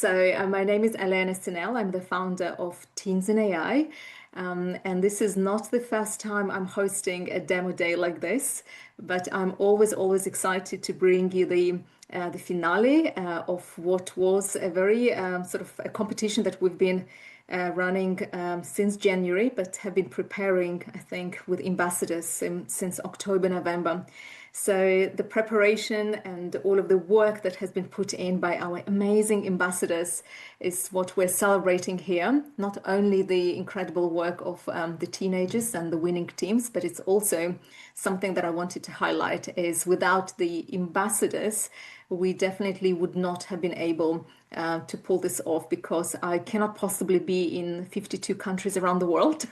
My name is Elena Sinel. I'm the founder of Teens in AI. And this is not the first time I'm hosting a demo day like this, but I'm always excited to bring you the finale of what was a very sort of a competition that we've been running since January, but have been preparing, I think, with ambassadors since October, November. So the preparation and all of the work that has been put in by our amazing ambassadors is what we're celebrating here. Not only the incredible work of the teenagers and the winning teams, but it's also something that I wanted to highlight is without the ambassadors, we definitely would not have been able to pull this off because I cannot possibly be in 52 countries around the world.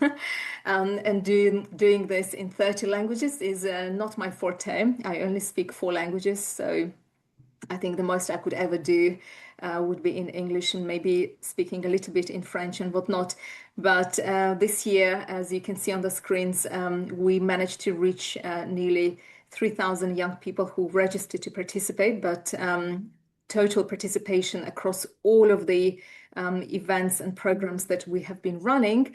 And doing this in 30 languages is not my forte. I only speak 4 languages, so I think the most I could ever do would be in English and maybe speaking a little bit in French and whatnot. But this year, as you can see on the screens, we managed to reach nearly 3,000 young people who registered to participate, but total participation across all of the events and programs that we have been running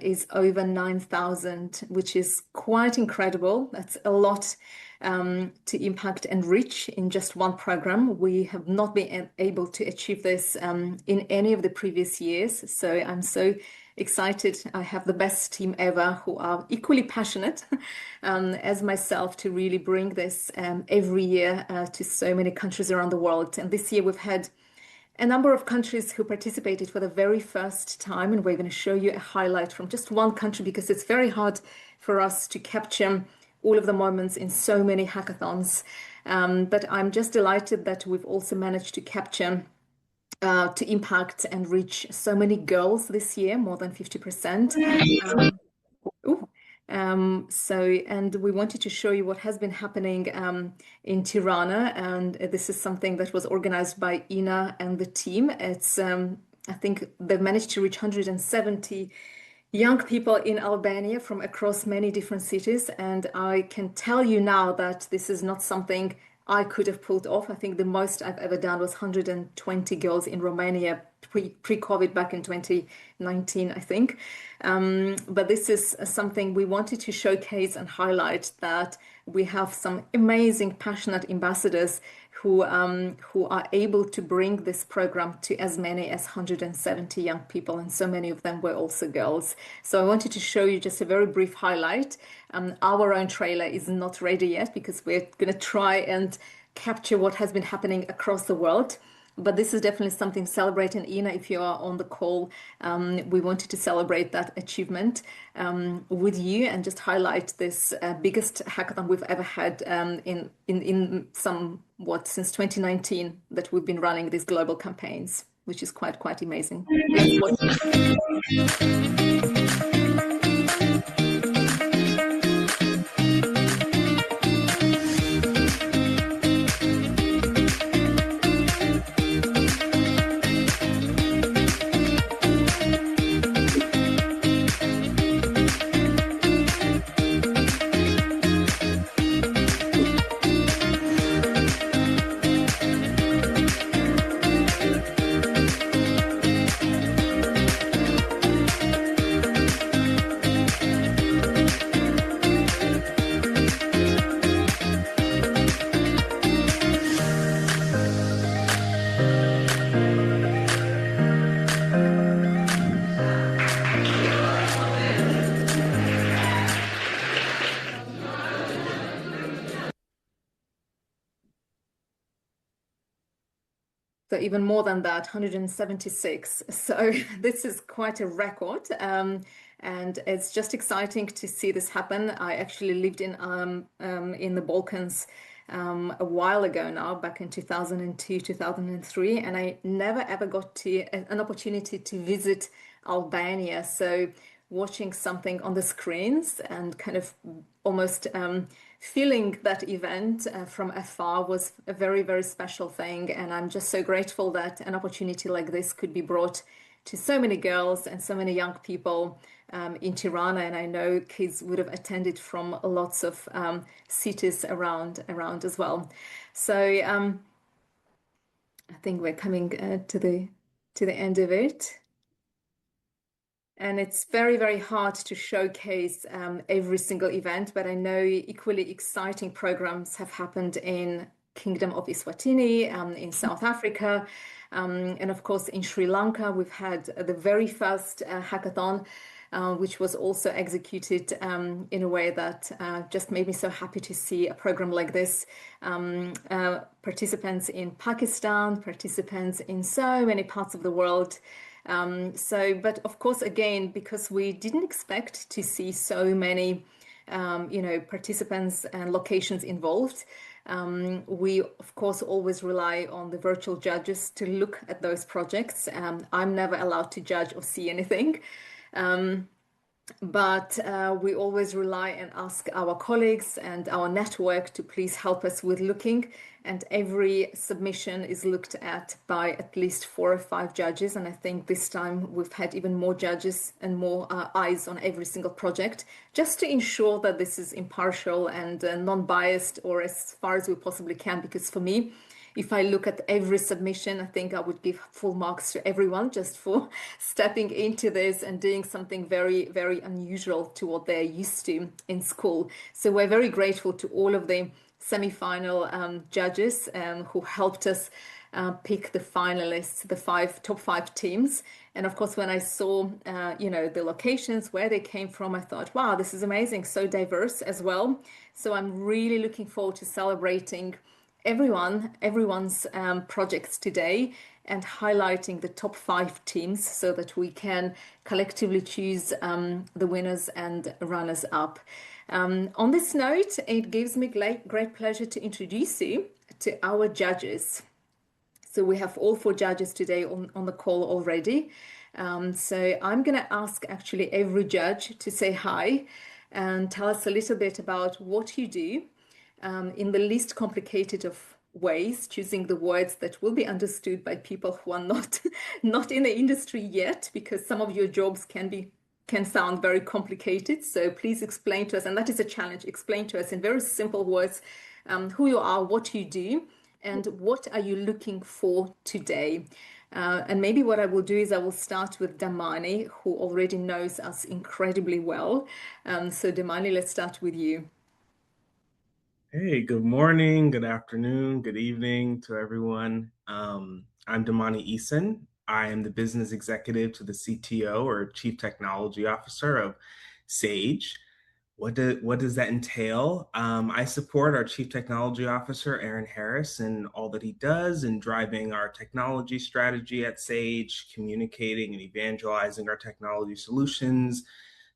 is over 9,000, which is quite incredible. That's a lot to impact and reach in just one program. We have not been able to achieve this in any of the previous years. So I'm so excited. I have the best team ever who are equally passionate as myself to really bring this every year to so many countries around the world. And this year we've had a number of countries who participated for the very first time, and we're going to show you a highlight from just one country because it's very hard for us to capture all of the moments in so many hackathons. But I'm just delighted that we've also managed to capture to impact and reach so many girls this year, more than 50%. And we wanted to show you what has been happening in Tirana, and this is something that was organized by Ina and the team. It's I think they've managed to reach 170 young people in Albania from across many different cities, and I can tell you now that this is not something I could have pulled off. I think the most I've ever done was 120 girls in Romania pre-COVID back in 2019, I think. But this is something we wanted to showcase and highlight that we have some amazing, passionate ambassadors who are able to bring this program to as many as 170 young people, and so many of them were also girls. So I wanted to show you just a very brief highlight. Our own trailer is not ready yet because we're going to try and capture what has been happening across the world. But this is definitely something celebrating. Ina, if you are on the call, we wanted to celebrate that achievement with you and just highlight this biggest hackathon we've ever had in since 2019 that we've been running these global campaigns, which is quite amazing. Let's watch. So even more than that, 176. So this is quite a record. And it's just exciting to see this happen. I actually lived in the Balkans a while ago now, back in 2002, 2003, and I never ever got an opportunity to visit Albania. So watching something on the screens and kind of almost feeling that event from afar was a very special thing. And I'm just so grateful that an opportunity like this could be brought to so many girls and so many young people in Tirana. And I know kids would have attended from lots of cities around as well. So I think we're coming to the end of it. And it's very, very hard to showcase every single event, but I know equally exciting programs have happened in Kingdom of Eswatini, in South Africa, and of course in Sri Lanka. We've had the very first hackathon, which was also executed in a way that just made me so happy to see a program like this. Participants in Pakistan, participants in so many parts of the world. But of course, again, because we didn't expect to see so many, participants and locations involved, we of course always rely on the virtual judges to look at those projects. I'm never allowed to judge or see anything. Um, but we always rely and ask our colleagues and our network to please help us with looking. And every submission is looked at by at least 4 or 5 judges. And I think this time we've had even more judges and more eyes on every single project, just to ensure that this is impartial and non-biased, or as far as we possibly can. Because for me, if I look at every submission, I think I would give full marks to everyone just for stepping into this and doing something very, very unusual to what they're used to in school. So we're very grateful to all of the semi-final judges who helped us pick the finalists, the top 5 teams. And of course, when I saw, the locations where they came from, I thought, wow, this is amazing, so diverse as well. So I'm really looking forward to celebrating everyone's projects today and highlighting the top 5 teams so that we can collectively choose the winners and runners up. On this note, it gives me great pleasure to introduce you to our judges. So we have all 4 judges today on the call already. So I'm going to ask actually every judge to say hi and tell us a little bit about what you do in the least complicated of ways, choosing the words that will be understood by people who are not in the industry yet, because some of your jobs can sound very complicated. So please explain to us, and that is a challenge. Explain to us in very simple words who you are, what you do, and what are you looking for today. And maybe what I will do is I will start with Damani, who already knows us incredibly well. So Damani, let's start with you. Hey, good morning, good afternoon, good evening to everyone. I'm Damani Eason. I am the business executive to the CTO, or Chief Technology Officer of Sage. What does that entail? I support our Chief Technology Officer, Aaron Harris, and all that he does in driving our technology strategy at Sage, communicating and evangelizing our technology solutions,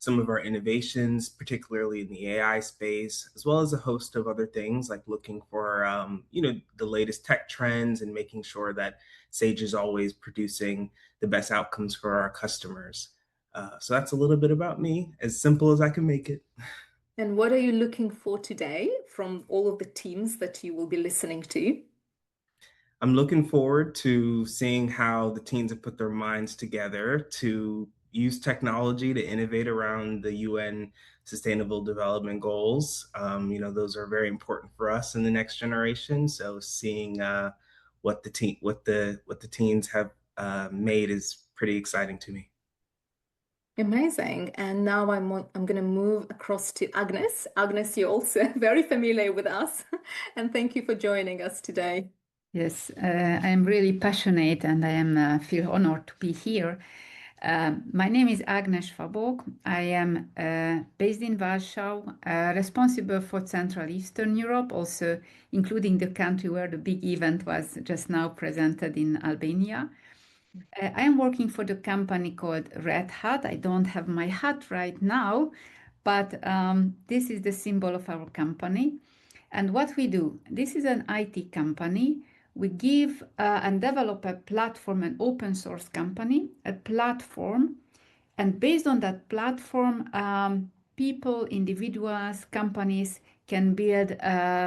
some of our innovations, particularly in the AI space, as well as a host of other things like looking for, the latest tech trends and making sure that Sage is always producing the best outcomes for our customers. So that's a little bit about me, as simple as I can make it. And what are you looking for today from all of the teams that you will be listening to? I'm looking forward to seeing how the teams have put their minds together to use technology to innovate around the UN Sustainable Development Goals. Those are very important for us in the next generation. So seeing what the teens have made is pretty exciting to me. Amazing. And now I'm going to move across to Agnes. Agnes, you're also very familiar with us, and thank you for joining us today. Yes, I am really passionate and I am feel honored to be here. My name is Agnes Fabok. I am based in Warsaw, responsible for Central Eastern Europe, also including the country where the big event was just now presented in Albania. I am working for the company called Red Hat. I don't have my hat right now, but this is the symbol of our company. And what we do, this is an IT company. We give and develop a platform, an open source company, a platform. And based on that platform, people, individuals, companies can build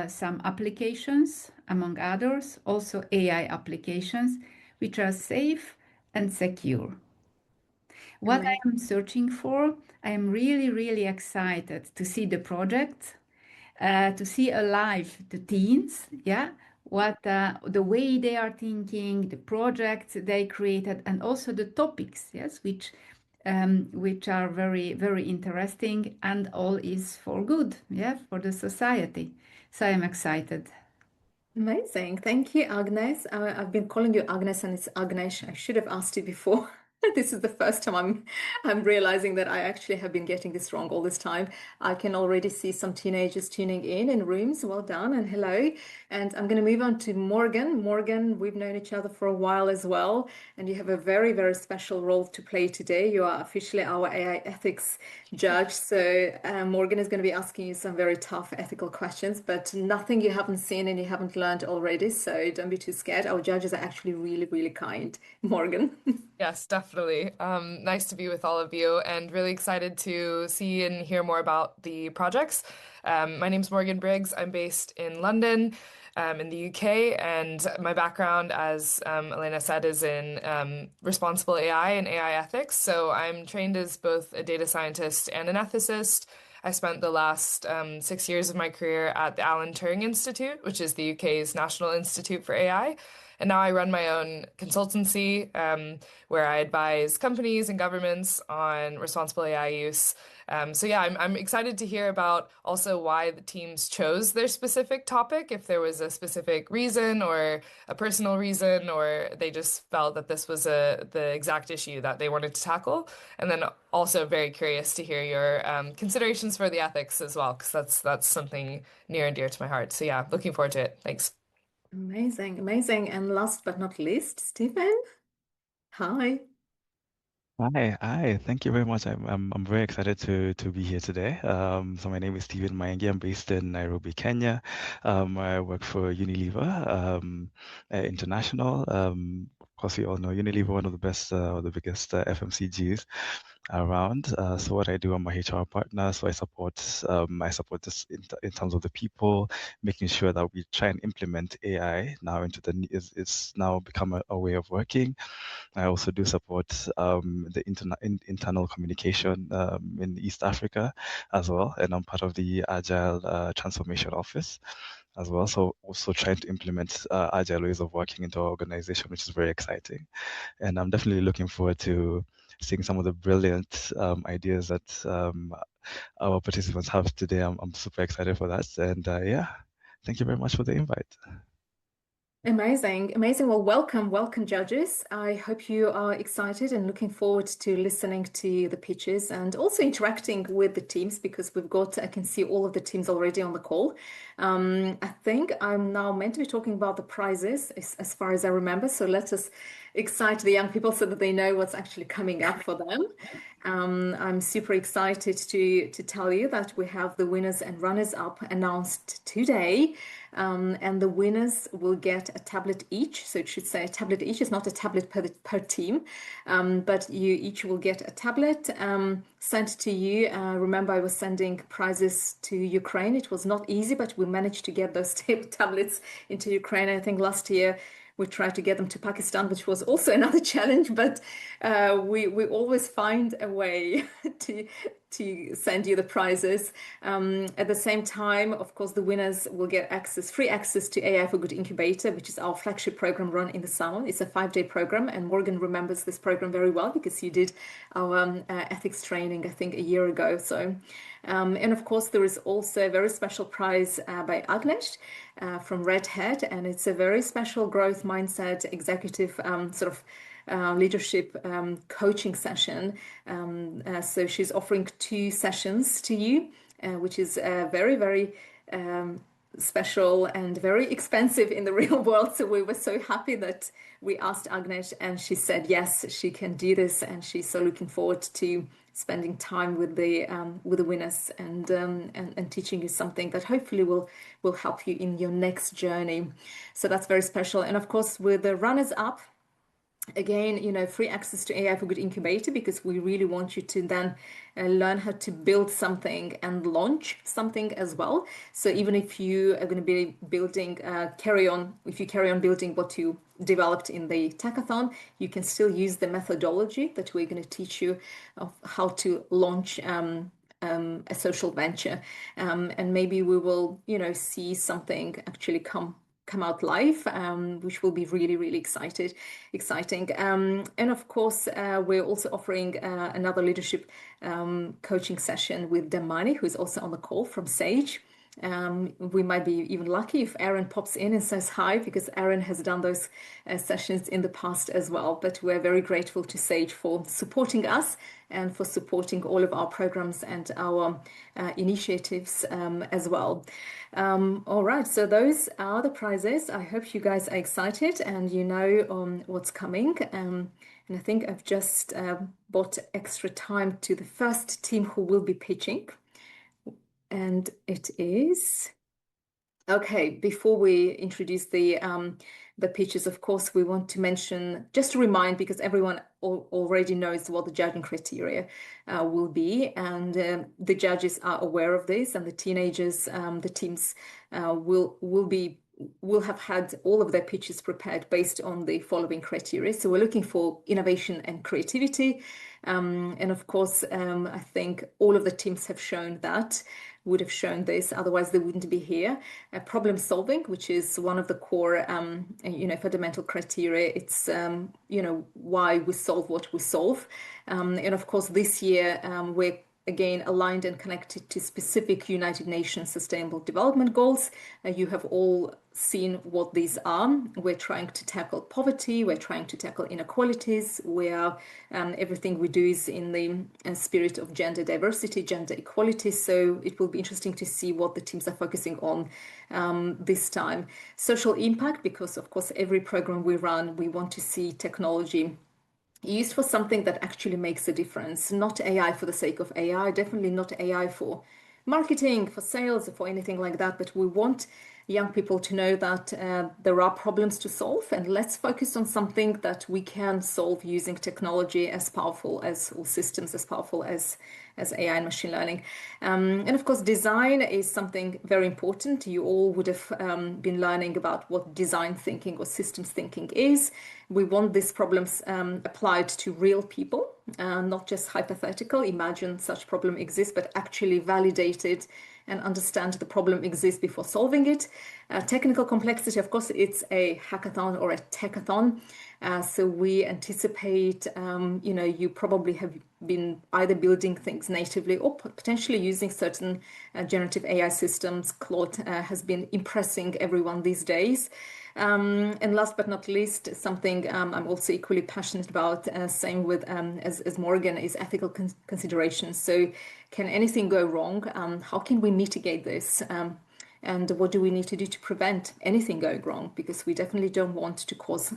some applications, among others, also AI applications, which are safe and secure. What I Amazing. am searching for, I am really, really excited to see the project, to see alive the teens, yeah, what the way they are thinking, the projects they created, and also the topics, yes, which are very, very interesting, and all is for good, yeah, for the society. So I'm excited. Amazing. Thank you, Agnes. I've been calling you Agnes and it's Agnesh. I should have asked you before. This is the first time I'm realizing that I actually have been getting this wrong all this time. I can already see some teenagers tuning in rooms. Well done and hello. And I'm going to move on to Morgan. Morgan, we've known each other for a while as well, and you have a very, very special role to play today. You are officially our AI ethics judge. So Morgan is going to be asking you some very tough ethical questions, but nothing you haven't seen and you haven't learned already. So don't be too scared. Our judges are actually really, really kind. Morgan. Yes, definitely. Nice to be with all of you and really excited to see and hear more about the projects. My name's Morgan Briggs. I'm based in London, in the UK, and my background, as Elena said, is in responsible AI and AI ethics. So I'm trained as both a data scientist and an ethicist. I spent the last 6 years of my career at the Alan Turing Institute, which is the UK's National Institute for AI. And now I run my own consultancy where I advise companies and governments on responsible AI use. So yeah, I'm excited to hear about also why the teams chose their specific topic, if there was a specific reason or a personal reason, or they just felt that this was the exact issue that they wanted to tackle. And then also very curious to hear your considerations for the ethics as well, because that's something near and dear to my heart. So yeah, looking forward to it. Thanks. Amazing, amazing. And last but not least, Stephen. Hi. Hi. Thank you very much. I'm very excited to be here today. So my name is Stephen Maingi. I'm based in Nairobi, Kenya. I work for Unilever International. Of course, we all know Unilever, one of the best or the biggest FMCGs around. So what I do, I'm a HR partner. So I support this in terms of the people, making sure that we try and implement AI now into it's now become a way of working. I also do support the internal communication in East Africa as well, and I'm part of the Agile Transformation Office as well. So also trying to implement agile ways of working into our organization, which is very exciting. And I'm definitely looking forward to seeing some of the brilliant ideas that our participants have today. I'm super excited for that. And yeah, thank you very much for the invite. Amazing, amazing. Well, welcome, judges. I hope you are excited and looking forward to listening to the pitches and also interacting with the teams because I can see all of the teams already on the call. I think I'm now meant to be talking about the prizes as far as I remember. So let us excite the young people so that they know what's actually coming up for them. I'm super excited to tell you that we have the winners and runners up announced today. And the winners will get a tablet each. So it should say a tablet each. It's not a tablet per team, but you each will get a tablet sent to you. Remember, I was sending prizes to Ukraine. It was not easy, but we managed to get those tablets into Ukraine. I think last year we tried to get them to Pakistan, which was also another challenge, but we always find a way to send you the prizes. At the same time, of course, the winners will get free access to AI for Good Incubator, which is our flagship program run in the summer. It's a 5-day program, and Morgan remembers this program very well because you did our ethics training, I think, a year ago. So, and of course, there is also a very special prize by Agnesh from Red Hat, and it's a very special growth mindset executive leadership coaching session. So she's offering 2 sessions to you, which is very, very special and very expensive in the real world. So we were so happy that we asked Agnesh and she said yes, she can do this, and she's so looking forward to spending time with the winners and teaching you something that hopefully will help you in your next journey. So that's very special. And of course, with the runners up, again, free access to AI for Good Incubator because we really want you to then learn how to build something and launch something as well. So even if you are going to be building, if you carry on building what you developed in the Techathon, you can still use the methodology that we're going to teach you of how to launch a social venture. And maybe we will, see something actually come come out live, which will be really, really exciting. And of course, we're also offering another leadership coaching session with Damani, who's also on the call from Sage. We might be even lucky if Aaron pops in and says hi, because Aaron has done those sessions in the past as well. But we're very grateful to Sage for supporting us and for supporting all of our programs and our initiatives as well. All right, so those are the prizes. I hope you guys are excited and you know what's coming. And I think I've just bought extra time to the first team who will be pitching. And it is okay. Before we introduce the pitches, of course, we want to mention, just to remind, because everyone already knows what the judging criteria will be, and the judges are aware of this, and the teenagers, the teams will have had all of their pitches prepared based on the following criteria. So we're looking for innovation and creativity, and of course, I think all of the teams would have shown this, otherwise they wouldn't be here. Problem solving, which is one of the core, fundamental criteria. It's, why we solve what we solve. And of course, this year, we're again aligned and connected to specific United Nations Sustainable Development Goals. You have all seen what these are. We're trying to tackle poverty, we're trying to tackle inequalities, everything we do is in the spirit of gender diversity, gender equality. So it will be interesting to see what the teams are focusing on this time. Social impact, because of course every program we run, we want to see technology used for something that actually makes a difference, not AI for the sake of AI, definitely not AI for marketing, for sales, for anything like that. But we want young people to know that there are problems to solve, and let's focus on something that we can solve using technology as powerful as, or systems as powerful as AI and machine learning. And of course, design is something very important. You all would have been learning about what design thinking or systems thinking is. We want these problems applied to real people, not just hypothetical. Imagine such problem exists, but actually validated and understand the problem exists before solving it. Technical complexity, of course, it's a hackathon or a techathon. So we anticipate, you probably have been either building things natively or potentially using certain generative AI systems. Claude has been impressing everyone these days. And last but not least, something I'm also equally passionate about, same with as Morgan, is ethical considerations. So can anything go wrong? How can we mitigate this? And what do we need to do to prevent anything going wrong? Because we definitely don't want to cause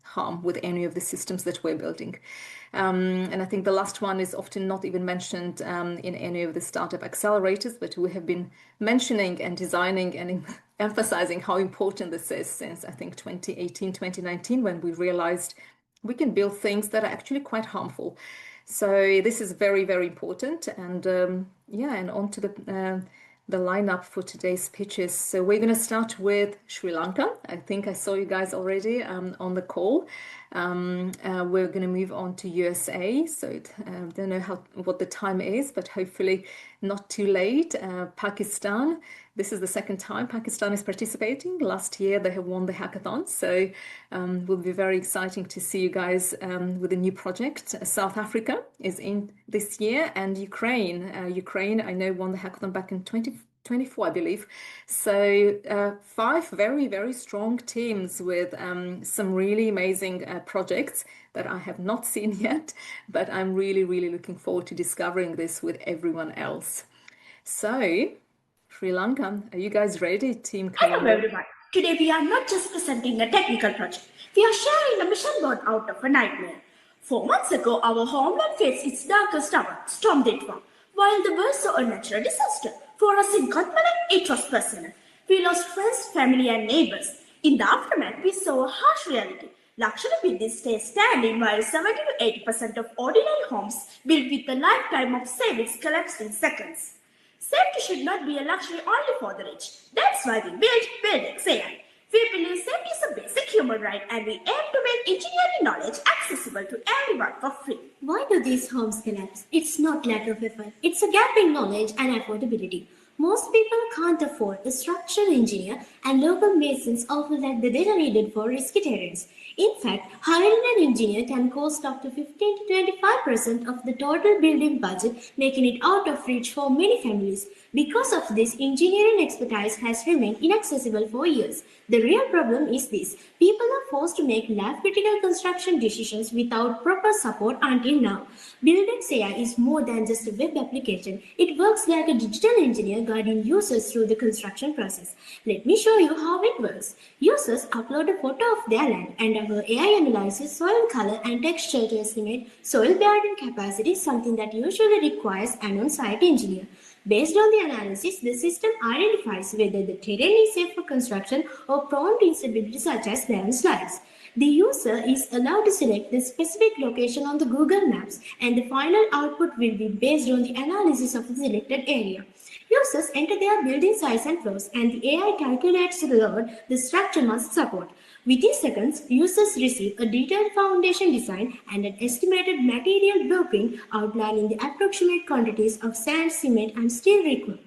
harm with any of the systems that we're building. And I think the last one is often not even mentioned in any of the startup accelerators, but we have been mentioning and designing and emphasizing how important this is since, I think, 2018, 2019, when we realized we can build things that are actually quite harmful. So this is very, very important. And and on to the lineup for today's pitches. So we're going to start with Sri Lanka. I think I saw you guys already on the call. We're going to move on to USA. So I don't know what the time is, but hopefully not too late. Pakistan. This is the second time Pakistan is participating. Last year they have won the hackathon. So will be very exciting to see you guys with a new project. South Africa is in this year, and Ukraine. Ukraine, I know, won the hackathon back in 2024, I believe. So 5 very, very strong teams with some really amazing projects that I have not seen yet, but I'm really, really looking forward to discovering this with everyone else. So, Sri Lanka, are you guys ready, Team Colombo? Hello everyone. Today we are not just presenting a technical project. We are sharing a mission born out of a nightmare. 4 months ago, our homeland faced its darkest hour, Storm Ditwa. While the world saw a natural disaster, for us in Kottamalam, it was personal. We lost friends, family and neighbors. In the aftermath, we saw a harsh reality. Luxury buildings stay standing while 70 to 80% of ordinary homes built with a lifetime of savings collapsed in seconds. Safety should not be a luxury only for the rich. That's why we built Buildings AI. We believe safety is a basic human right, and we aim to make engineering knowledge accessible to everyone for free. Why do these homes collapse? It's not lack of effort. It's a gap in knowledge and affordability. Most people can't afford a structural engineer, and local masons often lack the data needed for risky terrains. In fact, hiring an engineer can cost up to 15 to 25% of the total building budget, making it out of reach for many families. Because of this, engineering expertise has remained inaccessible for years. The real problem is this: people are forced to make life critical construction decisions without proper support until now. Buildings AI is more than just a web application, it works like a digital engineer guiding users through the construction process. Let me show you how it works. Users upload a photo of their land, and our AI analyzes soil color and texture to estimate soil bearing capacity, something that usually requires an on site engineer. Based on the analysis, the system identifies whether the terrain is safe for construction or prone to instability such as landslides. The user is allowed to select the specific location on the Google Maps, and the final output will be based on the analysis of the selected area. Users enter their building size and floors, and the AI calculates the load the structure must support. Within seconds, users receive a detailed foundation design and an estimated material blueprint outlining the approximate quantities of sand, cement, and steel required.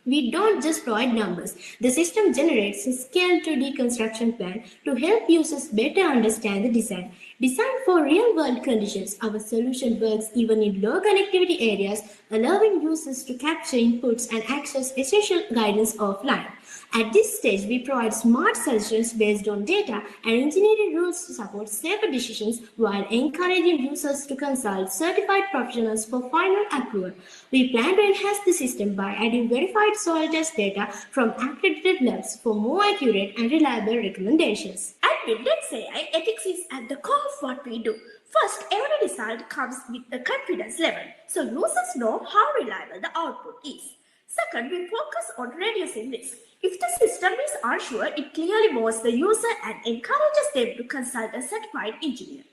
We don't just provide numbers. The system generates a scale 2D construction plan to help users better understand the design. Designed for real-world conditions, our solution works even in low connectivity areas, allowing users to capture inputs and access essential guidance offline. At this stage, we provide smart solutions based on data and engineering rules to support safer decisions while encouraging users to consult certified professionals for final approval. We plan to enhance the system by adding verified soil test data from accredited labs for more accurate and reliable recommendations. At Buildings AI, ethics is at the core of what we do. First, every result comes with a confidence level, so users know how reliable the output is. Second, we focus on reducing risk. If the system is unsure, it clearly warns the user and encourages them to consult a certified engineer.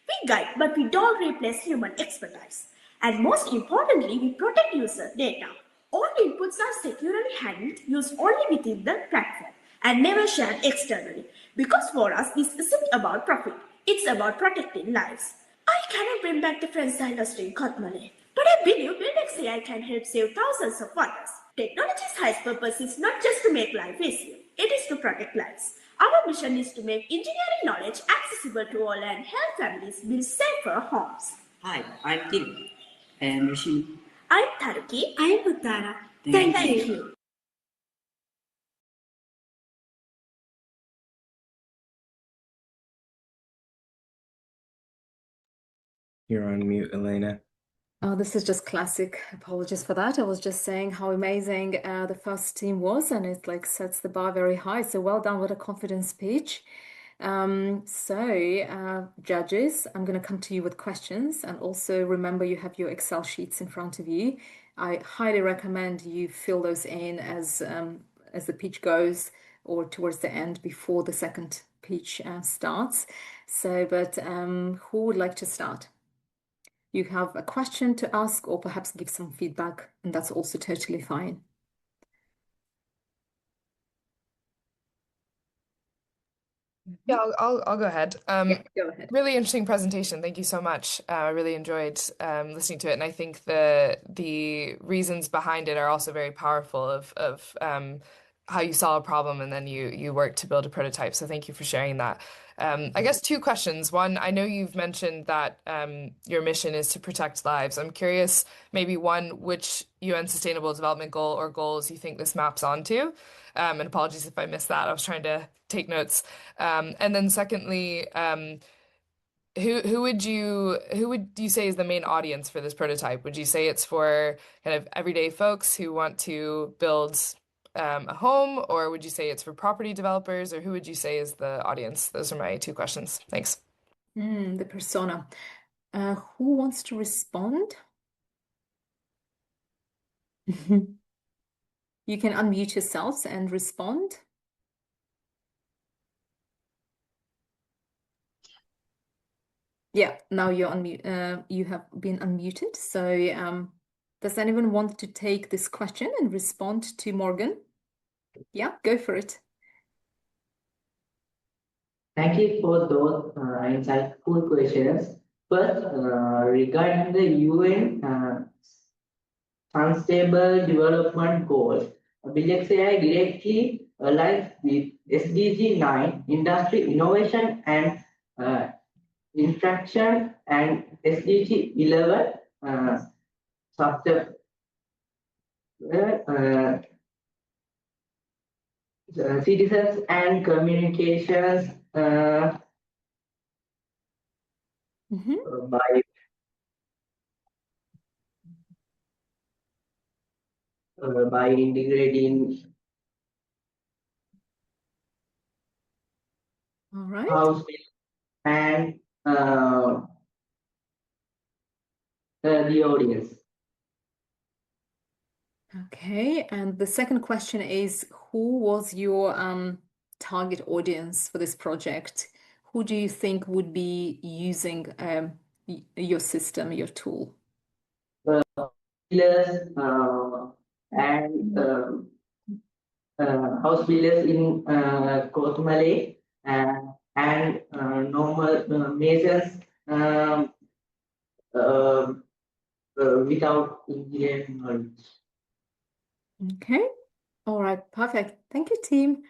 We guide, but we don't replace human expertise. And most importantly, we protect user data. All inputs are securely handled, used only within the platform, and never shared externally. Because for us, this isn't about profit, it's about protecting lives. I cannot bring back the French industry in Kotmale, but I believe Buildings AI can help save thousands of others. Technology's highest purpose is not just to make life easier, it is to protect lives. Our mission is to make engineering knowledge accessible to all and help families build safer homes. Hi, I'm Tim. I am Rishi. I'm Taruki. I'm Uttara. Thank you. You're on mute, Elena. Oh, this is just classic. Apologies for that. I was just saying how amazing the first team was, and it like sets the bar very high. So well done with a confident speech. Judges, I'm going to come to you with questions, and also remember you have your Excel sheets in front of you. I highly recommend you fill those in as the pitch goes or towards the end before the second pitch starts. So, but who would like to start? You have a question to ask or perhaps give some feedback, and that's also totally fine. Yeah, I'll go ahead. Yeah, go ahead. Really interesting presentation. Thank you so much. I really enjoyed listening to it, and I think the reasons behind it are also very powerful of how you saw a problem and then you worked to build a prototype. So thank you for sharing that. I guess two questions. One, I know you've mentioned that your mission is to protect lives. I'm curious, maybe one, which UN Sustainable Development Goal or goals you think this maps onto? And apologies if I missed that. I was trying to take notes. And then secondly, who would you say is the main audience for this prototype? Would you say it's for kind of everyday folks who want to build a home, or would you say it's for property developers, or who would you say is the audience? Those are my two questions. Thanks. The persona. Who wants to respond? You can unmute yourselves and respond. Yeah, now you're unmute. You have been unmuted. So, does anyone want to take this question and respond to Morgan? Yeah, go for it. Thank you for those insightful questions. First, regarding the UN Sustainable Development Goals, Bilex AI directly aligns with SDG 9, Industry Innovation and Interaction, and SDG 11, Subject citizens and communications by integrating All right. house and the audience. Okay, and the second question is, who was your target audience for this project? Who do you think would be using your system, your tool? Builders and house builders in Kothmale and normal masons without engineering knowledge. Okay, all right, perfect. Thank you, team.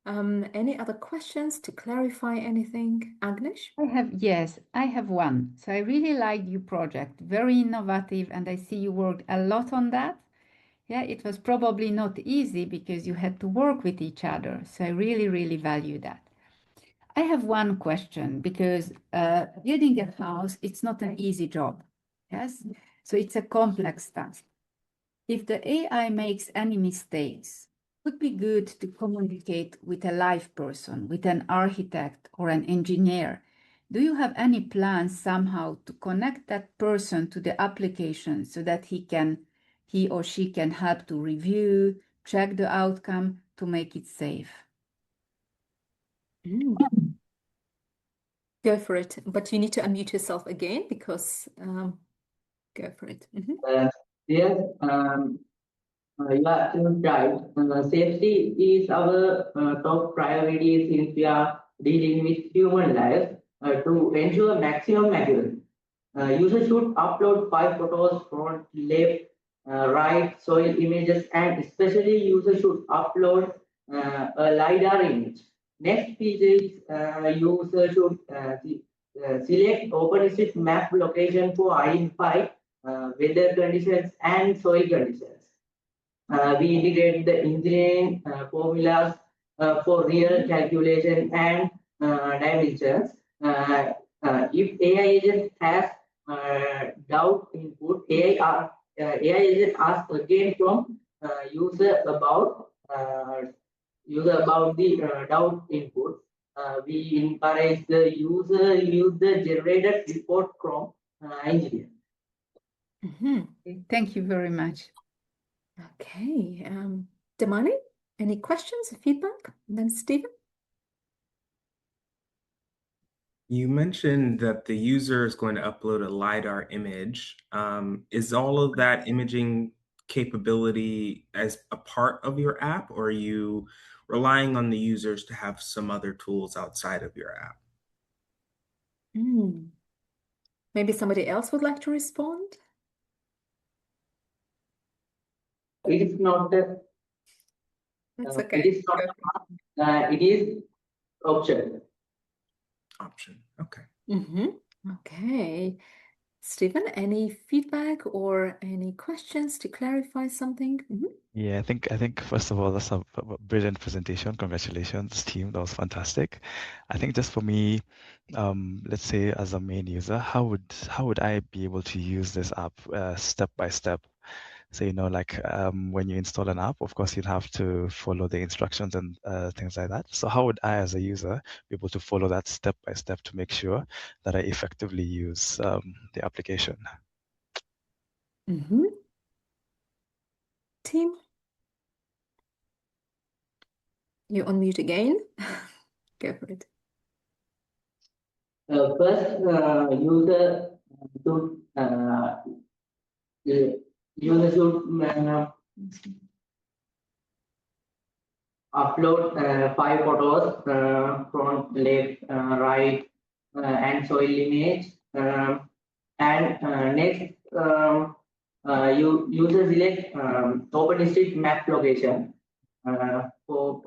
Any other questions to clarify anything? Agnes? I have one. So I really liked your project, very innovative, and I see you worked a lot on that. Yeah, it was probably not easy because you had to work with each other. So I really, really value that. I have one question because building a house, it's not an easy job. Yes, so it's a complex task. If the AI makes any mistakes, it would be good to communicate with a live person, with an architect or an engineer. Do you have any plans somehow to connect that person to the application so that he or she can help to review, check the outcome to make it safe? Go for it, but you need to unmute yourself again because go for it. Yes, you are absolutely right. Safety is our top priority since we are dealing with human life to ensure maximum accuracy. User should upload 5 photos front, left, right, soil images, and especially user should upload a LiDAR image. Next feature is user should select OpenStreet map location for identify weather conditions and soil conditions. We integrate the engineering formulas for real calculation and dimensions. If AI agent has doubt input, AI agent asks again from user about the doubt input. We encourage the user use the generated report from engineer. Thank you very much. Okay, Damani, any questions or feedback? And then Stephen? You mentioned that the user is going to upload a LiDAR image. Is all of that imaging capability as a part of your app, or are you relying on the users to have some other tools outside of your app? Maybe somebody else would like to respond? It is not the. That's okay. It is not. It is option. Okay. Okay. Stephen, any feedback or any questions to clarify something? Yeah, I think first of all, that's a brilliant presentation. Congratulations, team. That was fantastic. I think just for me, let's say as a main user, how would I be able to use this app step by step? So, when you install an app, of course, you'd have to follow the instructions and things like that. So how would I, as a user, be able to follow that step by step to make sure that I effectively use the application? Team? You unmute again. Go for it. First, user should upload 5 photos from left, right, and soil image. And next, user select OpenStreet map location. for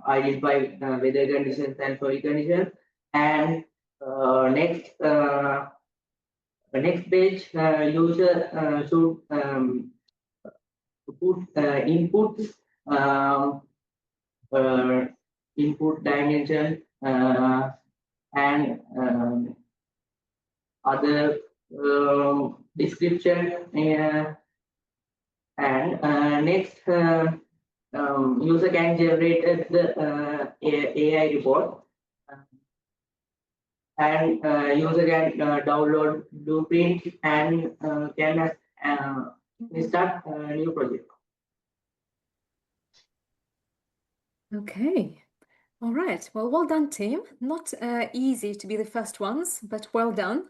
identify weather conditions and soil conditions. And next page, user should put inputs, input dimension, and other description. And next, user can generate the AI report, and user can download blueprint and can start a new project. Okay. All right. Well done, team. Not easy to be the first ones, but well done.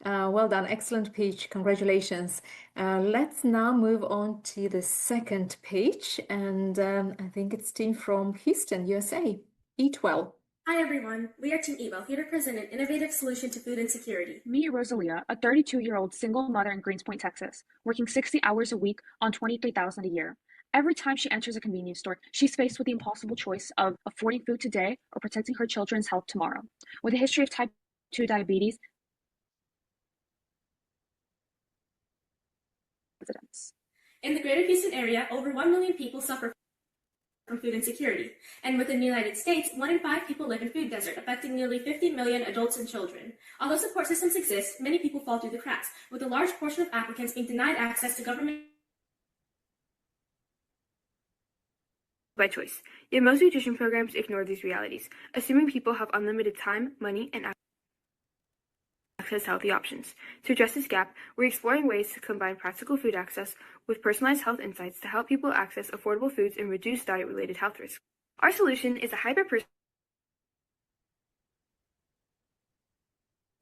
Well done. Excellent pitch. Congratulations. Let's now move on to the second pitch. And I think it's team from Houston, USA. Eat well. Hi everyone, we are Team Evo, here to present an innovative solution to food insecurity. Meet Rosalia, a 32-year-old single mother in Greenspoint, Texas, working 60 hours a week on $23,000 a year. Every time she enters a convenience store, she's faced with the impossible choice of affording food today or protecting her children's health tomorrow. With a history of type 2 diabetes, residents. In the greater Houston area, over 1 million people suffer from food insecurity. And within the United States, 1 in 5 people live in food desert, affecting nearly 50 million adults and children. Although support systems exist, many people fall through the cracks, with a large portion of applicants being denied access to government by choice. Yet most nutrition programs ignore these realities, assuming people have unlimited time, money, and access to healthy options. To address this gap, we're exploring ways to combine practical food access with personalized health insights to help people access affordable foods and reduce diet-related health risks. Our solution is a hybrid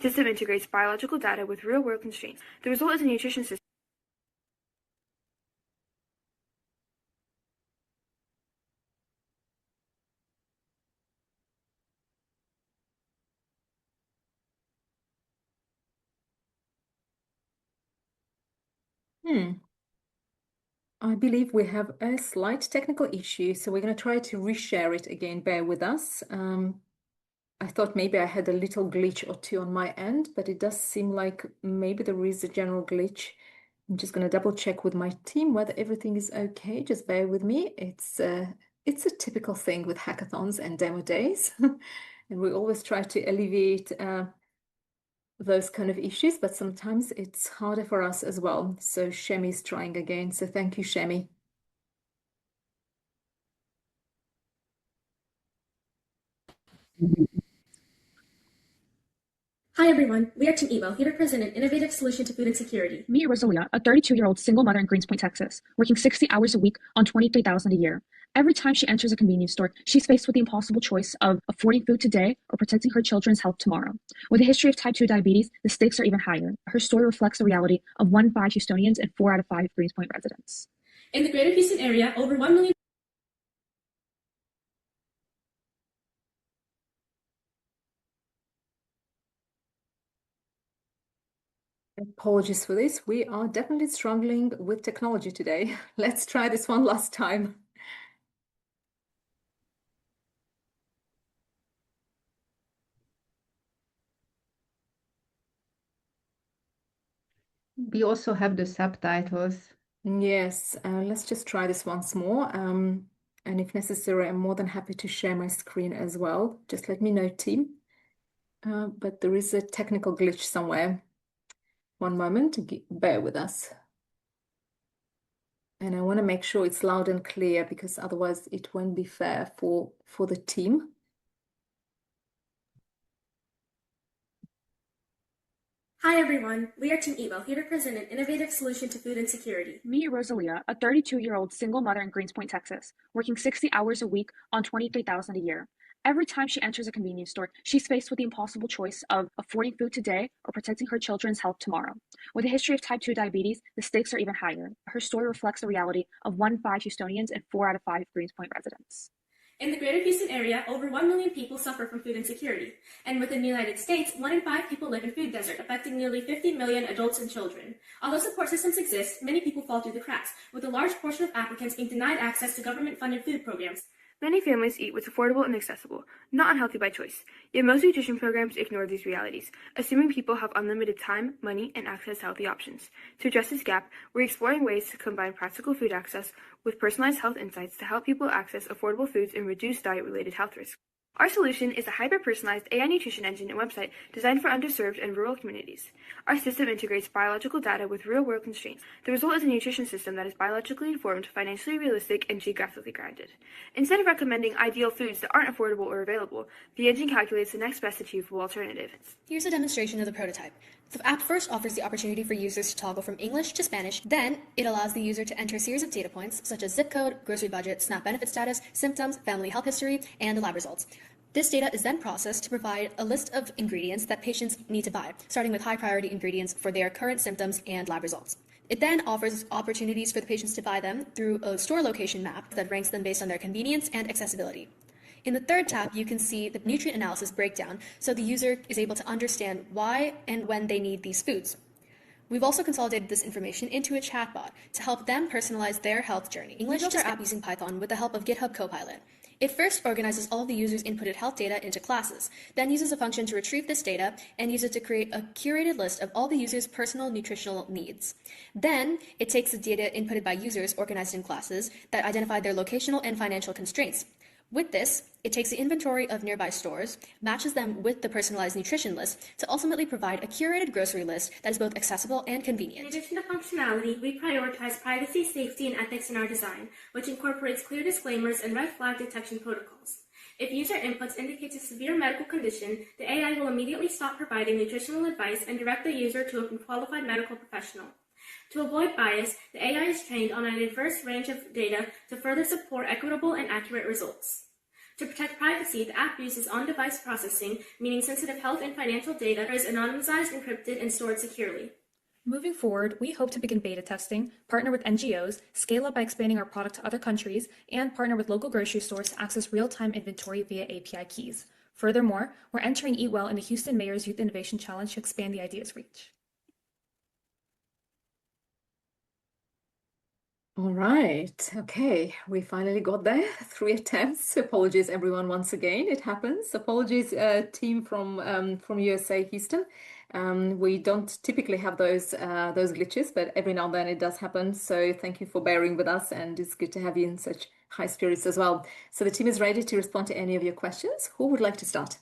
system integrates biological data with real-world constraints. The result is a nutrition system I believe we have a slight technical issue, so we're going to try to reshare it again. Bear with us. I thought maybe I had a little glitch or two on my end, but it does seem like maybe there is a general glitch. I'm just going to double check with my team whether everything is okay. Just bear with me. It's a typical thing with hackathons and demo days, and we always try to alleviate those kind of issues, but sometimes it's harder for us as well. So Shemi is trying again. So thank you, Shemi. Hi everyone, we are Team Evo, here to present an innovative solution to food insecurity. Meet Rosalia, a 32-year-old single mother in Greenspoint, Texas, working 60 hours a week on $23,000 a year. Every time she enters a convenience store, she's faced with the impossible choice of affording food today or protecting her children's health tomorrow. With a history of type 2 diabetes, the stakes are even higher. Her story reflects the reality of 1 in 5 Houstonians and 4 out of 5 Greenspoint residents. In the greater Houston area, over 1 million Apologies for this. We are definitely struggling with technology today. Let's try this one last time. We also have the subtitles. Yes, let's just try this once more. And if necessary, I'm more than happy to share my screen as well. Just let me know, team. But there is a technical glitch somewhere. One moment, bear with us. And I want to make sure it's loud and clear because otherwise it won't be fair for the team. Hi everyone, we are Team Evo, here to present an innovative solution to food insecurity. Meet Rosalia, a 32-year-old single mother in Greenspoint, Texas, working 60 hours a week on $23,000 a year. Every time she enters a convenience store, she's faced with the impossible choice of affording food today or protecting her children's health tomorrow. With a history of type 2 diabetes, the stakes are even higher. Her story reflects the reality of 1 in 5 Houstonians and 4 out of 5 Greenspoint residents. In the greater Houston area, over 1 million people suffer from food insecurity. And within the United States, 1 in 5 people live in food desert, affecting nearly 50 million adults and children. Although support systems exist, many people fall through the cracks, with a large portion of applicants being denied access to government-funded food programs. Many families eat what's affordable and accessible, not unhealthy by choice. Yet most nutrition programs ignore these realities, assuming people have unlimited time, money, and access to healthy options. To address this gap, we're exploring ways to combine practical food access with personalized health insights to help people access affordable foods and reduce diet-related health risks. Our solution is a hyper-personalized AI nutrition engine and website designed for underserved and rural communities. Our system integrates biological data with real-world constraints. The result is a nutrition system that is biologically informed, financially realistic, and geographically grounded. Instead of recommending ideal foods that aren't affordable or available, the engine calculates the next best achievable alternative. Here's a demonstration of the prototype. The app first offers the opportunity for users to toggle from English to Spanish. Then, it allows the user to enter a series of data points, such as zip code, grocery budget, SNAP benefit status, symptoms, family health history, and lab results. This data is then processed to provide a list of ingredients that patients need to buy, starting with high-priority ingredients for their current symptoms and lab results. It then offers opportunities for the patients to buy them through a store location map that ranks them based on their convenience and accessibility. In the third tab, you can see the nutrient analysis breakdown, so the user is able to understand why and when they need these foods. We've also consolidated this information into a chatbot to help them personalize their health journey. English to app using Python with the help of GitHub Copilot. It first organizes all the users' inputted health data into classes, then uses a function to retrieve this data and use it to create a curated list of all the users' personal nutritional needs. Then, it takes the data inputted by users organized in classes that identify their locational and financial constraints. With this, it takes the inventory of nearby stores, matches them with the personalized nutrition list to ultimately provide a curated grocery list that is both accessible and convenient. In addition to functionality, we prioritize privacy, safety, and ethics in our design, which incorporates clear disclaimers and red flag detection protocols. If user inputs indicates a severe medical condition, the AI will immediately stop providing nutritional advice and direct the user to a qualified medical professional. To avoid bias, the AI is trained on a diverse range of data to further support equitable and accurate results. To protect privacy, the app uses on-device processing, meaning sensitive health and financial data is anonymized, encrypted, and stored securely. Moving forward, we hope to begin beta testing, partner with NGOs, scale up by expanding our product to other countries, and partner with local grocery stores to access real-time inventory via API keys. Furthermore, we're entering Eat Well in the Houston Mayor's Youth Innovation Challenge to expand the idea's reach. All right. Okay. We finally got there. 3 attempts. Apologies, everyone, once again. It happens. Apologies, team from USA, Houston. We don't typically have those glitches, but every now and then it does happen. So thank you for bearing with us, and it's good to have you in such high spirits as well. So the team is ready to respond to any of your questions. Who would like to start?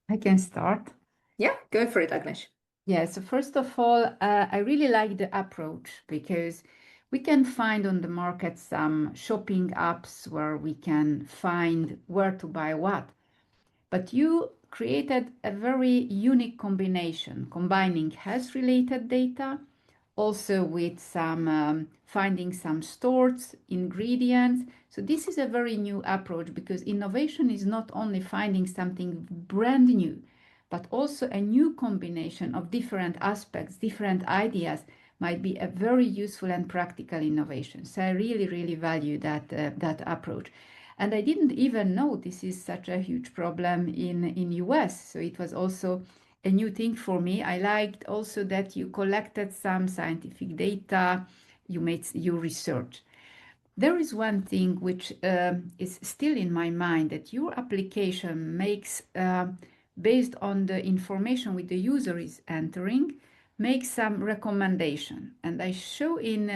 I can start. Yeah, go for it, Agnesh. Yeah, so first of all, I really like the approach because we can find on the market some shopping apps where we can find where to buy what. But you created a very unique combination, combining health-related data, also with some finding some stores, ingredients. So this is a very new approach because innovation is not only finding something brand new, but also a new combination of different aspects, different ideas might be a very useful and practical innovation. So I really, really value that approach. And I didn't even know this is such a huge problem in US. So it was also a new thing for me. I liked also that you collected some scientific data, you research. There is one thing which is still in my mind, that your application makes based on the information which the user is entering, make some recommendation. And I show in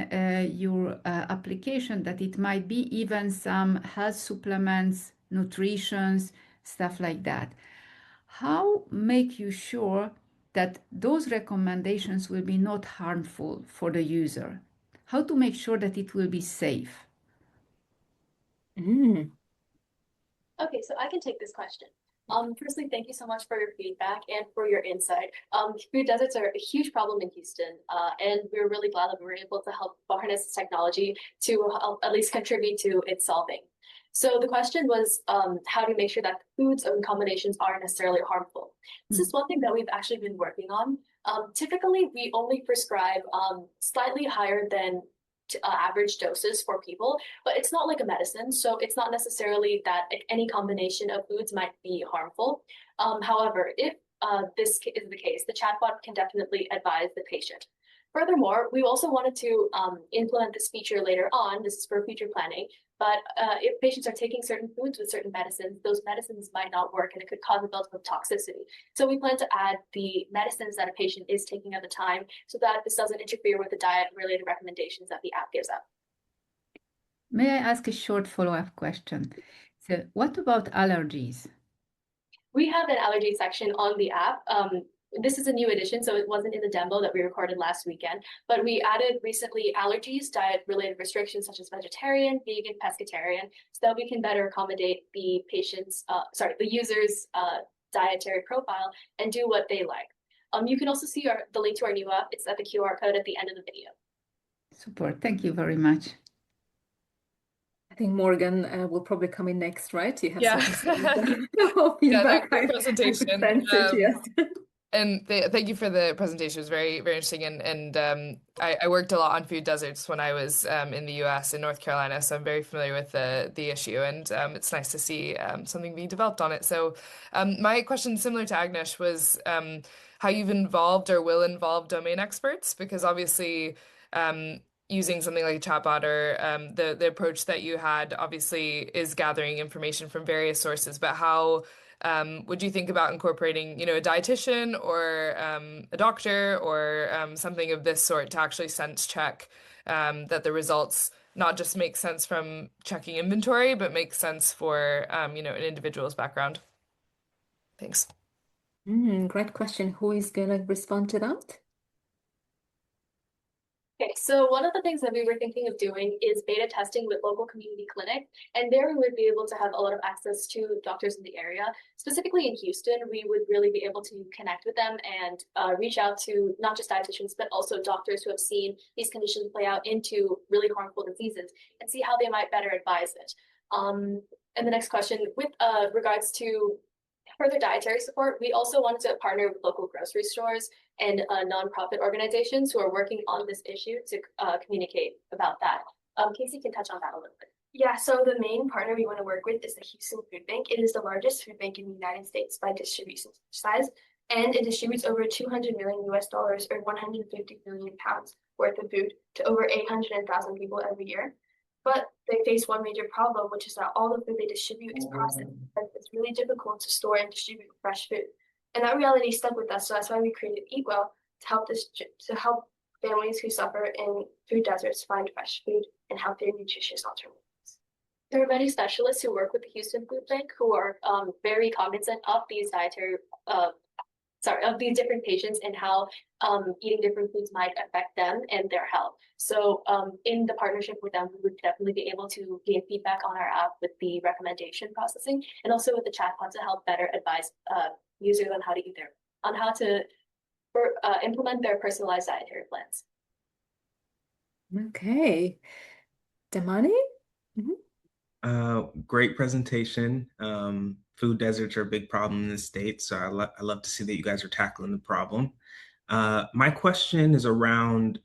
your application that it might be even some health supplements, nutritions, stuff like that. How make you sure that those recommendations will be not harmful for the user? How to make sure that it will be safe? Okay, so I can take this question. Firstly, thank you so much for your feedback and for your insight. Food deserts are a huge problem in Houston, and we're really glad that we were able to help harness this technology to help at least contribute to its solving. So the question was how to make sure that foods and combinations aren't necessarily harmful. This is one thing that we've actually been working on. Typically, we only prescribe slightly higher than average doses for people, but it's not like a medicine. So it's not necessarily that any combination of foods might be harmful. However, if this is the case, the chatbot can definitely advise the patient. Furthermore, we also wanted to implement this feature later on. This is for future planning. But if patients are taking certain foods with certain medicines, those medicines might not work and it could cause a buildup of toxicity. So we plan to add the medicines that a patient is taking at the time so that this doesn't interfere with the diet-related recommendations that the app gives out. May I ask a short follow-up question? So what about allergies? We have an allergy section on the app. This is a new addition, so it wasn't in the demo that we recorded last weekend, but we added recently allergies, diet-related restrictions such as vegetarian, vegan, pescatarian, so that we can better accommodate the the user's dietary profile and do what they like. You can also see the link to our new app. It's at the QR code at the end of the video. Super, thank you very much. I think Morgan will probably come in next, right? You have something feedback. Great presentation. Yes. And thank you for the presentation. It was very, very interesting. And I worked a lot on food deserts when I was in the US in North Carolina, so I'm very familiar with the issue. And it's nice to see something being developed on it. So my question, similar to Agnesh, was how you've involved or will involve domain experts, because obviously using something like a chatbot or the approach that you had obviously is gathering information from various sources, but how would you think about incorporating, a dietitian or a doctor or something of this sort to actually sense check that the results not just make sense from checking inventory, but make sense for, an individual's background? Thanks. Great question. Who is going to respond to that? Okay, so one of the things that we were thinking of doing is beta testing with local community clinic, and there we would be able to have a lot of access to doctors in the area. Specifically in Houston, we would really be able to connect with them and reach out to not just dietitians, but also doctors who have seen these conditions play out into really harmful diseases and see how they might better advise it. And the next question, with regards to further dietary support, we also wanted to partner with local grocery stores and nonprofit organizations who are working on this issue to communicate about that. Casey can touch on that a little bit. Yeah, so the main partner we want to work with is the Houston Food Bank. It is the largest food bank in the United States by distribution size, and it distributes over $200 million or 150 million pounds worth of food to over 800,000 people every year. But they face one major problem, which is that all the food they distribute is processed. It's really difficult to store and distribute fresh food. And that reality stuck with us, so that's why we created Eat Well to help families who suffer in food deserts find fresh food and healthier, nutritious alternatives. There are many specialists who work with the Houston Food Bank who are very cognizant of these of these different patients and how eating different foods might affect them and their health. So in the partnership with them, we would definitely be able to gain feedback on our app with the recommendation processing and also with the chatbot to help better advise users on how to implement their personalized dietary plans. Okay. Damani? Great presentation. Food deserts are a big problem in the States, so I love to see that you guys are tackling the problem. My question is around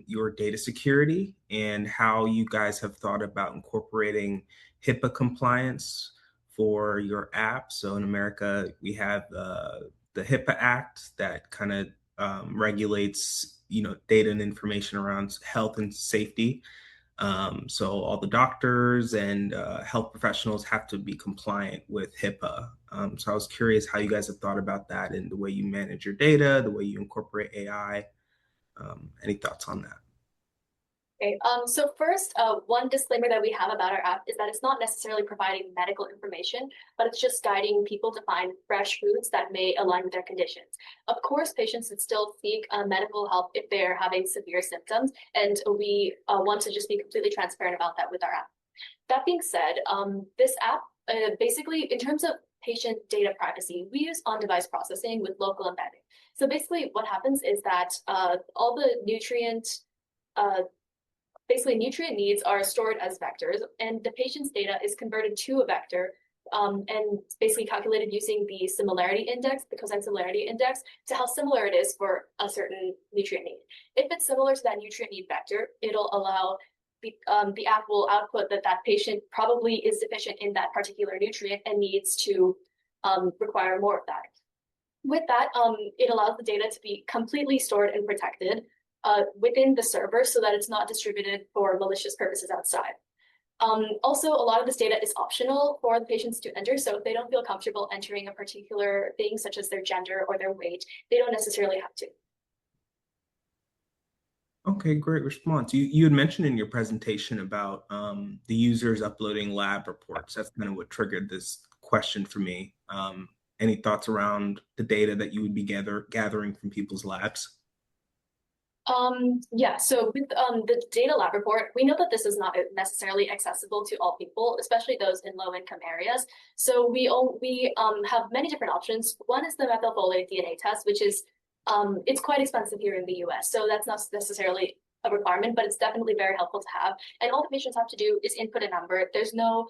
your data security and how you guys have thought about incorporating HIPAA compliance for your app. So in America, we have the HIPAA Act that kind of regulates, data and information around health and safety. So all the doctors and health professionals have to be compliant with HIPAA. So I was curious how you guys have thought about that and the way you manage your data, the way you incorporate AI. Any thoughts on that? Okay, so first, one disclaimer that we have about our app is that it's not necessarily providing medical information, but it's just guiding people to find fresh foods that may align with their conditions. Of course, patients should still seek medical help if they're having severe symptoms, and we want to just be completely transparent about that with our app. That being said, this app, basically, in terms of patient data privacy, we use on-device processing with local embedding. So basically what happens is that all the nutrient needs are stored as vectors, and the patient's data is converted to a vector and basically calculated using the similarity index, the cosine similarity index, to how similar it is for a certain nutrient need. If it's similar to that nutrient need vector, it'll allow the app will output that that patient probably is deficient in that particular nutrient and needs to require more of that. With that, it allows the data to be completely stored and protected within the server so that it's not distributed for malicious purposes outside. Also, a lot of this data is optional for the patients to enter. So if they don't feel comfortable entering a particular thing, such as their gender or their weight, they don't necessarily have to. Okay, great response. You had mentioned in your presentation about the users uploading lab reports. That's kind of what triggered this question for me. Any thoughts around the data that you would be gathering from people's labs? Yeah, so with the data lab report, we know that this is not necessarily accessible to all people, especially those in low-income areas. So we have many different options. One is the methylfolate DNA test, which is it's quite expensive here in the US. So that's not necessarily a requirement, but it's definitely very helpful to have. And all the patients have to do is input a number. There's no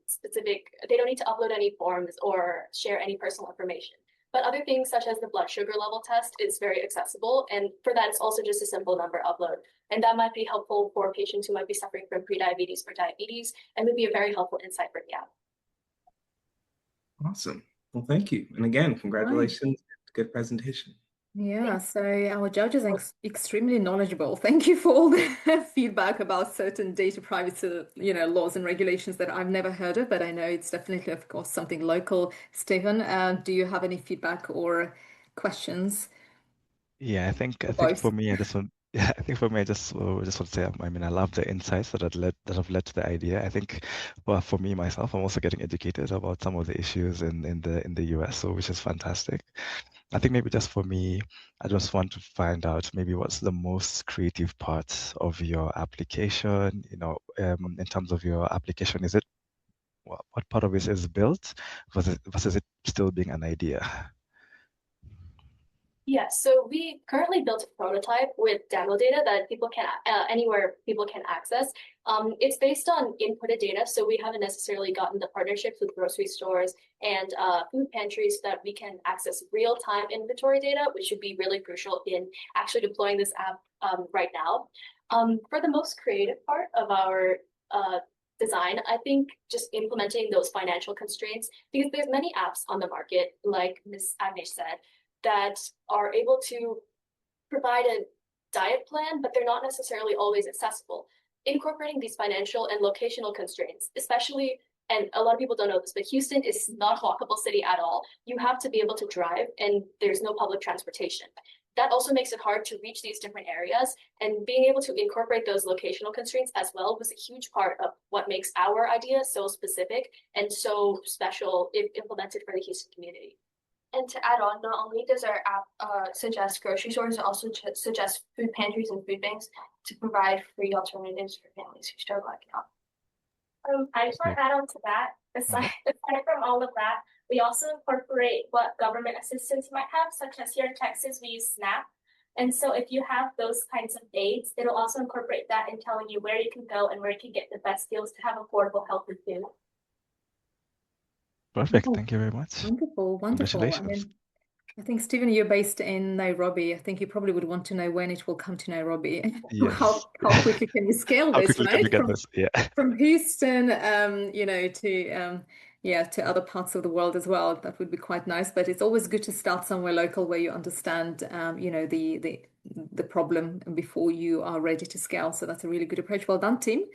specific, they don't need to upload any forms or share any personal information. But other things such as the blood sugar level test is very accessible. And for that, it's also just a simple number upload. And that might be helpful for patients who might be suffering from prediabetes or diabetes, and would be a very helpful insight for the app. Awesome. Well, thank you. And again, congratulations. Right. Good presentation. Yeah, so our judges are extremely knowledgeable. Thank you for all the feedback about certain data privacy, laws and regulations that I've never heard of, but I know it's definitely, of course, something local. Stephen, do you have any feedback or questions? Yeah, I think for me, I just want. Yeah, I think for me, I just want to say, I mean, I love the insights that have led to the idea. I think, well, for me myself, I'm also getting educated about some of the issues in the US, so which is fantastic. I think maybe just for me, I just want to find out maybe what's the most creative part of your application. In terms of your application, is it what part of it is built versus it still being an idea? Yeah, so we currently built a prototype with demo data that people can anywhere people can access. It's based on inputted data, so we haven't necessarily gotten the partnerships with grocery stores and food pantries so that we can access real-time inventory data, which would be really crucial in actually deploying this app right now. For the most creative part of our design, I think just implementing those financial constraints, because there's many apps on the market, like Ms. Agnesh said, that are able to provide a diet plan, but they're not necessarily always accessible. Incorporating these financial and locational constraints, especially, and a lot of people don't know this, but Houston is not a walkable city at all. You have to be able to drive, and there's no public transportation. That also makes it hard to reach these different areas, and being able to incorporate those locational constraints as well was a huge part of what makes our idea so specific and so special if implemented for the Houston community. And to add on, not only does our app suggest grocery stores, it also suggests food pantries and food banks to provide free alternatives for families who struggle economically. I just want to add on to that. Aside from all of that, we also incorporate what government assistance you might have, such as here in Texas, we use SNAP. And so if you have those kinds of aids, it'll also incorporate that in telling you where you can go and where you can get the best deals to have affordable health and food. Perfect. Thank you very much. Wonderful. Congratulations. I think, Stephen, you're based in Nairobi. I think you probably would want to know when it will come to Nairobi. Yes. How quickly can you scale How this, quickly right? can we get this? Yeah. From Houston, to other parts of the world as well. That would be quite nice. But it's always good to start somewhere local where you understand, the problem before you are ready to scale. So that's a really good approach. Well done, team.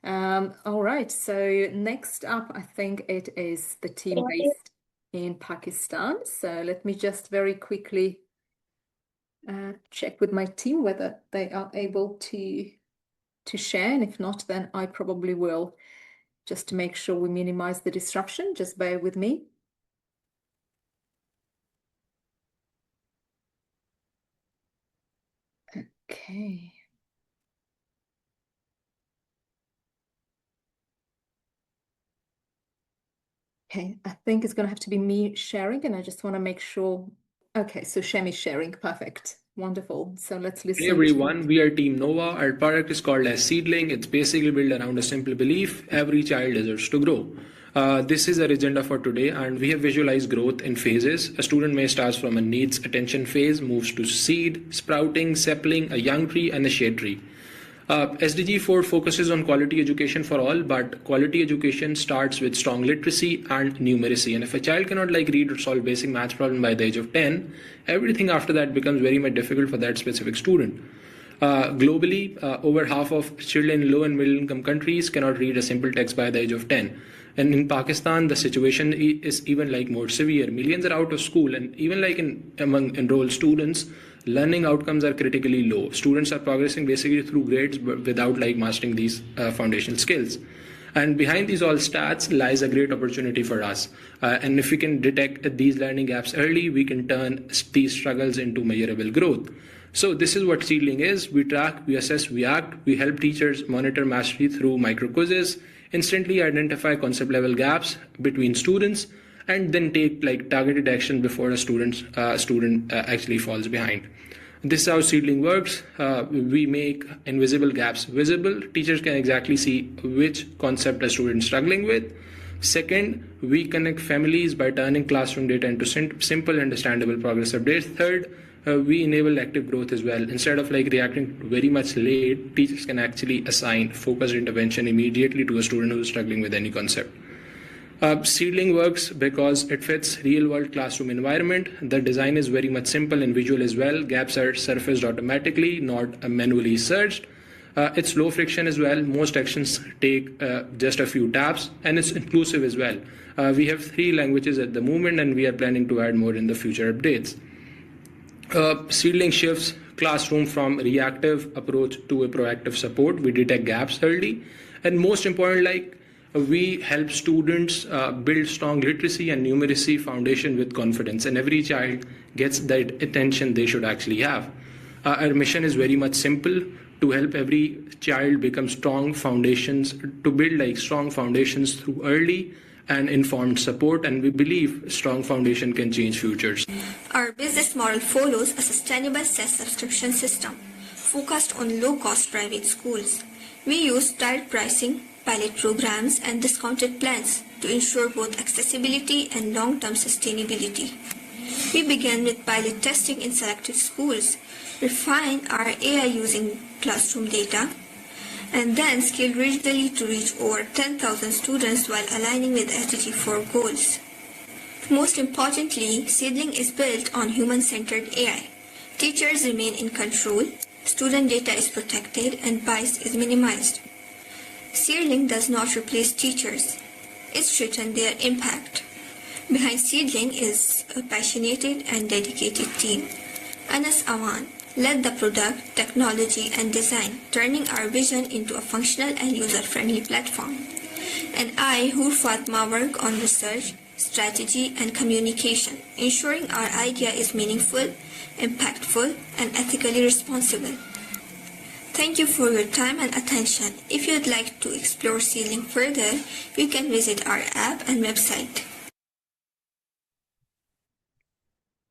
All right. So next up, I think it is the team based in Pakistan. So let me just very quickly check with my team whether they are able to share. And if not, then I probably will, just to make sure we minimize the disruption. Just bear with me. Okay. Okay, I think it's going to have to be me sharing, and I just want to make sure. Okay, so Shem is sharing. Perfect. Wonderful. So let's listen. Hey everyone, we are Team Nova. Our product is called as Seedling. It's basically built around a simple belief: every child deserves to grow. This is our agenda for today, and we have visualized growth in phases. A student may start from a needs attention phase, moves to seed, sprouting, sapling, a young tree, and a shade tree. SDG 4 focuses on quality education for all, but quality education starts with strong literacy and numeracy. And if a child cannot read or solve basic maths problem by the age of 10, everything after that becomes very much difficult for that specific student. Globally, over half of children in low and middle income countries cannot read a simple text by the age of 10. And in Pakistan, the situation is even more severe. Millions are out of school, and even among enrolled students, learning outcomes are critically low. Students are progressing basically through grades but without mastering these foundational skills. And behind these all stats lies a great opportunity for us. And if we can detect these learning gaps early, we can turn these struggles into measurable growth. So this is what Seedling is. We track, we assess, we act. We help teachers monitor mastery through micro quizzes, instantly identify concept level gaps between students, and then take targeted action before a student actually falls behind. This is how Seedling works. We make invisible gaps visible. Teachers can exactly see which concept a student is struggling with. Second, we connect families by turning classroom data into simple, understandable progress updates. Third, we enable active growth as well. Instead of reacting very much late, teachers can actually assign focused intervention immediately to a student who is struggling with any concept. Seedling works because it fits real-world classroom environment. The design is very much simple and visual as well. Gaps are surfaced automatically, not manually searched. It's low friction as well. Most actions take just a few taps, and it's inclusive as well. We have 3 languages at the moment, and we are planning to add more in the future updates. Seedling shifts classroom from reactive approach to a proactive support. We detect gaps early, and most important, we help students build strong literacy and numeracy foundation with confidence, and every child gets that attention they should actually have. Our mission is very much simple: to help every child become strong foundations, to build strong foundations through early and informed support, and we believe strong foundation can change futures. Our business model follows a sustainable SaaS subscription system focused on low-cost private schools. We use tiered pricing, pilot programs, and discounted plans to ensure both accessibility and long-term sustainability. We began with pilot testing in selected schools, refined our AI using classroom data, and then scaled regionally to reach over 10,000 students while aligning with SDG 4 goals. Most importantly, Seedling is built on human-centered AI. Teachers remain in control, student data is protected, and bias is minimized. Seedling does not replace teachers. It strengthens their impact. Behind Seedling is a passionate and dedicated team. Anas Awan led the product, technology, and design, turning our vision into a functional and user-friendly platform. And I, Hur Fatma, work on research, strategy, and communication, ensuring our idea is meaningful, impactful, and ethically responsible. Thank you for your time and attention. If you'd like to explore Seedling further, you can visit our app and website.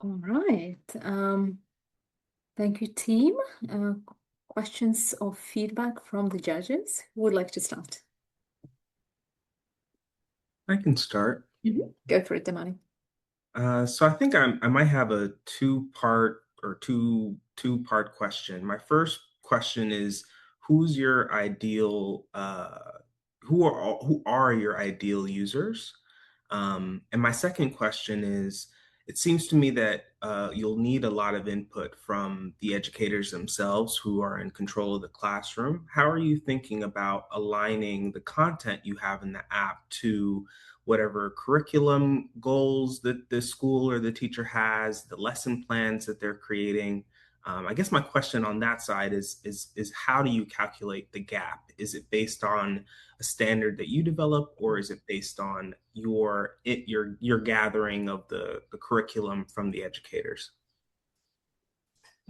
All right. Thank you, team. Questions or feedback from the judges? Who would like to start? I can start. Go for it, Damani. So I think I might have a two-part question. My first question is, who's your ideal? Who are your ideal users? And my second question is, it seems to me that you'll need a lot of input from the educators themselves who are in control of the classroom. How are you thinking about aligning the content you have in the app to whatever curriculum goals that the school or the teacher has, the lesson plans that they're creating? I guess my question on that side is how do you calculate the gap? Is it based on a standard that you develop, or is it based on your gathering of the curriculum from the educators?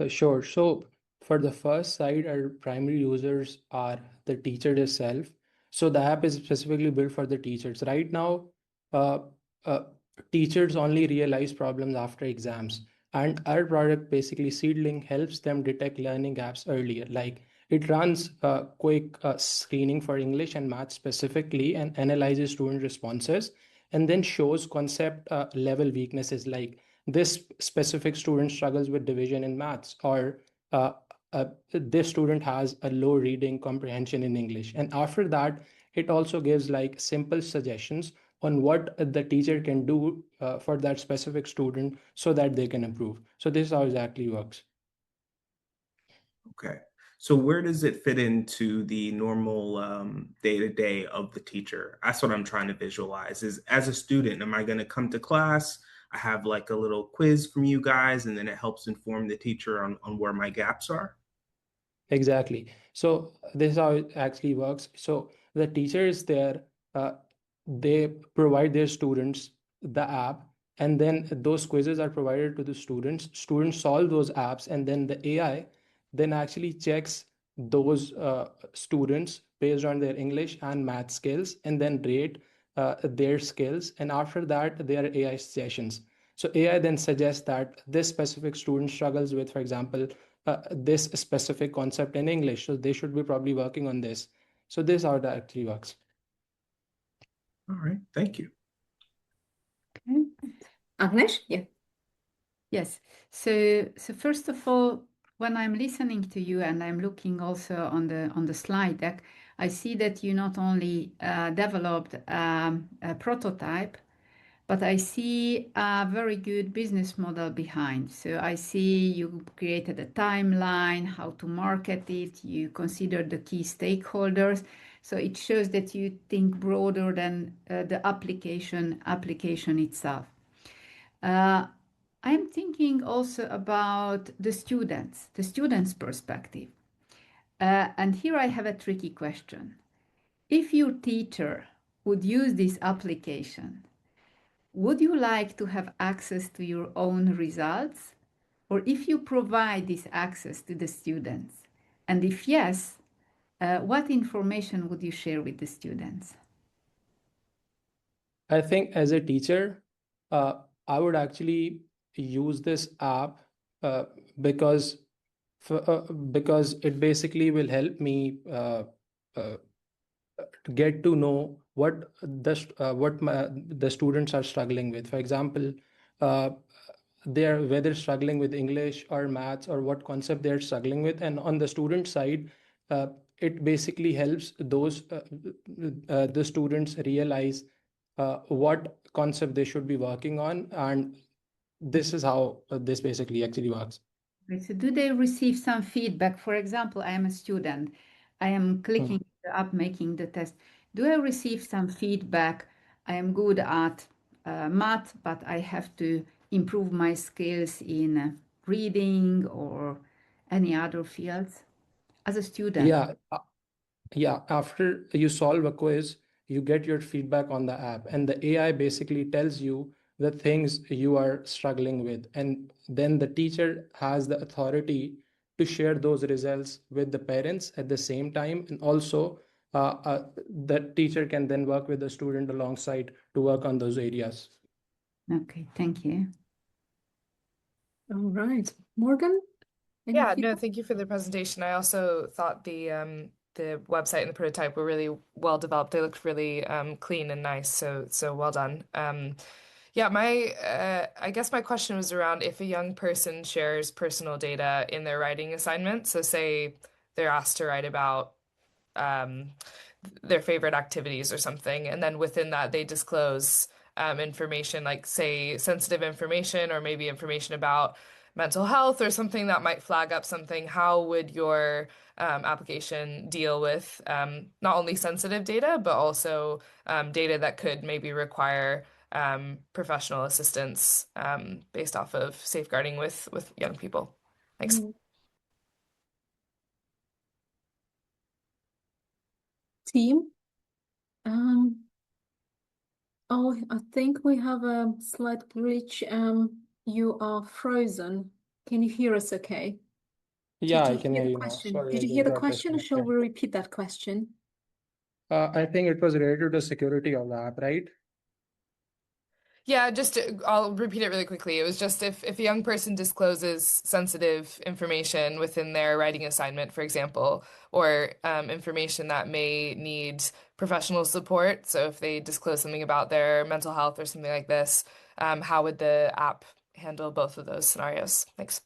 Sure. So for the first side, our primary users are the teacher itself. So the app is specifically built for the teachers. Right now, teachers only realize problems after exams. And our product, basically Seedling, helps them detect learning gaps earlier. It runs quick screening for English and math specifically and analyzes student responses and then shows concept level weaknesses like this specific student struggles with division in maths, or this student has a low reading comprehension in English. And after that, it also gives like simple suggestions on what the teacher can do for that specific student so that they can improve. So this is how it exactly works. Okay. So where does it fit into the normal day-to-day of the teacher? That's what I'm trying to visualize. Is as a student, am I going to come to class? I have like a little quiz from you guys, and then it helps inform the teacher on where my gaps are? Exactly. So this is how it actually works. So the teacher is there, they provide their students the app, and then those quizzes are provided to the students. Students solve those apps, and then the AI then actually checks those students based on their English and math skills, and then rate their skills. And after that, there are AI sessions. So AI then suggests that this specific student struggles with, for example, this specific concept in English. So they should be probably working on this. So this is how it actually works. All right, thank you. Okay. Agnes, yeah. Yes. So first of all, when I'm listening to you and I'm looking also on the slide deck, I see that you not only developed a prototype, but I see a very good business model behind. So I see you created a timeline, how to market it, you consider the key stakeholders. So it shows that you think broader than the application itself. I'm thinking also about the students' perspective. And here I have a tricky question. If your teacher would use this application, would you like to have access to your own results? Or if you provide this access to the students? And if yes, what information would you share with the students? I think as a teacher, I would actually use this app uh, because because it basically will help me uh, get to know what the students are struggling with. For example, uh, they're whether struggling with English or maths or what concept they're struggling with. And on the student side, it basically helps those the students realize what concept they should be working on. And this is how this basically actually works. So do they receive some feedback? For example, I am a student. I am clicking up, making the test. Do I receive some feedback? I am good at math, but I have to improve my skills in reading or any other fields as a student. Yeah, after you solve a quiz, you get your feedback on the app, and the AI basically tells you the things you are struggling with. And then the teacher has the authority to share those results with the parents at the same time. And also, the teacher can then work with the student alongside to work on those areas. Okay, thank you. All right. Morgan? Yeah, no, thank you for the presentation. I also thought the website and the prototype were really well developed. They looked really clean and nice. So well done. Yeah, I guess my question was around if a young person shares personal data in their writing assignment. So say they're asked to write about their favorite activities or something, and then within that they disclose information like say sensitive information or maybe information about mental health or something that might flag up something. How would your application deal with not only sensitive data, but also data that could maybe require professional assistance based off of safeguarding with young people? Thanks. Team? Oh, I think we have a slight glitch. You are frozen. Can you hear us okay? Yeah, I Did you can hear hear the you now. question? Sorry, Did I you hear just the got question, or shall disconnected. we repeat that question? I think it was related to security of the app, right? Yeah, I'll repeat it really quickly. It was just if a young person discloses sensitive information within their writing assignment, for example, or information that may need professional support. So if they disclose something about their mental health or something like this, how would the app handle both of those scenarios? Thanks.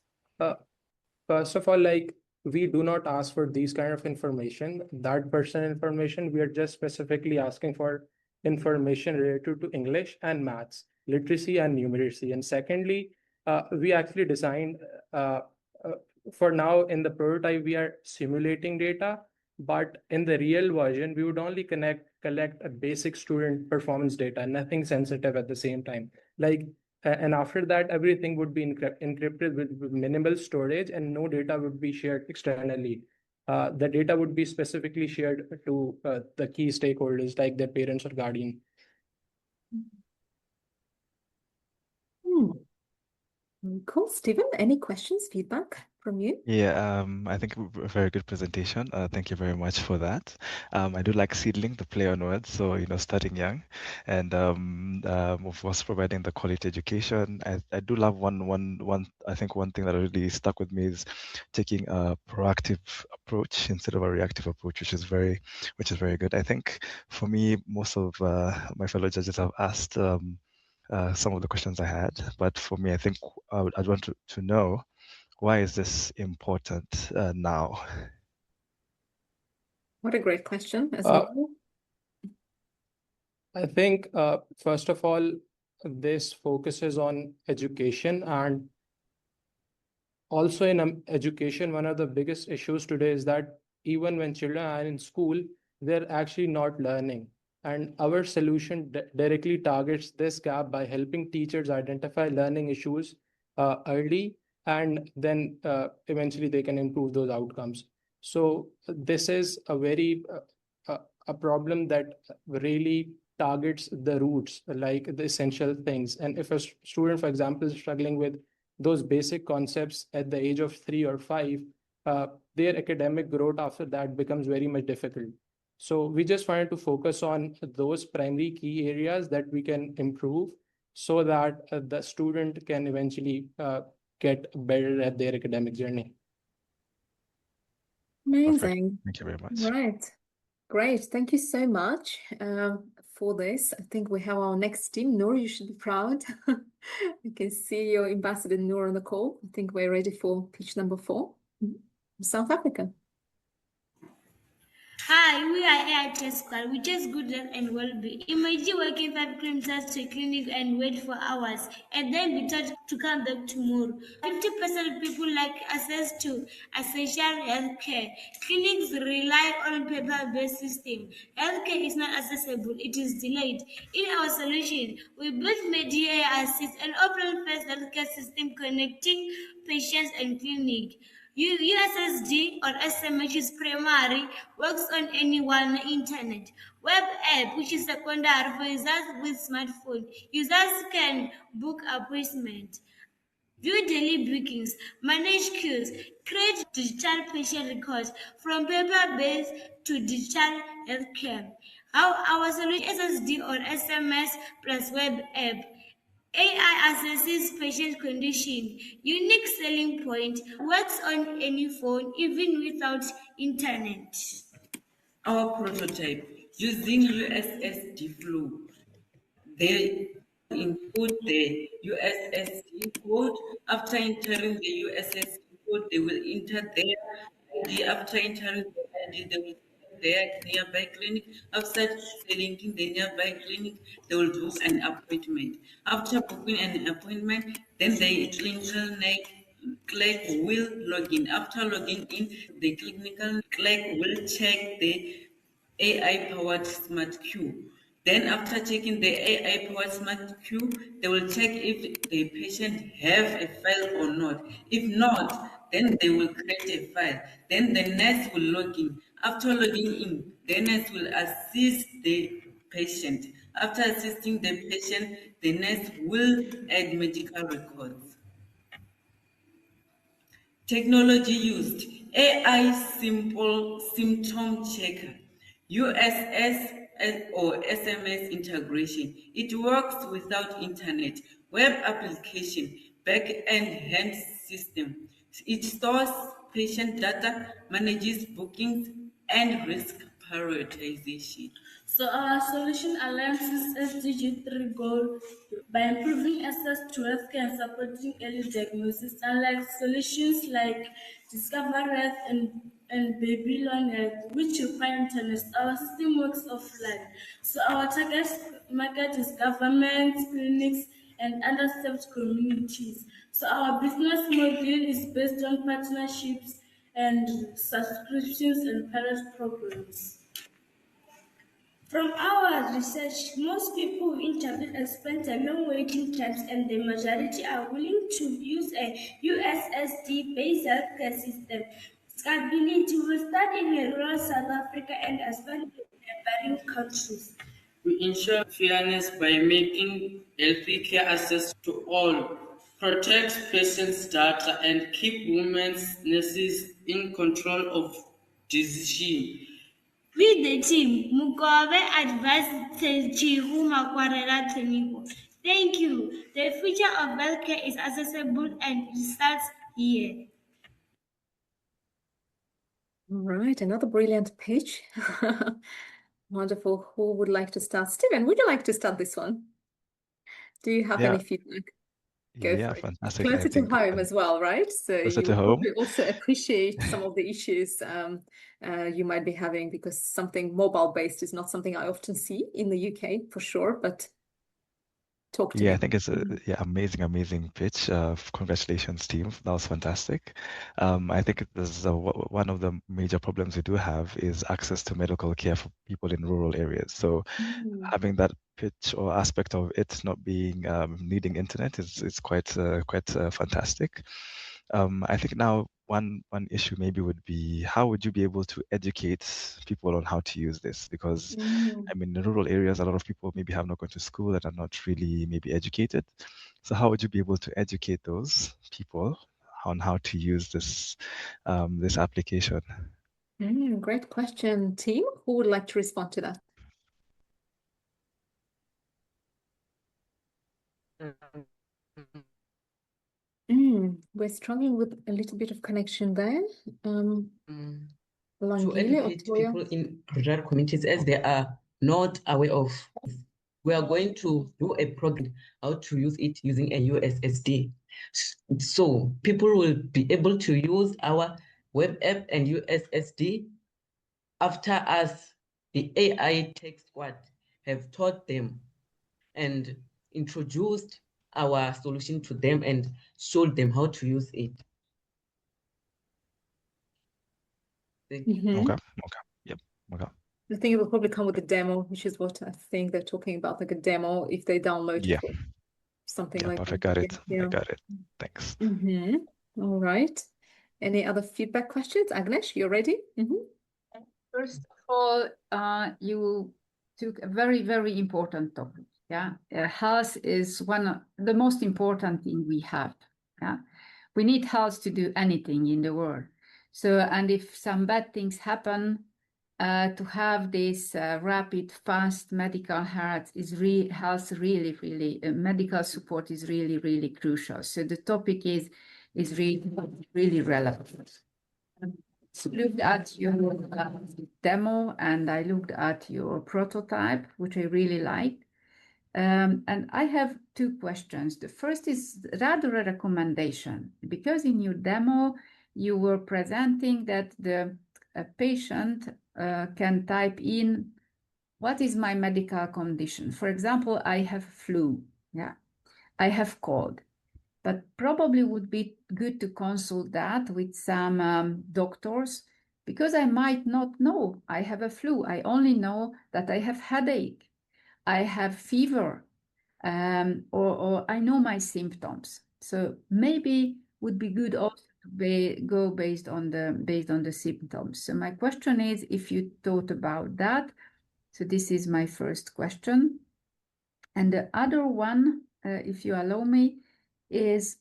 First of all, like we do not ask for these kind of information, that personal information. We are just specifically asking for information related to English and maths, literacy and numeracy. And secondly, we actually designed uh, for now in the prototype, we are simulating data, but in the real version, we would only collect a basic student performance data, nothing sensitive at the same time. And after that, everything would be encrypted with minimal storage and no data would be shared externally. The data would be specifically shared to the key stakeholders like their parents or guardian. Cool. Stephen, any questions, feedback from you? Yeah, I think a very good presentation. Thank you very much for that. I do like seedling, the play on words, so starting young, and of course providing the quality education. I do love one. I think one thing that really stuck with me is taking a proactive approach instead of a reactive approach, which is very good. I think for me, most of my fellow judges have asked some of the questions I had, but for me, I think I'd want to know. Why is this important now? What a great question as well. I think, first of all, this focuses on education, and also in education, one of the biggest issues today is that even when children are in school, they're actually not learning. And our solution directly targets this gap by helping teachers identify learning issues early, and then eventually they can improve those outcomes. So this is a very a problem that really targets the roots, like the essential things. And if a student, for example, is struggling with those basic concepts at the age of 3 or 5, their academic growth after that becomes very much difficult. So we just wanted to focus on those primary key areas that we can improve so that the student can eventually get better at their academic journey. Amazing. Thank you very much. Right. Great. Thank you so much for this. I think we have our next team. Noor, you should be proud. You can see your ambassador Noor on the call. I think we're ready for pitch number 4. South Africa. Hi, we are AI Test Squad. We test good health and well-being. Imagine working 5 kilometers to a clinic and wait for hours, and then be told to come back tomorrow. 50% of people lack access to essential health care. Clinics rely on paper-based system. Healthcare is not accessible; it is delayed. In our solution, we built Media Assist, an open-first healthcare system connecting patients and clinic. USSD or SMS is primary, works on any one internet. Web app, which is secondary for users with smartphone. Users can book appointments, view daily bookings, manage queues, create digital patient records from paper-based to digital healthcare. Our solution is SSD or SMS plus web app. AI assesses patient condition. Unique selling point, works on any phone, even without internet. Our prototype using USSD flow. They input the USSD code. After entering the USSD code, they will enter their ID. After entering the ID, they will their nearby clinic. After selecting the nearby clinic, they will book an appointment. After booking an appointment, then the clinical clerk will log in. After logging in, the clinical clerk will check the AI-powered smart queue. Then after checking the AI-powered smart queue, they will check if the patient have a file or not. If not, then they will create a file. Then the nurse will log in. After logging in, the nurse will assist the patient. After assisting the patient, the nurse will add medical records. Technology used: AI simple symptom checker, or SMS integration. It works without internet, web application, back-end hand system. It stores patient data, manages bookings, and risk prioritization. So our solution aligns SDG3 goal by improving access to healthcare and supporting early diagnosis, unlike solutions like Discover Health and Babylon Health, which require internet. Our system works offline. So our target market is government, clinics, and underserved communities. So our business model is based on partnerships and subscriptions and pilot programs. From our research, most people who interviewed explained the long waiting times, and the majority are willing to use a USSD-based healthcare system. Scalability will start in rural South Africa and expand in neighboring countries. We ensure fairness by making healthy care access to all, protect patients' data, and keep women's nurses in control of decision. With the team, Mugabe advised Chihu Makwarela Teniko. Thank you. The future of healthcare is accessible and it starts here. All right, another brilliant pitch. Wonderful. Who would like to start? Stephen, would you like to start this one? Do you have any feedback? Go Yeah, for it. fantastic. Closer I to think home as well, right? So closer you to will home. probably also appreciate some of the issues you might be having, because something mobile-based is not something I often see in the UK for sure, but talk to Yeah, me. I think it's a amazing pitch. Congratulations, team. That was fantastic. I think there's one of the major problems we do have is access to medical care for people in rural areas. So having that pitch or aspect of it not being needing internet is quite fantastic. I think now one issue maybe would be, how would you be able to educate people on how to use this? Because I mean, in rural areas, a lot of people maybe have not gone to school and are not really maybe educated. So how would you be able to educate those people on how to use this this application? Great question, team. Who would like to respond to that? We're struggling with a little bit of connection there. To Langile or educate Toya? people in rural communities as they are not aware of. We are going to do a program how to use it using a USSD. So people will be able to use our web app and USSD after us, the AI tech squad, have taught them and introduced our solution to them and showed them how to use it. Thank you. Okay. Yep. Okay. I think it will probably come with a demo, which is what I think they're talking about, like a demo if they download Yeah. for something Yeah, like perfect. that. Got it. Yeah. I got it. Thanks. All right. Any other feedback questions? Agnes, you ready? First of all, you took a very important topic. Yeah, health is one of the most important thing we have. Yeah, we need health to do anything in the world. So, and if some bad things happen, to have this rapid, fast medical health is really medical support is really crucial. So the topic is really relevant. Looked at your demo and I looked at your prototype, which I really liked. And I have two questions. The first is rather a recommendation, because in your demo, you were presenting that the patient can type in, what is my medical condition? For example, I have flu. Yeah, I have cold. But probably would be good to consult that with some doctors, because I might not know I have a flu. I only know that I have headache, I have fever, or I know my symptoms. So maybe would be good also to go based on the symptoms. So my question is, if you thought about that. So this is my first question. And the other one, if you allow me, is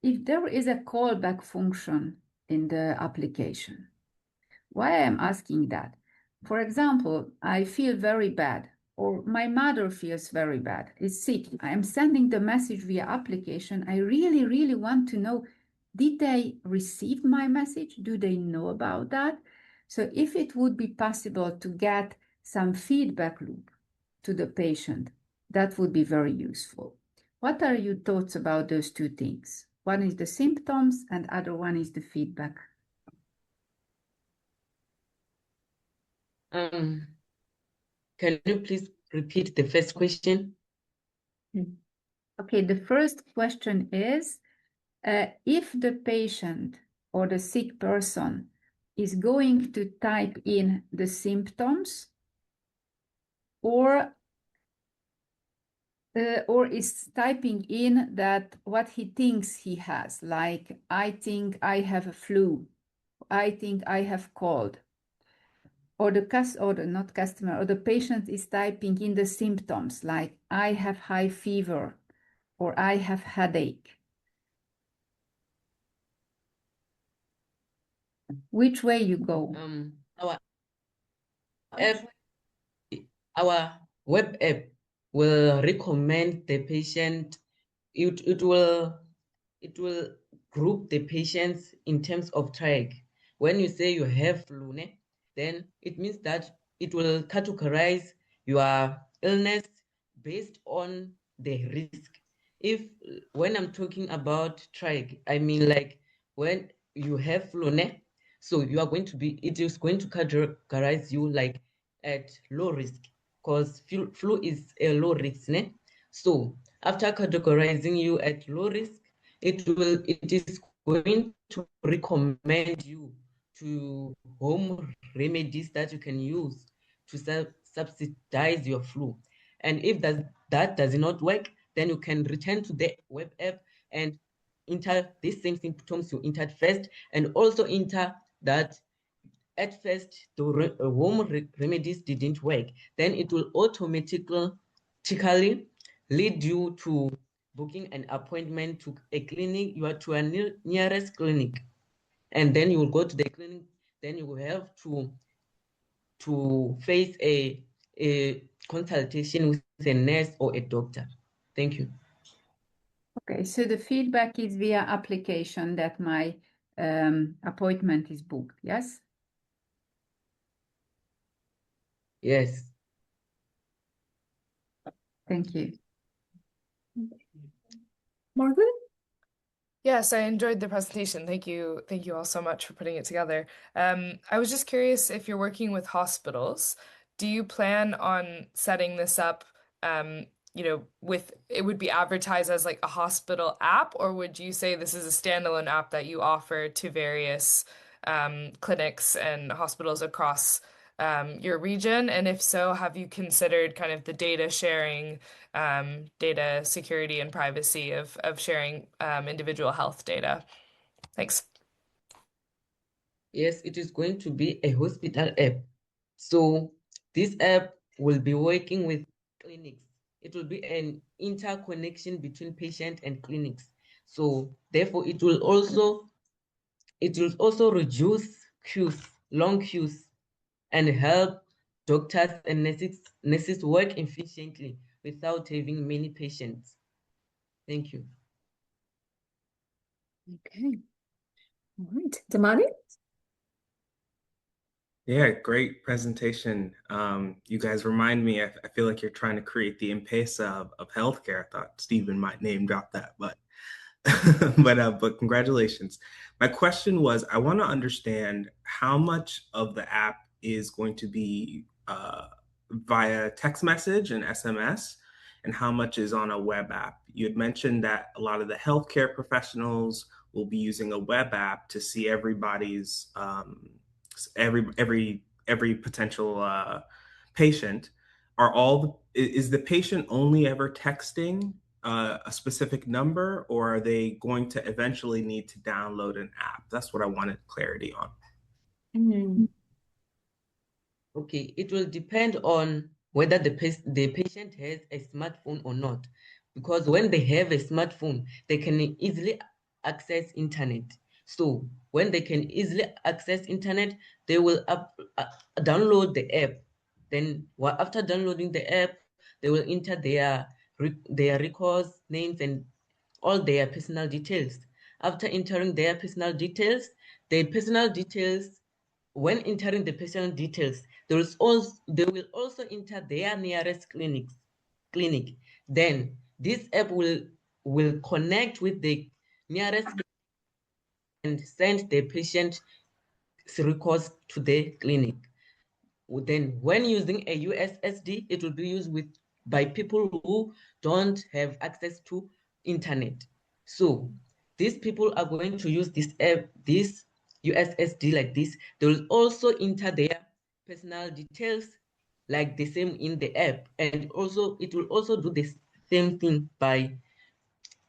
if there is a callback function in the application. Why I'm asking that? For example, I feel very bad, or my mother feels very bad, is sick. I am sending the message via application. I really, really want to know, did they receive my message? Do they know about that? So if it would be possible to get some feedback loop to the patient, that would be very useful. What are your thoughts about those two things? One is the symptoms and other one is the feedback. Can you please repeat the first question? Okay, the first question is, if the patient or the sick person is going to type in the symptoms or is typing in that what he thinks he has, like, I think I have a flu, I think I have cold, or the patient is typing in the symptoms, like, I have high fever, or I have headache. Which way you go? Our web app will recommend the patient. It will group the patients in terms of triage. When you say you have flu, then it means that it will categorize your illness based on the risk. When I'm talking about triage, I mean like when you have flu, so you are going to be, it is going to categorize you like at low risk, because flu is a low risk. So after categorizing you at low risk, it is going to recommend you to home remedies that you can use to subsidize your flu. And if that does not work, then you can return to the web app and enter these same symptoms you entered first, and also enter that at first the home remedies didn't work. Then it will automatically lead you to booking an appointment to a clinic, to a nearest clinic, and then you will go to the clinic. Then you will have to face a consultation with a nurse or a doctor. Thank you. Okay, so the feedback is via application that my appointment is booked, yes? Yes. Thank you. Morgan? Yes, I enjoyed the presentation. Thank you. Thank you all so much for putting it together. I was just curious, if you're working with hospitals, do you plan on setting this up, with it would be advertised as like a hospital app, or would you say this is a standalone app that you offer to various clinics and hospitals across your region? And if so, have you considered kind of the data sharing, data security and privacy of sharing individual health data? Thanks. Yes, it is going to be a hospital app. So this app will be working with clinics. It will be an interconnection between patient and clinics. So therefore, it will also reduce long queues, and help doctors and nurses work efficiently without having many patients. Thank you. Okay. All right. Damani? Yeah, great presentation. You guys remind me, I feel like you're trying to create the M-Pesa of healthcare. I thought Stephen might name drop that, but but congratulations. My question was, I want to understand how much of the app is going to be via text message and SMS, and how much is on a web app. You had mentioned that a lot of the healthcare professionals will be using a web app to see everybody's every potential patient. Is the patient only ever texting a specific number, or are they going to eventually need to download an app? That's what I wanted clarity on. Okay, it will depend on whether the patient has a smartphone or not. Because when they have a smartphone, they can easily access internet. So when they can easily access internet, they will download the app. Then after downloading the app, they will enter their records, names, and all their personal details. After entering their personal details, when entering the personal details, they will also enter their nearest clinic. Then this app will connect with the nearest and send the patient's records to the clinic. Then when using a USSD, it will be used by people who don't have access to internet. So these people are going to use this app, this USSD like this. They will also enter their personal details like the same in the app. And also it will also do the same thing by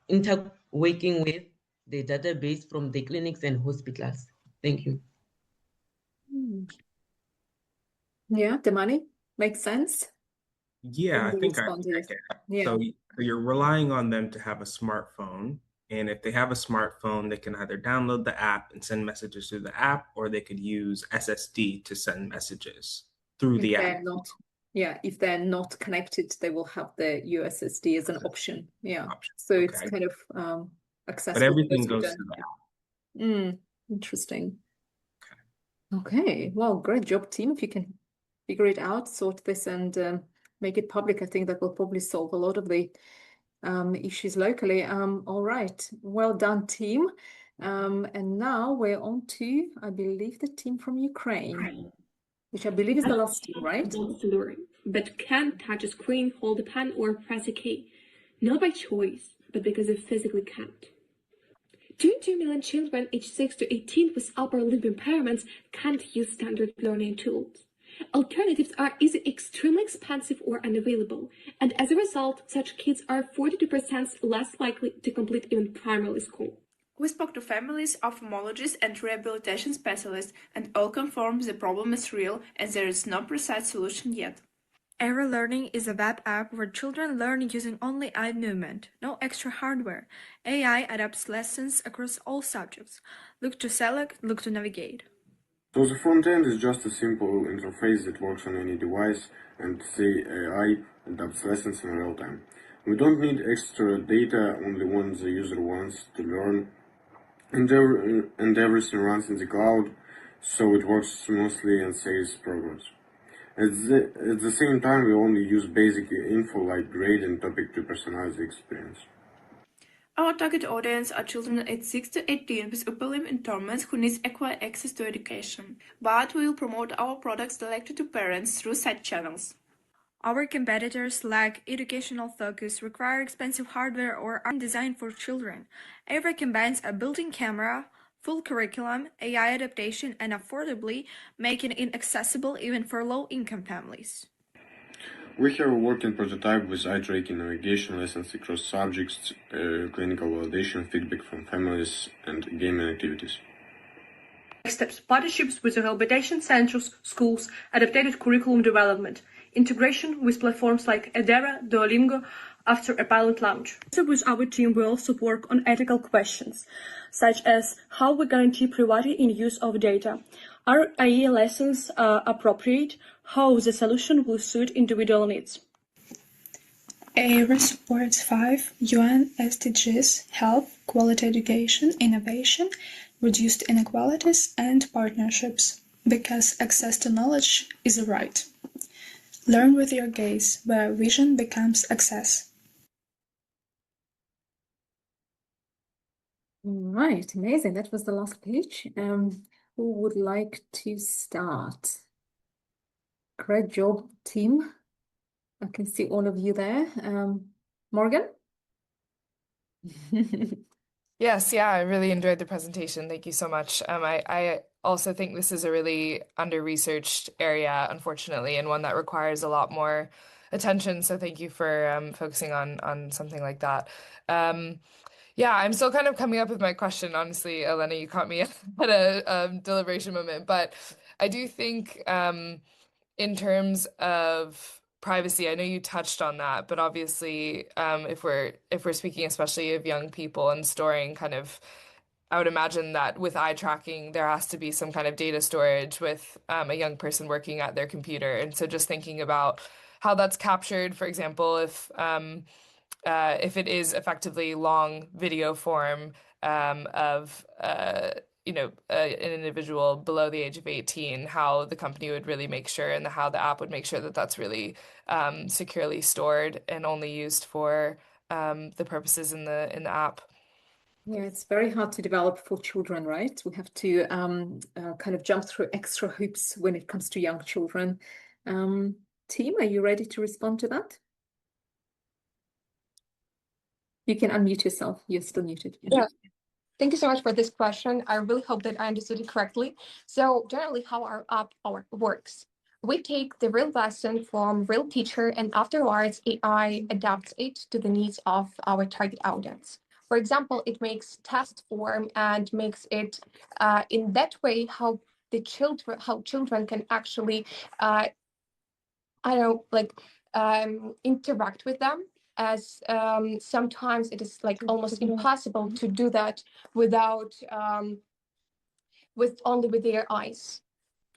interworking with the database from the clinics and hospitals. Thank you. Yeah, Damani, makes sense? Yeah, I think I get it. Yeah. So you're relying on them to have a smartphone. And if they have a smartphone, they can either download the app and send messages through the app, or they could use SSD to send messages through the app. If they're not connected, they will have the USSD as an option. Yeah. So it's kind of accessible. But everything goes through the app. Interesting. Okay. Well, great job, team. If you can figure it out, sort this and make it public, I think that will probably solve a lot of the issues locally. All right. Well done, team. And now we're on to, I believe, the team from Ukraine, which I believe is the last team, right? Wants to learn, but can't touch a screen, hold a pen, or press a key. Not by choice, but because they physically can't. 22 million children aged 6 to 18 with upper limb impairments can't use standard learning tools. Alternatives are either extremely expensive or unavailable, and as a result, such kids are 42% less likely to complete even primary school. We spoke to families, ophthalmologists, and rehabilitation specialists, and all confirmed the problem is real and there is no precise solution yet. Aero Learning is a web app where children learn using only eye movement, no extra hardware. AI adapts lessons across all subjects. Look to select, look to navigate. So the front end is just a simple interface that works on any device, and the AI adapts lessons in real time. We don't need extra data, only when the user wants to learn, and everything runs in the cloud, so it works smoothly and saves progress. At the same time, we only use basic info like grade and topic to personalize the experience. Our target audience are children aged 6 to 18 with upper limb impairments who need equal access to education, but we will promote our products directly to parents through side channels. Our competitors lack educational focus, require expensive hardware, or aren't designed for children. Aero combines a built-in camera, full curriculum, AI adaptation, and affordably, making it accessible even for low-income families. We have a working prototype with eye tracking, navigation lessons across subjects, clinical validation, feedback from families, and gaming activities. Next steps: partnerships with rehabilitation centers, schools, adapted curriculum development, integration with platforms like Edera, Duolingo after a pilot launch. With our team, we also work on ethical questions, such as how we guarantee privacy in use of data. Are AI lessons appropriate? How the solution will suit individual needs? Aero supports 5 UN SDGs: health, quality education, innovation, reduced inequalities, and partnerships, because access to knowledge is a right. Learn with your gaze, where vision becomes access. Right, amazing. That was the last page. Who would like to start? Great job, team. I can see all of you there. Morgan? Yes, yeah, I really enjoyed the presentation. Thank you so much. I also think this is a really under-researched area, unfortunately, and one that requires a lot more attention. So thank you for focusing on something like that. Yeah, I'm still kind of coming up with my question. Honestly, Elena, you caught me at a deliberation moment, but I do think in terms of privacy, I know you touched on that, but obviously, if we're speaking especially of young people and storing kind of I would imagine that with eye tracking, there has to be some kind of data storage with a young person working at their computer. And so just thinking about how that's captured, for example, if it is effectively long video form of an individual below the age of 18, how the company would really make sure and how the app would make sure that that's really securely stored and only used for the purposes in the app. Yeah, it's very hard to develop for children, right? We have to kind of jump through extra hoops when it comes to young children. Team, are you ready to respond to that? You can unmute yourself. You're still muted. Yeah. Thank you so much for this question. I really hope that I understood it correctly. So generally how our app works. We take the real lesson from real teacher and afterwards AI adapts it to the needs of our target audience. For example, it makes test form and makes it in that way how children can actually interact with them, as sometimes it is like almost impossible to do that without with their eyes.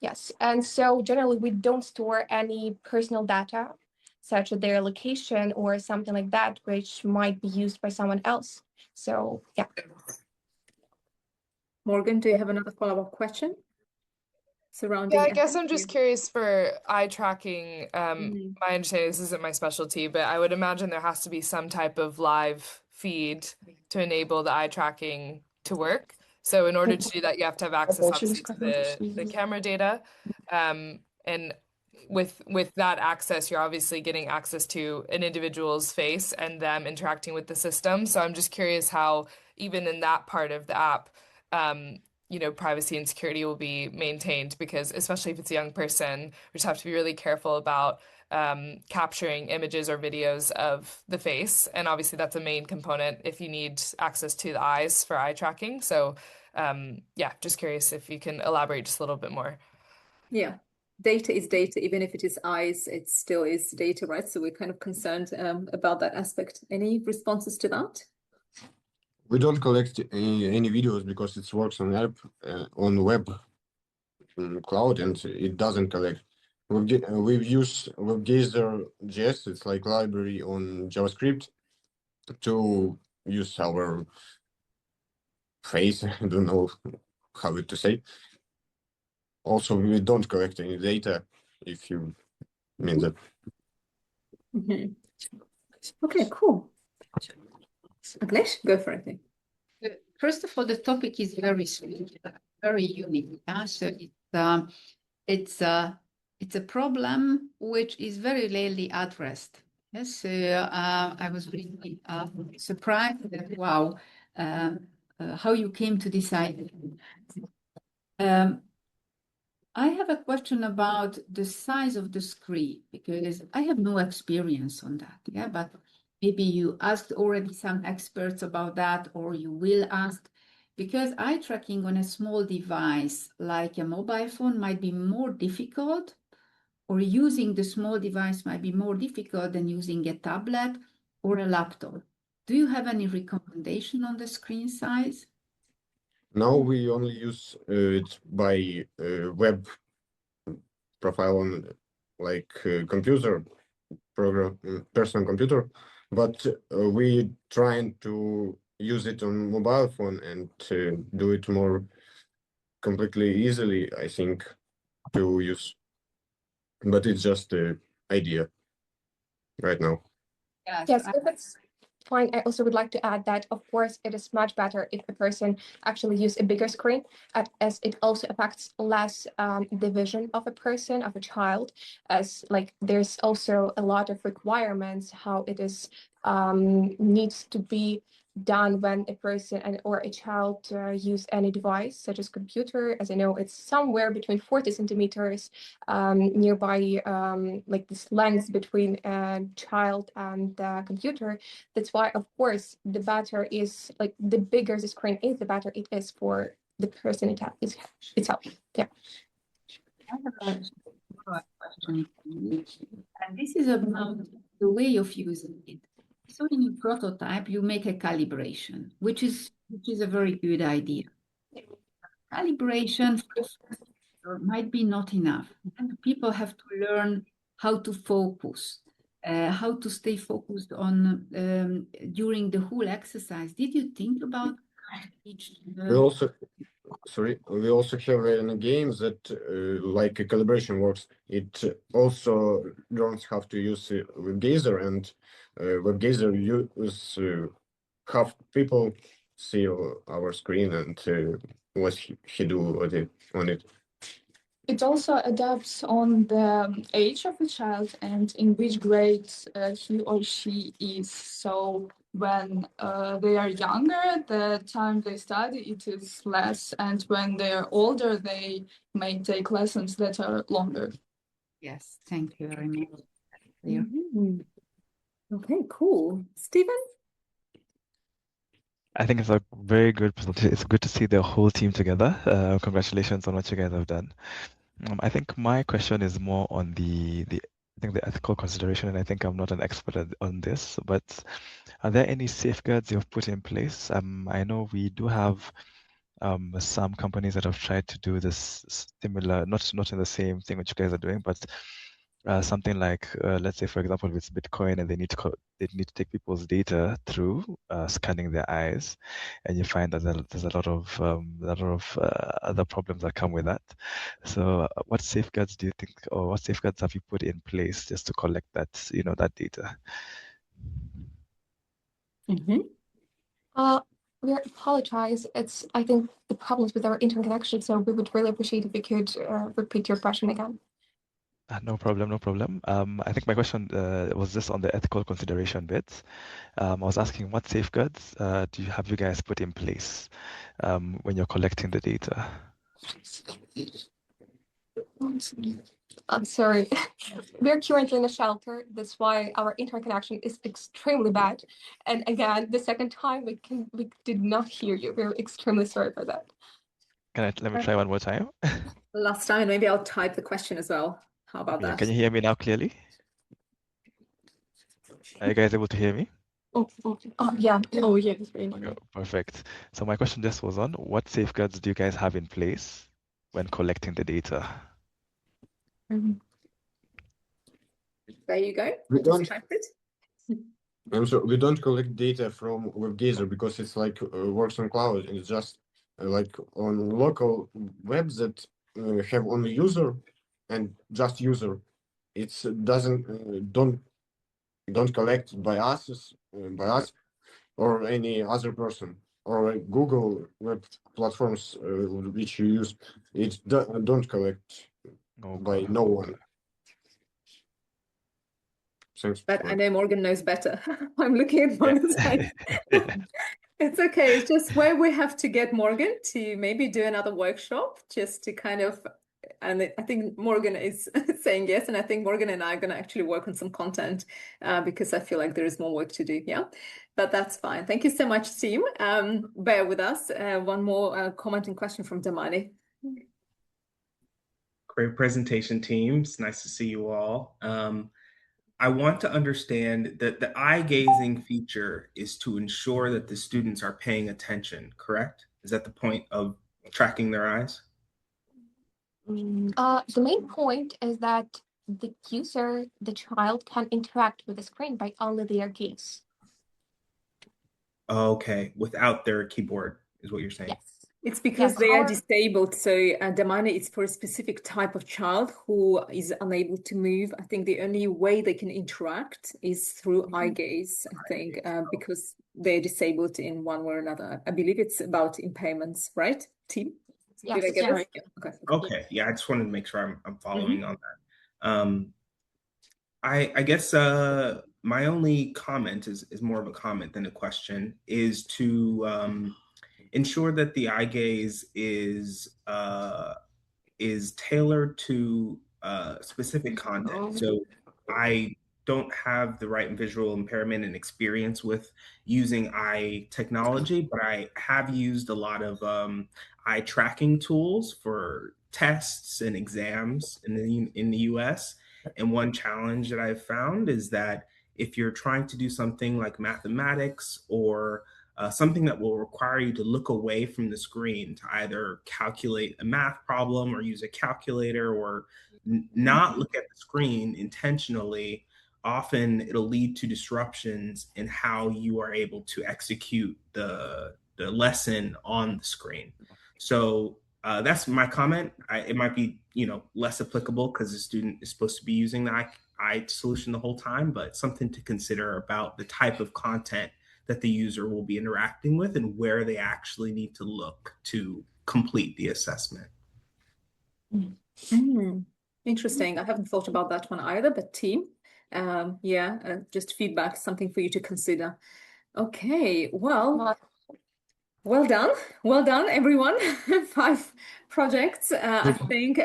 Yes, and so generally we don't store any personal data such as their location or something like that, which might be used by someone else. So yeah. Morgan, do you have another follow-up question surrounding? Yeah, I guess I'm just curious for eye tracking. My understanding, this isn't my specialty, but I would imagine there has to be some type of live feed to enable the eye tracking to work. So in order to do that, you have to have access, obviously, to the camera data. And with that access, you're obviously getting access to an individual's face and them interacting with the system. So I'm just curious how, even in that part of the app, privacy and security will be maintained, because especially if it's a young person, we just have to be really careful about capturing images or videos of the face. And obviously that's a main component if you need access to the eyes for eye tracking. So yeah, just curious if you can elaborate just a little bit more. Yeah, data is data, even if it is eyes, it still is data, right? So we're kind of concerned about that aspect. Any responses to that? We don't collect any videos because it works on app on web cloud, and it doesn't collect. We've used WebGazer.js. It's like library on JavaScript to use our face. I don't know how to say. Also, we don't collect any data, if you mean that. Okay, cool. Agnesh, go for it. First of all, the topic is very unique. So it's a problem which is very rarely addressed. Yes, so I was really surprised that wow, how you came to this idea. I have a question about the size of the screen, because I have no experience on that. Yeah, but maybe you asked already some experts about that, or you will ask, because eye tracking on a small device like a mobile phone might be more difficult, or using the small device might be more difficult than using a tablet or a laptop. Do you have any recommendation on the screen size? Now we only use it by web profile on computer program, personal computer, but we trying to use it on mobile phone and do it more completely easily, I think, to use. But it's just an idea right now. Yes, if it's fine, I also would like to add that, of course, it is much better if a person actually use a bigger screen, as it also affects less the vision of a person, of a child, as like there's also a lot of requirements how it is needs to be done when a person or a child use any device such as computer. As I know, it's somewhere between 40 centimeters nearby, like this length between a child and the computer. That's why, of course, the better is, like, the bigger the screen is, the better it is for the person itself. Yeah. I have a question, and this is about the way of using it. So in your prototype, you make a calibration, which is a very good idea. Calibration might be not enough, and people have to learn how to focus, how to stay focused on during the whole exercise. Did you think about each? We also, we also have in games that like a calibration works. It also learns how to use WebGazer, and WebGazer use have people see our screen and what he do on it. It also adapts on the age of the child and in which grade he or she is. So when they are younger, the time they study it is less, and when they are older, they may take lessons that are longer. Yes, thank you very much. Okay, cool. Stephen? I think it's a very good presentation. It's good to see the whole team together. Congratulations on what you guys have done. I think my question is more on I think the ethical consideration, and I think I'm not an expert on this, but are there any safeguards you've put in place? I know we do have some companies that have tried to do this similar, not in the same thing which you guys are doing, but something like, let's say, for example, if it's Bitcoin and they need to take people's data through scanning their eyes, and you find that there's a lot of other problems that come with that. So, what safeguards do you think, or what safeguards have you put in place just to collect that, that data? We apologize. I think, the problems with our internet connection, so we would really appreciate if you could repeat your question again. No problem, no problem. I think my question was just on the ethical consideration bit. I was asking what safeguards have you guys put in place when you're collecting the data? I'm sorry. We're currently in a shelter. That's why our internet connection is extremely bad. And again, the second time we did not hear you. We're extremely sorry for that. Let me try one more time. Last time, maybe I'll type the question as well. How about that? Can you hear me now clearly? Are you guys able to hear me? Yeah. Oh, yes. Okay, perfect. So my question just was on what safeguards do you guys have in place when collecting the data? There you go. We don't. Type it. I'm sorry, we don't collect data from WebGazer because it's like works on cloud, and it's just like on local webs that have only user and just user. It's doesn't don't collect by us or any other person or Google web platforms which you use. It don't collect by no one. Thanks. But I know Morgan knows better. I'm looking at Morgan's eyes. It's okay. It's just where we have to get Morgan to maybe do another workshop just to kind of, and I think Morgan is saying yes, and I think Morgan and I are going to actually work on some content because I feel like there is more work to do. Yeah, but that's fine. Thank you so much, team. Bear with us. One more comment and question from Damani. Great presentation, team. It's nice to see you all. I want to understand that the eye gazing feature is to ensure that the students are paying attention, correct? Is that the point of tracking their eyes? The main point is that the user, the child, can interact with the screen by only their gaze. Okay, without their keyboard is what you're saying? Yes. It's because they are disabled. So Damani is for a specific type of child who is unable to move. I think the only way they can interact is through eye gaze, I think, because they're disabled in one way or another. I believe it's about impairments, right, team? Yes, Did I get yes. it? Yeah. Okay. Yeah, I just wanted to make sure I'm following on that. I guess my only comment is more of a comment than a question, is to ensure that the eye gaze is tailored to specific content. So I don't have the right visual impairment and experience with using eye technology, but I have used a lot of eye tracking tools for tests and exams in the US. And one challenge that I've found is that if you're trying to do something like mathematics or something that will require you to look away from the screen to either calculate a math problem or use a calculator or not look at the screen intentionally, often it'll lead to disruptions in how you are able to execute the lesson on the screen. So that's my comment. It might be less applicable because the student is supposed to be using the eye solution the whole time, but something to consider about the type of content that the user will be interacting with and where they actually need to look to complete the assessment. Interesting. I haven't thought about that one either, but team, just feedback, something for you to consider. Okay, well done, everyone. 5 projects. I think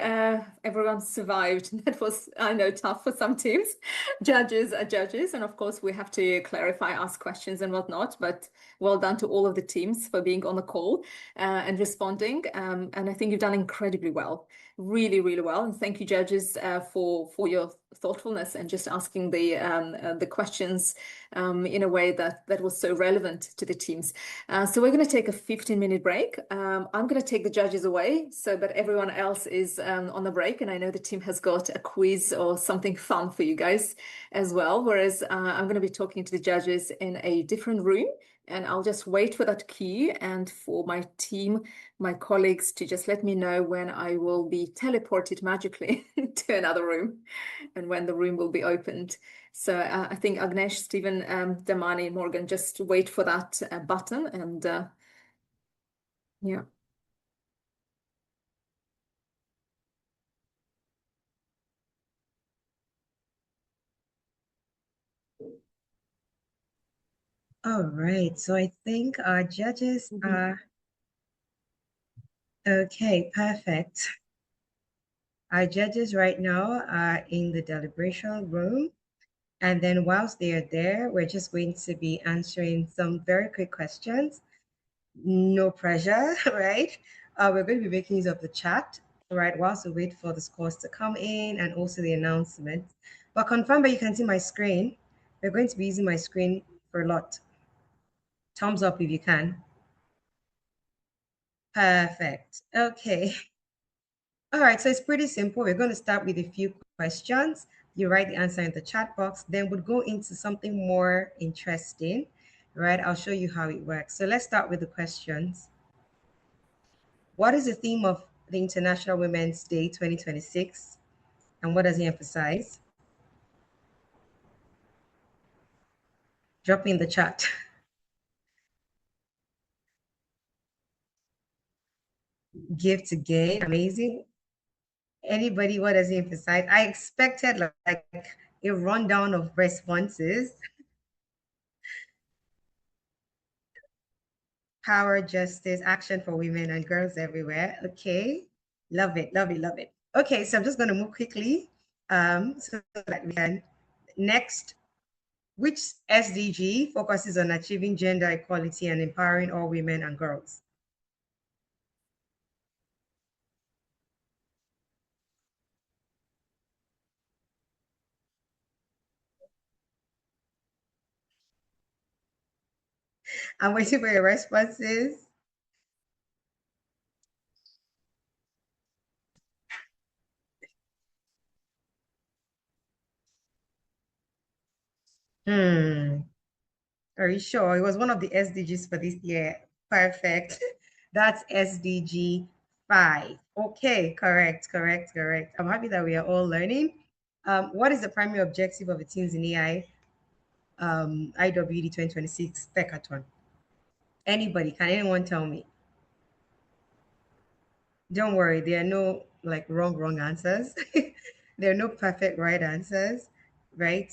everyone survived. That was, I know, tough for some teams. Judges are judges, and of course we have to clarify, ask questions and whatnot, but well done to all of the teams for being on the call and responding. And I think you've done incredibly well, really, really well. And thank you, judges, for your thoughtfulness and just asking the questions in a way that was so relevant to the teams. So we're going to take a 15-minute break. I'm going to take the judges away so that everyone else is on the break. And I know the team has got a quiz or something fun for you guys as well. Whereas I'm going to be talking to the judges in a different room. And I'll just wait for that key and for my team, my colleagues, to just let me know when I will be teleported magically to another room and when the room will be opened. So I think Agnesh, Stephen, Damani, Morgan, just wait for that button and yeah. All right, so I think our judges are okay, perfect. Our judges right now are in the deliberation room. And then whilst they are there, we're just going to be answering some very quick questions. No pressure, right? We're going to be making use of the chat, right, whilst we wait for the scores to come in and also the announcement. But confirm that you can see my screen. We're going to be using my screen for a lot. Thumbs up if you can. Perfect. Okay. All right, so it's pretty simple. We're going to start with a few questions. You write the answer in the chat box, then we'll go into something more interesting, right? I'll show you how it works. So let's start with the questions. What is the theme of the International Women's Day 2026? And what does it emphasize? Drop in the chat. Give to gain, amazing. Anybody, what does it emphasize? I expected like a rundown of responses. Power, justice, action for women and girls everywhere. Okay, love it, love it, love it. Okay, so I'm just going to move quickly so that we can. Next, which SDG focuses on achieving gender equality and empowering all women and girls? I'm waiting for your responses. Are you sure? It was one of the SDGs for this year. Perfect. That's SDG 5. Okay, correct. I'm happy that we are all learning. What is the primary objective of the Teens in AI IWD 2026 Techathon? Anybody? Can anyone tell me? Don't worry, there are no like wrong answers. There are no perfect right answers, right?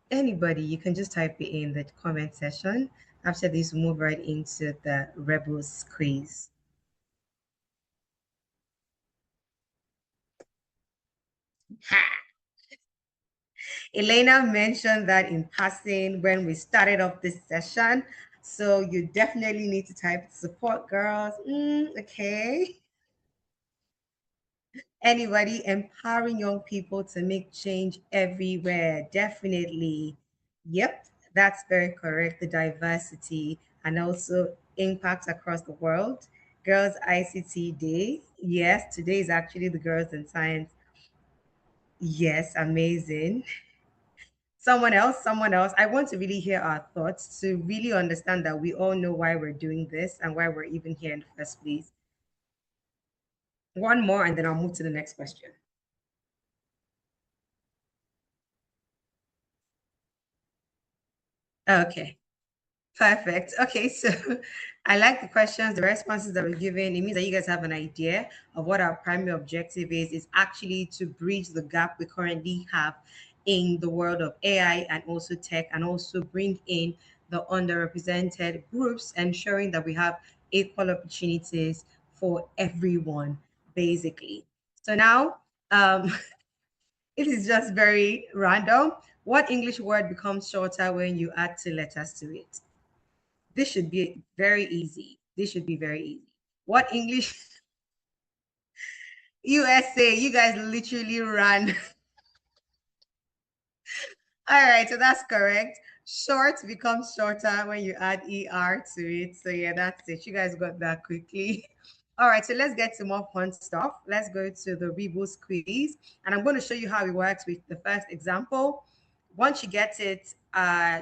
Anybody, you can just type it in the comment section. After this, we'll move right into the Rebels quiz. Elena mentioned that in passing when we started off this session. So you definitely need to type support, girls. Okay. Anybody empowering young people to make change everywhere? Definitely. Yep, that's very correct. The diversity and also impact across the world. Girls ICT Day. Yes, today is actually the Girls in Science. Yes, amazing. Someone else. I want to really hear our thoughts to really understand that we all know why we're doing this and why we're even here in the first place. One more, and then I'll move to the next question. Okay. Perfect. Okay, so I like the questions, the responses that we're given. It means that you guys have an idea of what our primary objective is actually to bridge the gap we currently have in the world of AI and also tech, and also bring in the underrepresented groups, ensuring that we have equal opportunities for everyone, basically. So now, it is just very random. What English word becomes shorter when you add two letters to it? This should be very easy. This should be very easy. What English? USA, you guys literally ran. All right, so that's correct. Short becomes shorter when you add ER to it. So yeah, that's it. You guys got that quickly. All right, so let's get to more fun stuff. Let's go to the Rebus quiz. And I'm going to show you how it works with the first example. Once you get it,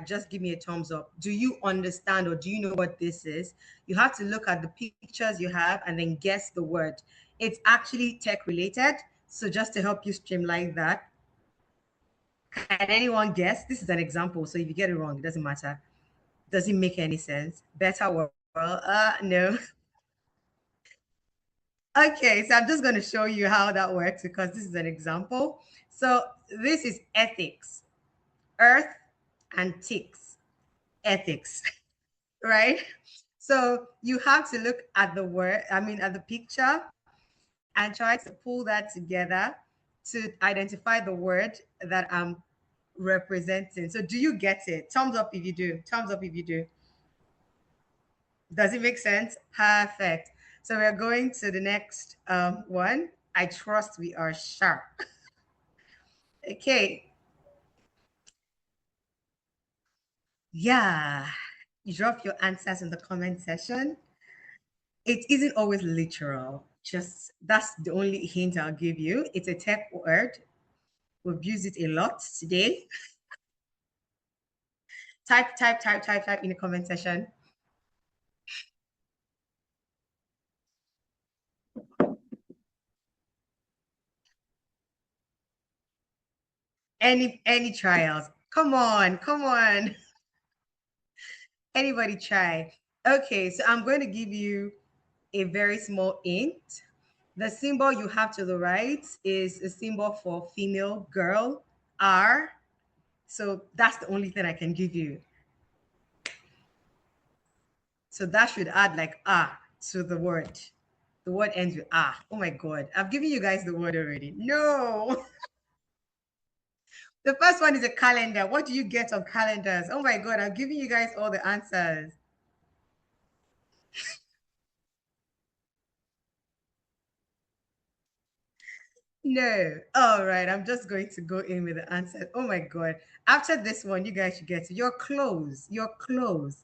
just give me a thumbs up. Do you understand or do you know what this is? You have to look at the pictures you have and then guess the word. It's actually tech related. So just to help you streamline that, can anyone guess? This is an example. So if you get it wrong, it doesn't matter. Does it make any sense? Better world? No. Okay, so I'm just going to show you how that works because this is an example. So this is ethics, earth and ticks, ethics, right? So you have to look at the word, at the picture and try to pull that together to identify the word that I'm representing. So do you get it? Thumbs up if you do. Thumbs up if you do. Does it make sense? Perfect. So we're going to the next one. I trust we are sharp. Okay. Yeah. You drop your answers in the comment section. It isn't always literal. Just that's the only hint I'll give you. It's a tech word. We've used it a lot today. Type in the comment section. Any trials? Come on. Anybody try? Okay, so I'm going to give you a very small hint. The symbol you have to the right is a symbol for female girl, R. So that's the only thing I can give you. So that should add like to the word. The word ends with Oh my God. I've given you guys the word already. No. The first one is a calendar. What do you get of calendars? Oh my God. I've given you guys all the answers. No. All right. I'm just going to go in with the answer. Oh my God. After this one, you guys should get your clothes. Your clothes.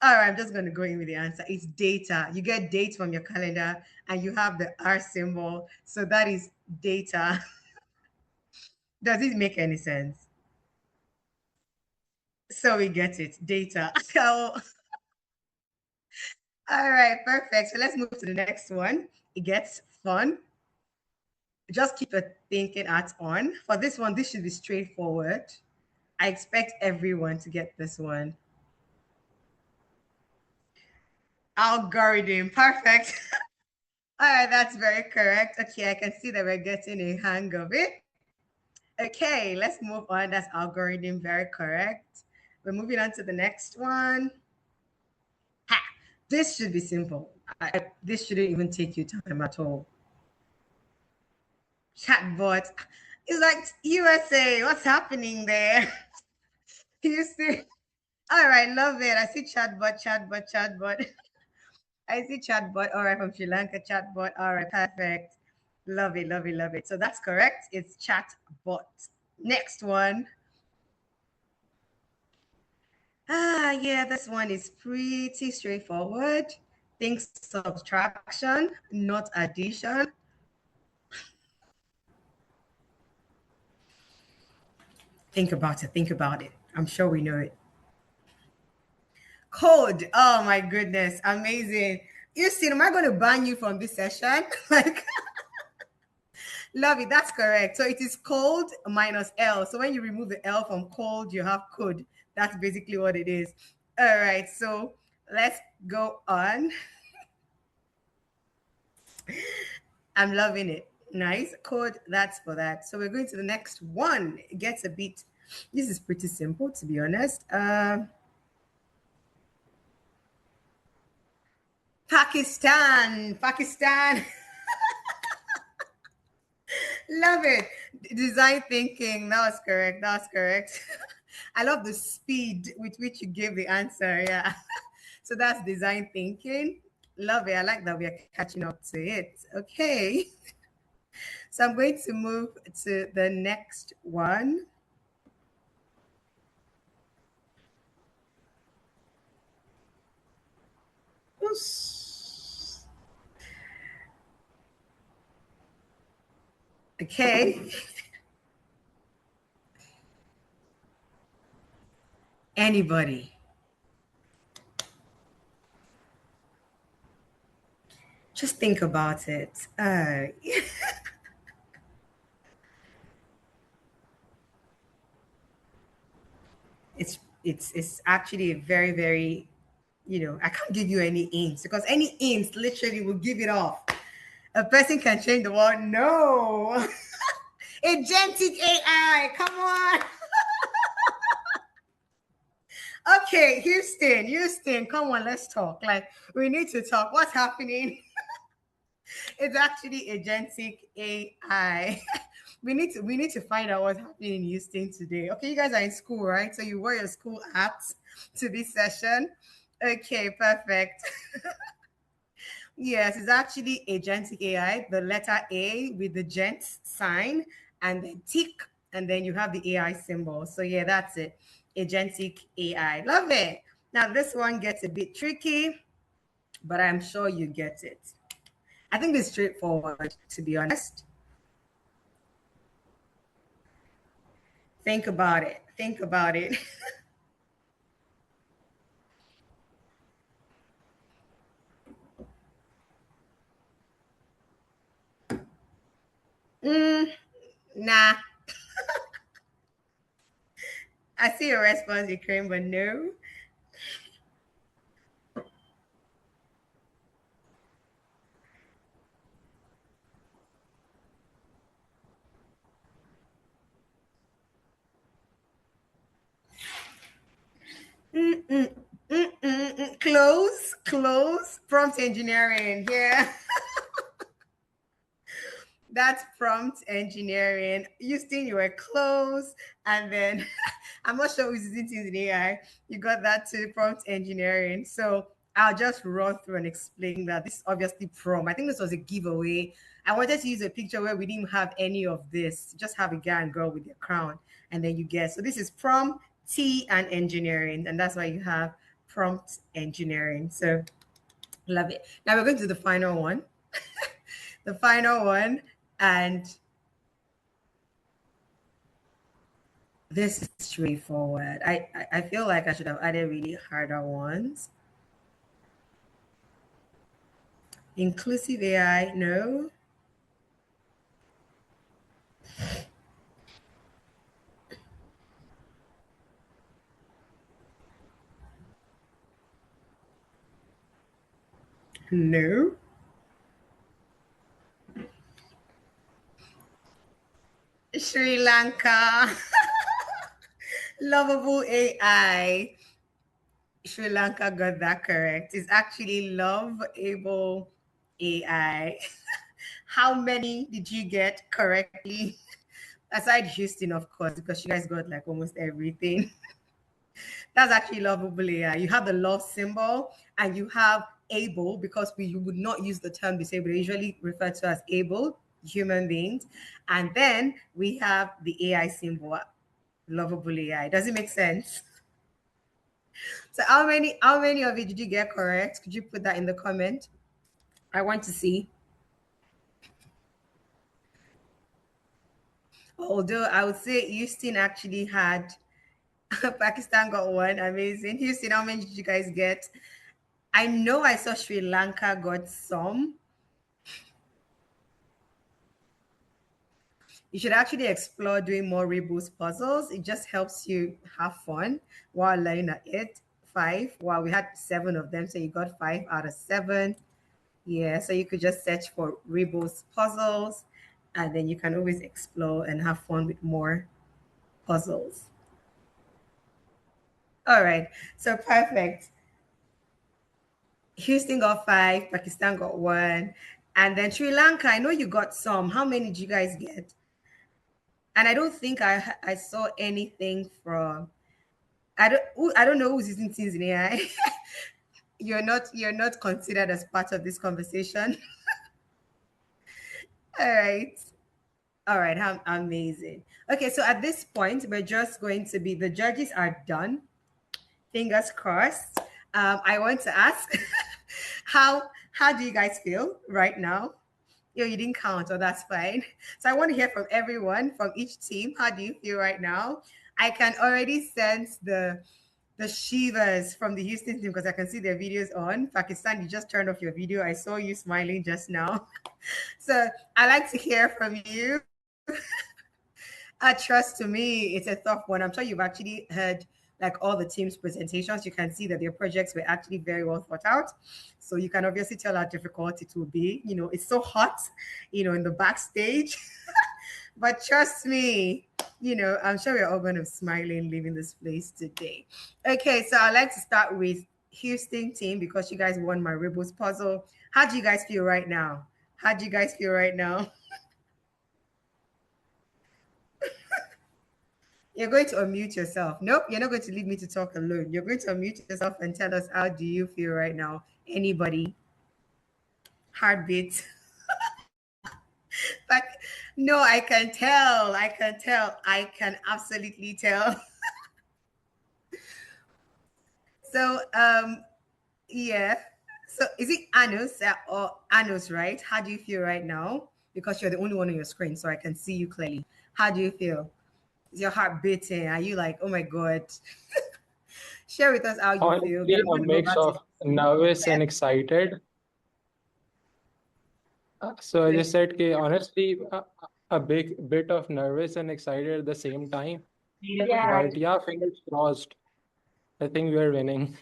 All right. I'm just going to go in with the answer. It's data. You get dates from your calendar and you have the R symbol. So that is data. Does it make any sense? So we get it. Data. So, all right. Perfect. So let's move to the next one. It gets fun. Just keep a thinking hat on. For this one, this should be straightforward. I expect everyone to get this one. Algorithm. Perfect. All right, that's very correct. Okay, I can see that we're getting a hang of it. Okay, let's move on. That's algorithm. Very correct. We're moving on to the next one. Ha! This should be simple. This shouldn't even take you time at all. Chatbot. It's like USA. What's happening there? You see? All right, love it. I see chatbot. I see chatbot. All right, from Sri Lanka, chatbot. All right, perfect. Love it. So that's correct. It's chatbot. Next one. Yeah, this one is pretty straightforward. Think subtraction, not addition. Think about it. Think about it. I'm sure we know it. Code. Oh my goodness. Amazing. Houston, am I going to ban you from this session? Like, love it. That's correct. So it is code minus L. So when you remove the L from code, you have code. That's basically what it is. All right. So let's go on. I'm loving it. Nice code. That's for that. So we're going to the next one. It gets a bit, this is pretty simple, to be honest. Pakistan. Love it. Design thinking. That was correct. I love the speed with which you gave the answer. Yeah. So that's design thinking. Love it. I like that we are catching up to it. Okay. So I'm going to move to the next one. Okay. Anybody? Just think about it. It's actually a very, very, I can't give you any hints because any hints literally will give it off. A person can change the world. No. Agentic AI. Come on. Okay, Houston, come on, let's talk. Like, we need to talk. What's happening? It's actually agentic AI. We need to find out what's happening in Houston today. Okay, you guys are in school, right? So you wear your school hats to this session. Okay, perfect. Yes, it's actually agentic AI, the letter A with the gent sign and then tick, and then you have the AI symbol. So yeah, that's it. Agentic AI. Love it. Now this one gets a bit tricky, but I'm sure you get it. I think it's straightforward, to be honest. Think about it. Nah. I see your response, Ukraine, but no. Close. Prompt engineering. Yeah. That's prompt engineering. Houston, you were close. And then I'm not sure who's using things in AI. You got that too, prompt engineering. So I'll just run through and explain that. This is obviously prompt. I think this was a giveaway. I wanted to use a picture where we didn't have any of this. Just have a guy and girl with their crown. And then you guess. So this is prompt T and engineering. And that's why you have prompt engineering. So love it. Now we're going to the final one. The final one. And this is straightforward. I feel like I should have added really harder ones. Inclusive AI, no. No. Sri Lanka. Lovable AI. Sri Lanka got that correct. It's actually Loveable AI. How many did you get correctly? Aside Houston, of course, because you guys got like almost everything. That's actually Lovable AI. You have the love symbol and you have able, because you would not use the term disabled. They usually refer to as able. human beings. And then we have the AI symbol, lovable AI. Does it make sense? So how many of it did you get correct? Could you put that in the comment? I want to see. Although I would say Houston actually had Pakistan got one. Amazing. Houston, how many did you guys get? I know I saw Sri Lanka got some. You should actually explore doing more rebus puzzles. It just helps you have fun while learning at it. 5. Wow, we had 7 of them, so you got 5 out of 7. Yeah, so you could just search for rebus puzzles, and then you can always explore and have fun with more puzzles. All right, so perfect. Houston got 5, Pakistan got 1, and then Sri Lanka, I know you got some. How many did you guys get? And I don't think I saw anything from, I don't know who's using things in AI. You're not considered as part of this conversation. All right, amazing. Okay, so at this point, we're just going to be, the judges are done. Fingers crossed. I want to ask, how do you guys feel right now? You didn't count, so that's fine. So I want to hear from everyone, from each team. How do you feel right now? I can already sense the shivers from the Houston team because I can see their videos on. Pakistan, you just turned off your video. I saw you smiling just now. So I like to hear from you. Trust to me, it's a tough one. I'm sure you've actually heard like all the team's presentations. You can see that their projects were actually very well thought out. So you can obviously tell how difficult it will be. It's so hot, in the backstage. But trust me, I'm sure we're all going to smile and leaving this place today. Okay, so I'd like to start with Houston team because you guys won my Rebels puzzle. How do you guys feel right now? You're going to unmute yourself. Nope, you're not going to leave me to talk alone. You're going to unmute yourself and tell us, how do you feel right now? Anybody? Heartbeat. But no, I can tell. I can absolutely tell. So, yeah. So is it Anus or Anus, right? How do you feel right now? Because you're the only one on your screen, so I can see you clearly. How do you feel? Is your heart beating? Are you like, oh my God? Share with us how you feel. Honestly, a mix of nervous and excited. So I just said, okay, honestly, a big bit of nervous and excited at the same time. Yeah. But yeah, fingers crossed. I think we are winning.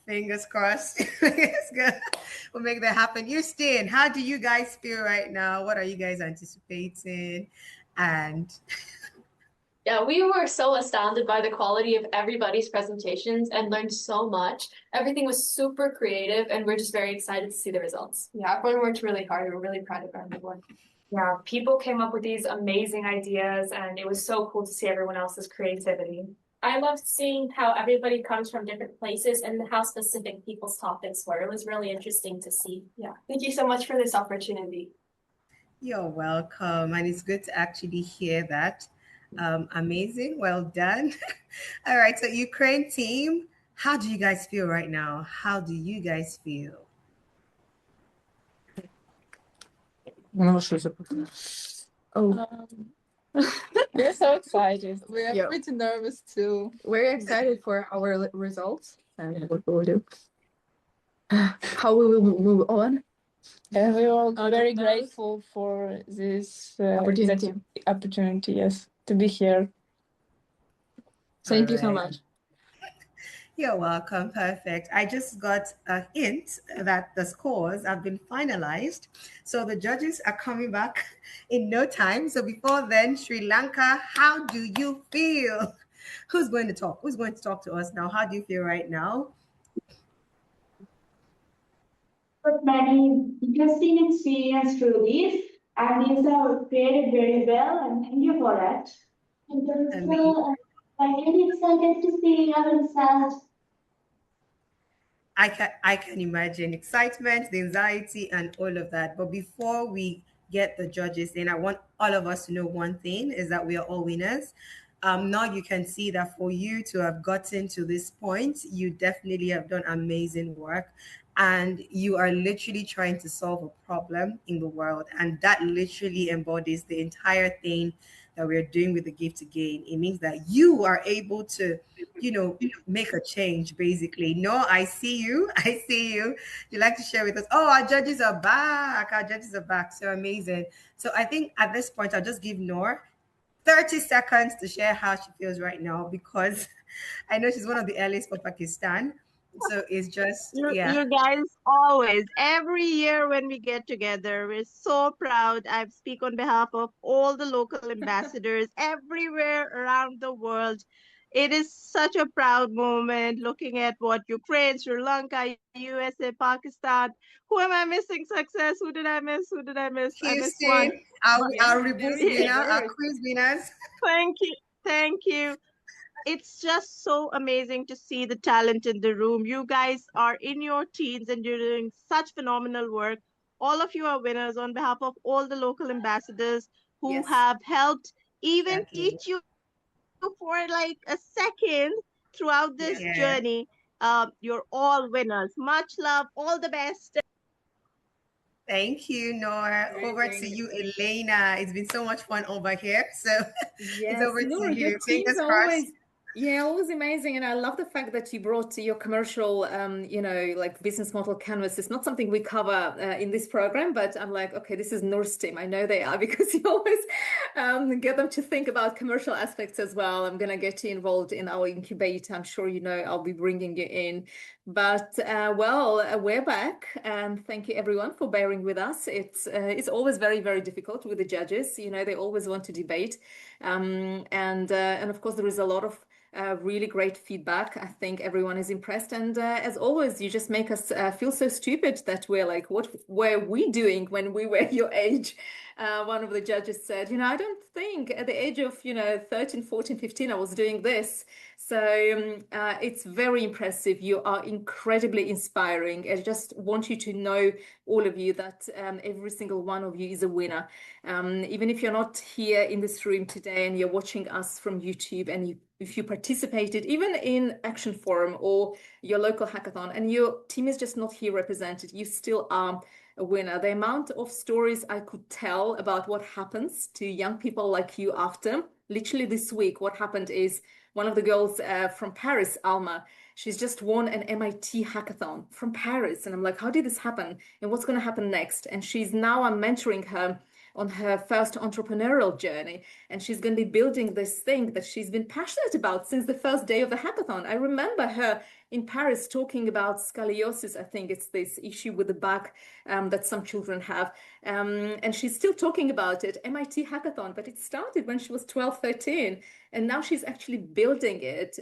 Fingers crossed. We'll make that happen. Houston, how do you guys feel right now? What are you guys anticipating? And yeah, we were so astounded by the quality of everybody's presentations and learned so much. Everything was super creative, and we're just very excited to see the results. Yeah, everyone worked really hard. We're really proud of everyone. Yeah, people came up with these amazing ideas, and it was so cool to see everyone else's creativity. I loved seeing how everybody comes from different places and how specific people's topics were. It was really interesting to see. Yeah, thank you so much for this opportunity. You're welcome, and it's good to actually hear that. Amazing, well done. All right, so Ukraine team, how do you guys feel right now? How do you guys feel? We're so excited. We're pretty nervous too. We're excited for our results and what we'll do. How we will move on. And we're all very grateful for this opportunity, yes, to be here. Thank you so much. You're welcome. Perfect. I just got a hint that the scores have been finalized. So the judges are coming back in no time. So before then, Sri Lanka, how do you feel? Who's going to talk? Who's going to talk to us now? How do you feel right now? Many interesting experience through this, and these are created very well, and thank you for that. And also, I'm really excited to see our results. I can imagine excitement, the anxiety, and all of that. But before we get the judges in, I want all of us to know one thing, is that we are all winners. Now you can see that for you to have gotten to this point, you definitely have done amazing work, and you are literally trying to solve a problem in the world. And that literally embodies the entire thing that we're doing with the Gift to Gain. It means that you are able to, make a change, basically. No, I see you. I see you. You like to share with us? Oh, our judges are back. Our judges are back. So amazing. So I think at this point, I'll just give Noor 30 seconds to share how she feels right now, because I know she's one of the earliest for Pakistan. So it's just, You guys always, every year when we get together, we're so proud. I speak on behalf of all the local ambassadors everywhere around the world. It is such a proud moment looking at what Ukraine, Sri Lanka, USA, Pakistan. Who am I missing? Success. Who did I miss? Who did I miss? I missed one. Houston, our reboost winner, our quiz winners. Thank you. Thank you. It's just so amazing to see the talent in the room. You guys are in your teens and you're doing such phenomenal work. All of you are winners on behalf of all the local ambassadors who have helped even teach you for like a second throughout this journey. You're all winners. Much love. All the best. Thank you, Noor. Over to you, Elena. It's been so much fun over here. So it's over Noor, to your you. teams Fingers are crossed. always amazing. And I love the fact that you brought your commercial, like business model canvas. It's not something we cover in this program, but I'm like, okay, this is Noor's team. I know they are because you always get them to think about commercial aspects as well. I'm going to get you involved in our incubator. I'm sure you know I'll be bringing you in. But we're back, and thank you everyone for bearing with us. It's always very, very difficult with the judges. They always want to debate, and of course there is a lot of really great feedback. I think everyone is impressed, and as always, you just make us feel so stupid that we're like, what were we doing when we were your age? One of the judges said, I don't think at the age of 13, 14, 15 I was doing this. So it's very impressive. You are incredibly inspiring. I just want you to know, all of you, that every single one of you is a winner. Even if you're not here in this room today and you're watching us from YouTube, and if you participated even in Action Forum or your local hackathon and your team is just not here represented, you still are a winner. The amount of stories I could tell about what happens to young people like you after, literally this week, what happened is one of the girls from Paris, Alma, she's just won an MIT hackathon from Paris. And I'm like, how did this happen? And what's going to happen next? And I'm mentoring her on her first entrepreneurial journey. And she's going to be building this thing that she's been passionate about since the first day of the hackathon. I remember her in Paris talking about scoliosis. I think it's this issue with the back that some children have. And she's still talking about it, MIT hackathon, but it started when she was 12, 13. And now she's actually building it,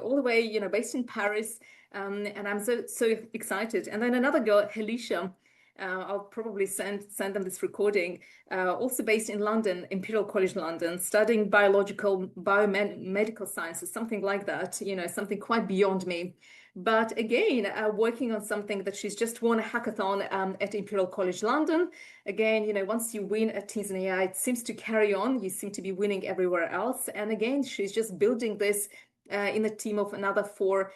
all the way, based in Paris. And I'm so excited. And then another girl, Helisha, I'll probably send them this recording, also based in London, Imperial College London, studying biomedical sciences, something like that, something quite beyond me. But again, working on something that she's just won a hackathon at Imperial College London. Again, once you win at Teens and AI, it seems to carry on. You seem to be winning everywhere else. And again, she's just building this in a team of another 4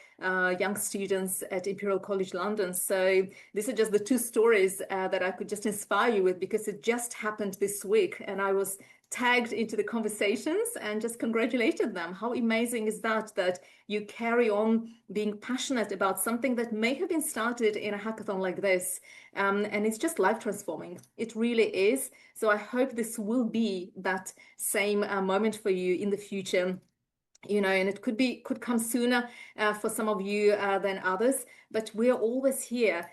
young students at Imperial College London. So these are just the 2 stories that I could just inspire you with, because it just happened this week and I was tagged into the conversations and just congratulated them. How amazing is that you carry on being passionate about something that may have been started in a hackathon like this, and it's just life transforming. It really is. So I hope this will be that same moment for you in the future. And it could come sooner for some of you than others, but we're always here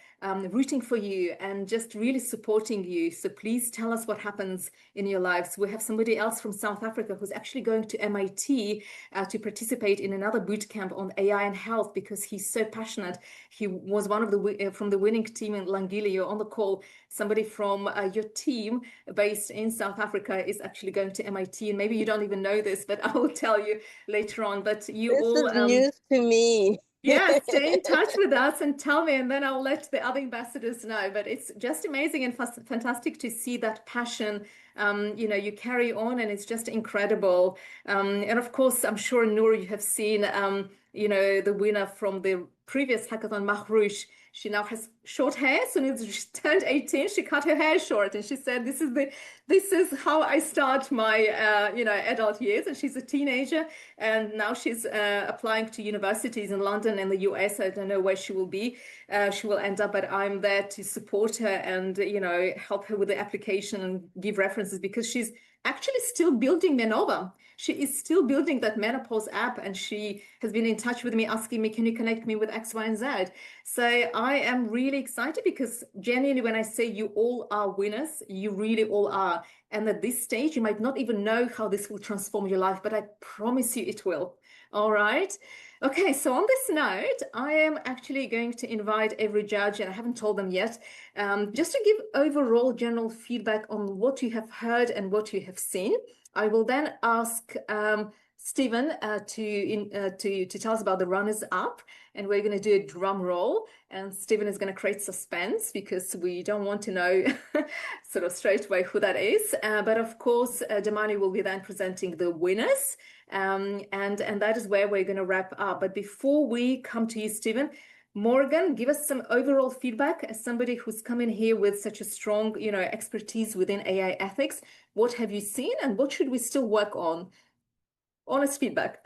rooting for you and just really supporting you. So please tell us what happens in your lives. We have somebody else from South Africa who's actually going to MIT to participate in another bootcamp on AI and health, because he's so passionate. He was one of from the winning team in Langile. You're on the call. Somebody from your team based in South Africa is actually going to MIT, and maybe you don't even know this, but I will tell you later on. But you This all is news to me. Yeah, stay in touch with us and tell me, and then I'll let the other ambassadors know. But it's just amazing and fantastic to see that passion, you carry on, and it's just incredible. And of course, I'm sure, Noor, you have seen, the winner from the previous hackathon, Mahrouche. She now has short hair. So when she turned 18, she cut her hair short, and she said, "This is how I start my, adult years." And she's a teenager, and now she's applying to universities in London and the US. I don't know where she will be. She will end up, but I'm there to support her and, help her with the application and give references, because she's actually still building Menova. She is still building that menopause app, and she has been in touch with me asking me, "Can you connect me with X, Y, and Z?" So I am really excited, because genuinely, when I say you all are winners, you really all are. And at this stage, you might not even know how this will transform your life, but I promise you it will. All right. Okay, so on this note, I am actually going to invite every judge, and I haven't told them yet, just to give overall general feedback on what you have heard and what you have seen. I will then ask Stephen to tell us about the runners up, and we're going to do a drum roll, and Stephen is going to create suspense, because we don't want to know sort of straight away who that is. But of course, Damani will be then presenting the winners, and that is where we're going to wrap up. But before we come to you, Stephen, Morgan, give us some overall feedback as somebody who's come in here with such a strong, expertise within AI ethics. What have you seen, and what should we still work on? Honest feedback.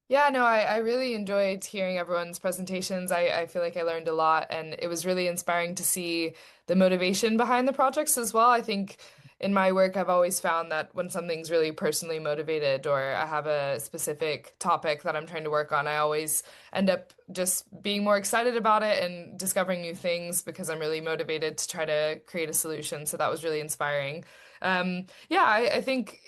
Yeah, no, I really enjoyed hearing everyone's presentations. I feel like I learned a lot, and it was really inspiring to see the motivation behind the projects as well. I think in my work, I've always found that when something's really personally motivated, or I have a specific topic that I'm trying to work on, I always end up just being more excited about it and discovering new things, because I'm really motivated to try to create a solution. So that was really inspiring. Yeah, I think,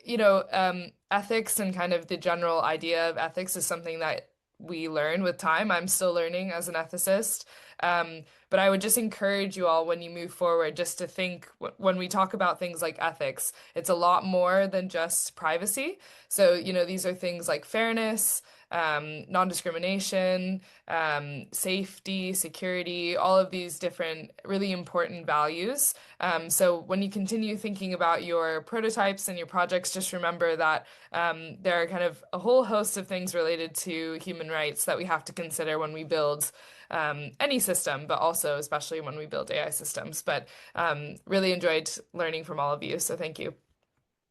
ethics and kind of the general idea of ethics is something that we learn with time. I'm still learning as an ethicist. But I would just encourage you all, when you move forward, just to think, when we talk about things like ethics, it's a lot more than just privacy. So, these are things like fairness, non-discrimination, safety, security, all of these different really important values. So when you continue thinking about your prototypes and your projects, just remember that there are kind of a whole host of things related to human rights that we have to consider when we build any system, but also especially when we build AI systems. But really enjoyed learning from all of you. So thank you.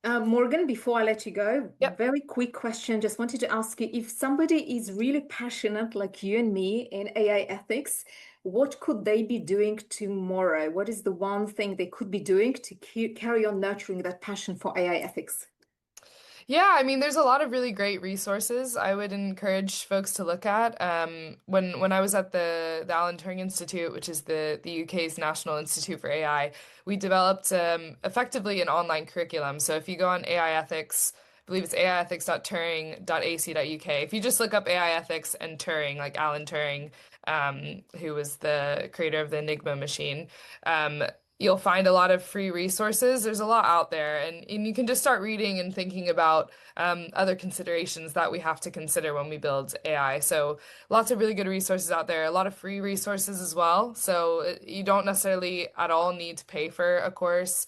Morgan, before I let you go, Yep. very quick question. Just wanted to ask you, if somebody is really passionate like you and me in AI ethics, what could they be doing tomorrow? What is the one thing they could be doing to carry on nurturing that passion for AI ethics? Yeah, I mean, there's a lot of really great resources I would encourage folks to look at. When I was at the Alan Turing Institute, which is the UK's National Institute for AI, we developed effectively an online curriculum. So if you go on AI ethics, I believe it's aiethics.turing.ac.uk. If you just look up AI ethics and Turing, like Alan Turing, who was the creator of the Enigma machine, you'll find a lot of free resources. There's a lot out there, and you can just start reading and thinking about other considerations that we have to consider when we build AI. So lots of really good resources out there, a lot of free resources as well. So you don't necessarily at all need to pay for a course.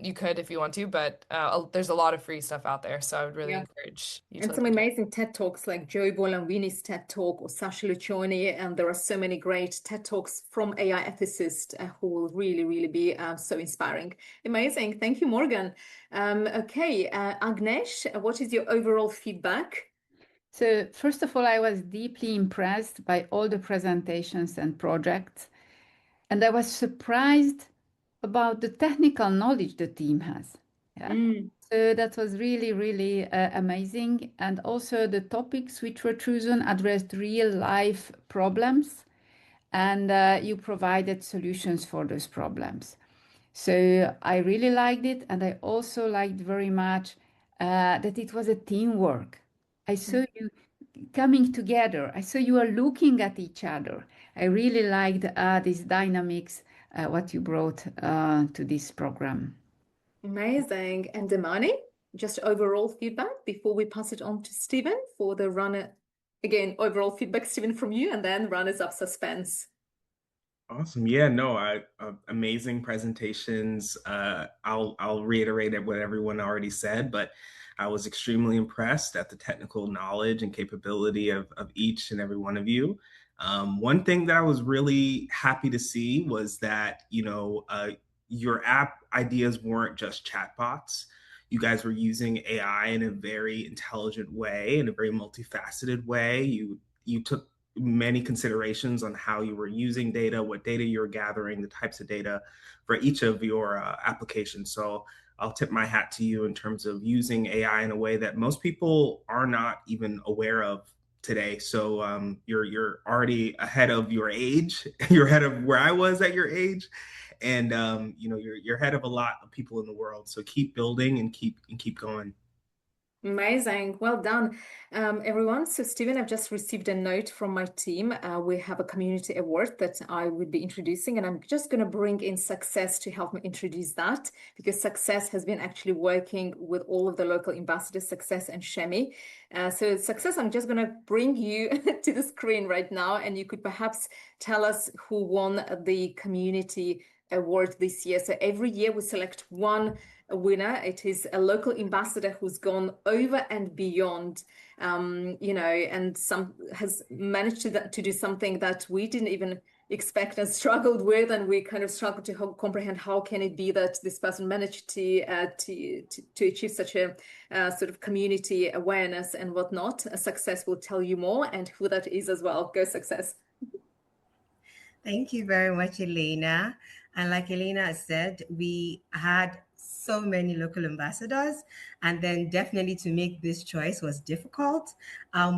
You could if you want to, but there's a lot of free stuff out there. So I would really encourage you to And some look into it. amazing TED Talks like Joe Bolanwini's TED Talk or Sasha Lucioni, and there are so many great TED Talks from AI ethicists who will really, really be so inspiring. Amazing. Thank you, Morgan. Okay, Agnesh, what is your overall feedback? So first of all, I was deeply impressed by all the presentations and projects, and I was surprised about the technical knowledge the team has. Yeah. So that was really, really amazing. And also the topics which were chosen addressed real life problems, and you provided solutions for those problems. So I really liked it. And I also liked very much that it was a teamwork. I saw you coming together. I saw you are looking at each other. I really liked these dynamics, what you brought to this program. Amazing. And Damani, just overall feedback before we pass it on to Stephen for the runner again, overall feedback, Stephen, from you, and then runners-up suspense. Awesome. Yeah, no, amazing presentations. I'll reiterate what everyone already said, but I was extremely impressed at the technical knowledge and capability of each and every one of you. One thing that I was really happy to see was that, your app ideas weren't just chatbots. You guys were using AI in a very intelligent way, in a very multifaceted way. You took many considerations on how you were using data, what data you're gathering, the types of data for each of your applications. So I'll tip my hat to you in terms of using AI in a way that most people are not even aware of today. So you're already ahead of your age. You're ahead of where I was at your age, and you're ahead of a lot of people in the world. So keep building and keep going. Amazing. Well done, everyone. So, Stephen, I've just received a note from my team. We have a community award that I would be introducing, and I'm just going to bring in Success to help me introduce that, because Success has been actually working with all of the local ambassadors, Success and Shemi. So, Success, I'm just going to bring you to the screen right now, and you could perhaps tell us who won the community award this year. So, every year we select one winner. It is a local ambassador who's gone over and beyond, and has managed to do something that we didn't even expect and struggled with, and we kind of struggled to comprehend how can it be that this person managed to achieve such a sort of community awareness and whatnot. Success will tell you more and who that is as well. Go, Success. Thank you very much, Elena. And like Elena said, we had so many local ambassadors, and then definitely to make this choice was difficult.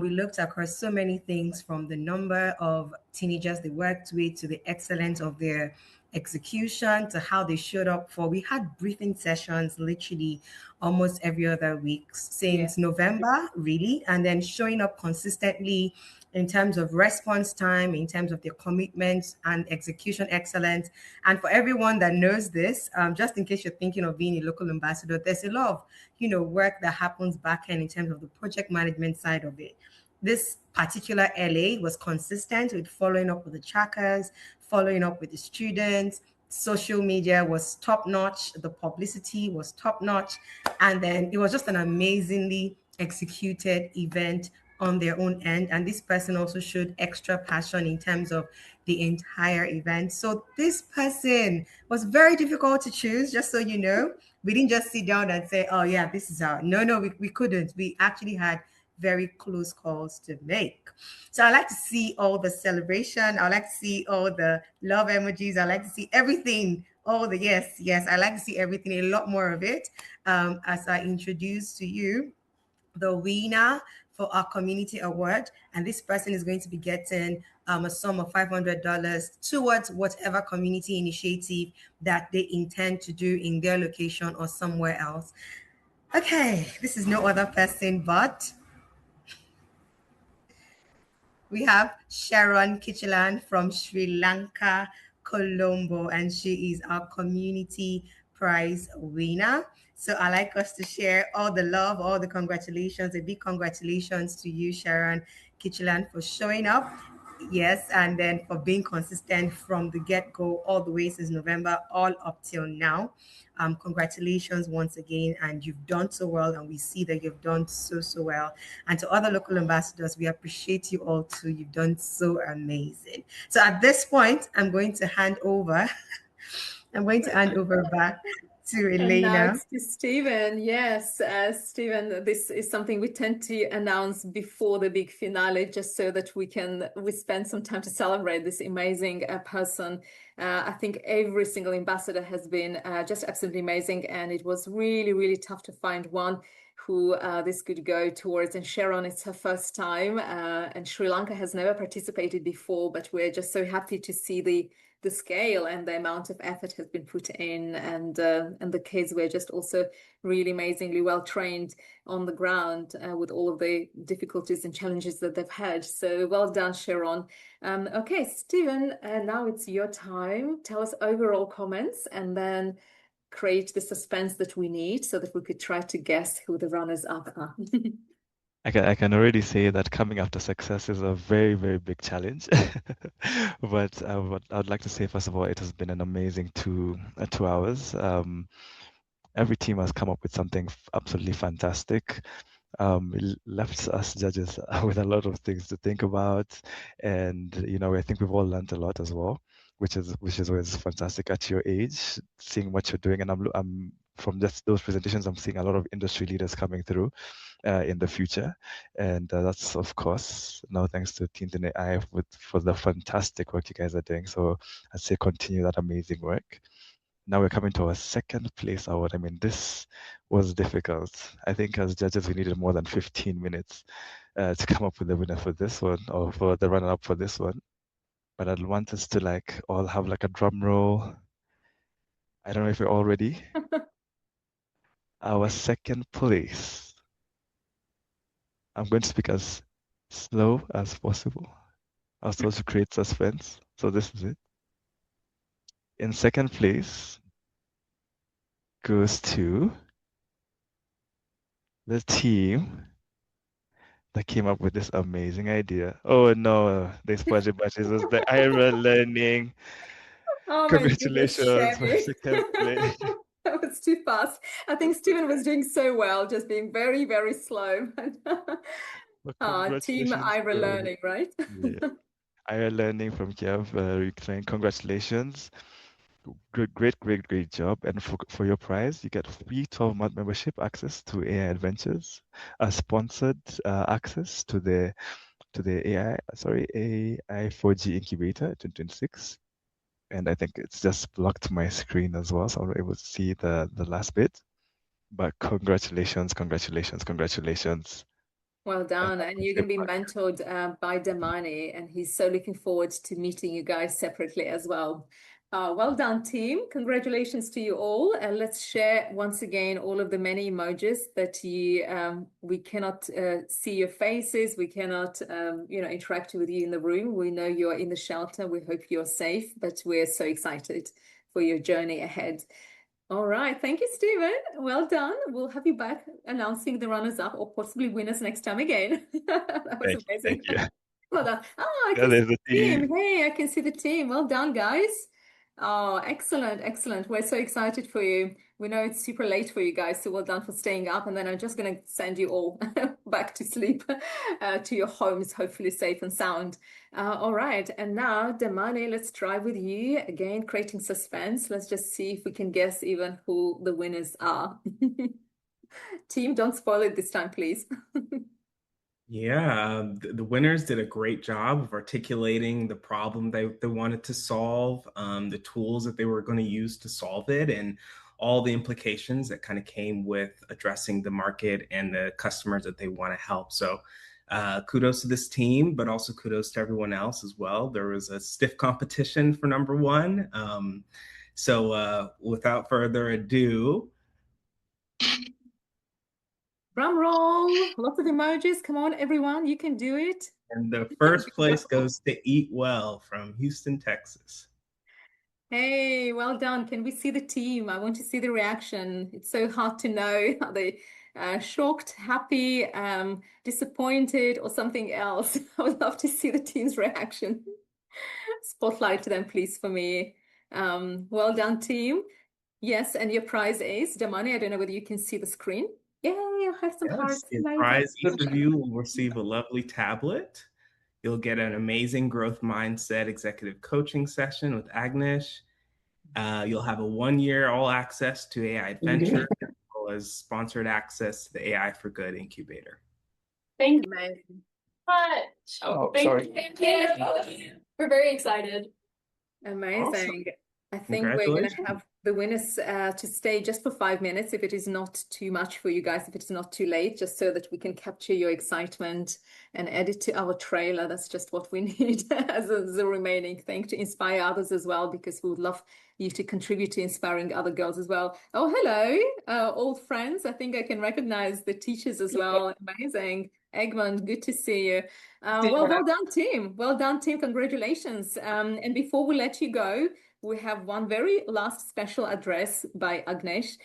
We looked across so many things, from the number of teenagers they worked with to the excellence of their execution to how they showed up for. We had briefing sessions literally almost every other week since November, really, and then showing up consistently in terms of response time, in terms of their commitment and execution excellence. And for everyone that knows this, just in case you're thinking of being a local ambassador, there's a lot of, work that happens back end in terms of the project management side of it. This particular LA was consistent with following up with the trackers, following up with the students. Social media was top notch. The publicity was top notch. And then it was just an amazingly executed event on their own end. And this person also showed extra passion in terms of the entire event. So this person was very difficult to choose, just so you know. We didn't just sit down and say, oh yeah, this is our, no, we couldn't. We actually had very close calls to make. So I like to see all the celebration. I like to see all the love emojis. I like to see everything. All the yes. I like to see everything, a lot more of it. As I introduce to you the winner for our community award, and this person is going to be getting a sum of $500 towards whatever community initiative that they intend to do in their location or somewhere else. Okay, this is no other person but we have Sharon Kichilan from Sri Lanka, Colombo, and she is our community prize winner. So I like us to share all the love, all the congratulations, a big congratulations to you, Sharon Kichilan, for showing up. Yes, and then for being consistent from the get-go all the way since November, all up till now. Congratulations once again, and you've done so well, and we see that you've done so well. And to other local ambassadors, we appreciate you all too. You've done so amazing. So at this point, I'm going to hand over back to Elena. And now it's to Stephen. Yes, Stephen, this is something we tend to announce before the big finale, just so that we spend some time to celebrate this amazing person. I think every single ambassador has been just absolutely amazing, and it was really, really tough to find one who this could go towards. And Sharon, it's her first time, and Sri Lanka has never participated before, but we're just so happy to see the scale and the amount of effort has been put in, and the kids were just also really amazingly well trained on the ground with all of the difficulties and challenges that they've had. So well done, Sharon. Okay, Stephen, now it's your time. Tell us overall comments and then create the suspense that we need so that we could try to guess who the runners-up are. I can already say that coming after success is a very, very big challenge. But what I'd like to say, first of all, it has been an amazing 2 hours. Every team has come up with something absolutely fantastic. It left us judges with a lot of things to think about, and I think we've all learned a lot as well, which is always fantastic at your age, seeing what you're doing. And I'm from just those presentations, I'm seeing a lot of industry leaders coming through in the future, and that's of course now thanks to Teens in AI for the fantastic work you guys are doing. So I'd say continue that amazing work. Now we're coming to our second place award. I mean, this was difficult. I think as judges, we needed more than 15 minutes to come up with the winner for this one, or for the runner-up for this one. But I'd want us to all have a drum roll. I don't know if you're all ready. Our second place. I'm going to speak as slow as possible. I was told to create suspense, so this is it. In second place goes to the team that came up with this amazing idea. Oh no, they spoiled it, but it was the IRA learning. Oh my goodness, Congratulations for Sherry. second place. That was too fast. I think Stephen was doing so well, just being very, very slow. Well, Team congratulations IRA for Learning, right? IRA learning from Kiev. Congratulations. Great job. And for your prize, you get free 12-month membership access to AI Adventures, a sponsored access to the AI 4G incubator 2026. And I think it's just blocked my screen as well, so I'm not able to see the last bit. But congratulations. Well done. And you're going to be mentored by Damani, and he's so looking forward to meeting you guys separately as well. Well done, team. Congratulations to you all. And let's share once again all of the many emojis that we cannot see your faces. We cannot, interact with you in the room. We know you're in the shelter. We hope you're safe, but we're so excited for your journey ahead. All right. Thank you, Stephen. Well done. We'll have you back announcing the runners-up or possibly winners next time again. That was amazing. Thank you. Well done. Oh, I Yeah, can see there's the the team. team. Hey, I can see the team. Well done, guys. Oh, excellent. We're so excited for you. We know it's super late for you guys, so well done for staying up. And then I'm just going to send you all back to sleep, to your homes, hopefully safe and sound. All right. And now, Damani, let's try with you again, creating suspense. Let's just see if we can guess even who the winners are. Team, don't spoil it this time, please. Yeah, the winners did a great job of articulating the problem they wanted to solve, the tools that they were going to use to solve it, and all the implications that kind of came with addressing the market and the customers that they want to help. So kudos to this team, but also kudos to everyone else as well. There was a stiff competition for number one. So without further ado, drum roll, lots of emojis. Come on, everyone, you can do it. And the first place goes to Eat Well from Houston, Texas. Hey, well done. Can we see the team? I want to see the reaction. It's so hard to know. Are they shocked, happy, disappointed, or something else? I would love to see the team's reaction. Spotlight them, please, for me. Well done, team. Yes, and your prize is, Damani, I don't know whether you can see the screen. Yay, I have some hearts. Your prize, each of you will receive a lovely tablet. You'll get an amazing growth mindset executive coaching session with Agnesh. You'll have a 1-year all access to AI Adventure, as well as sponsored access to the AI for Good incubator. Thank you very much. Oh, Thank sorry. you. We're very excited. Amazing. Awesome. I think we're going to have the winners to stay just for 5 minutes if it is not too much for you guys, if it's not too late, just so that we can capture your excitement and add it to our trailer. That's just what we need as the remaining thing to inspire others as well, because we would love you to contribute to inspiring other girls as well. Oh, hello, old friends. I think I can recognize the teachers as well. Amazing. Egmont, good to see you. Well done, team. Well done, team. Congratulations. And before we let you go, we have one very last special address by Agnesh.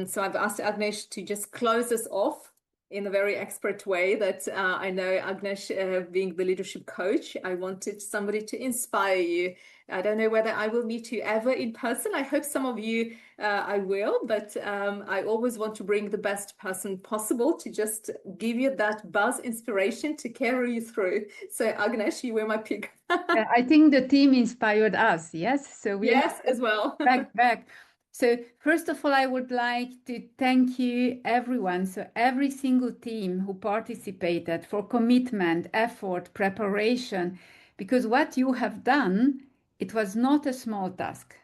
So I've asked Agnesh to just close us off in a very expert way that I know, Agnes, being the leadership coach, I wanted somebody to inspire you. I don't know whether I will meet you ever in person. I hope some of you I will, but I always want to bring the best person possible to just give you that buzz inspiration to carry you through. So Agnes, you were my pick. I think the team inspired us, yes? So we Yes, as well. back. So first of all, I would like to thank you, everyone. So every single team who participated for commitment, effort, preparation, because what you have done, it was not a small task.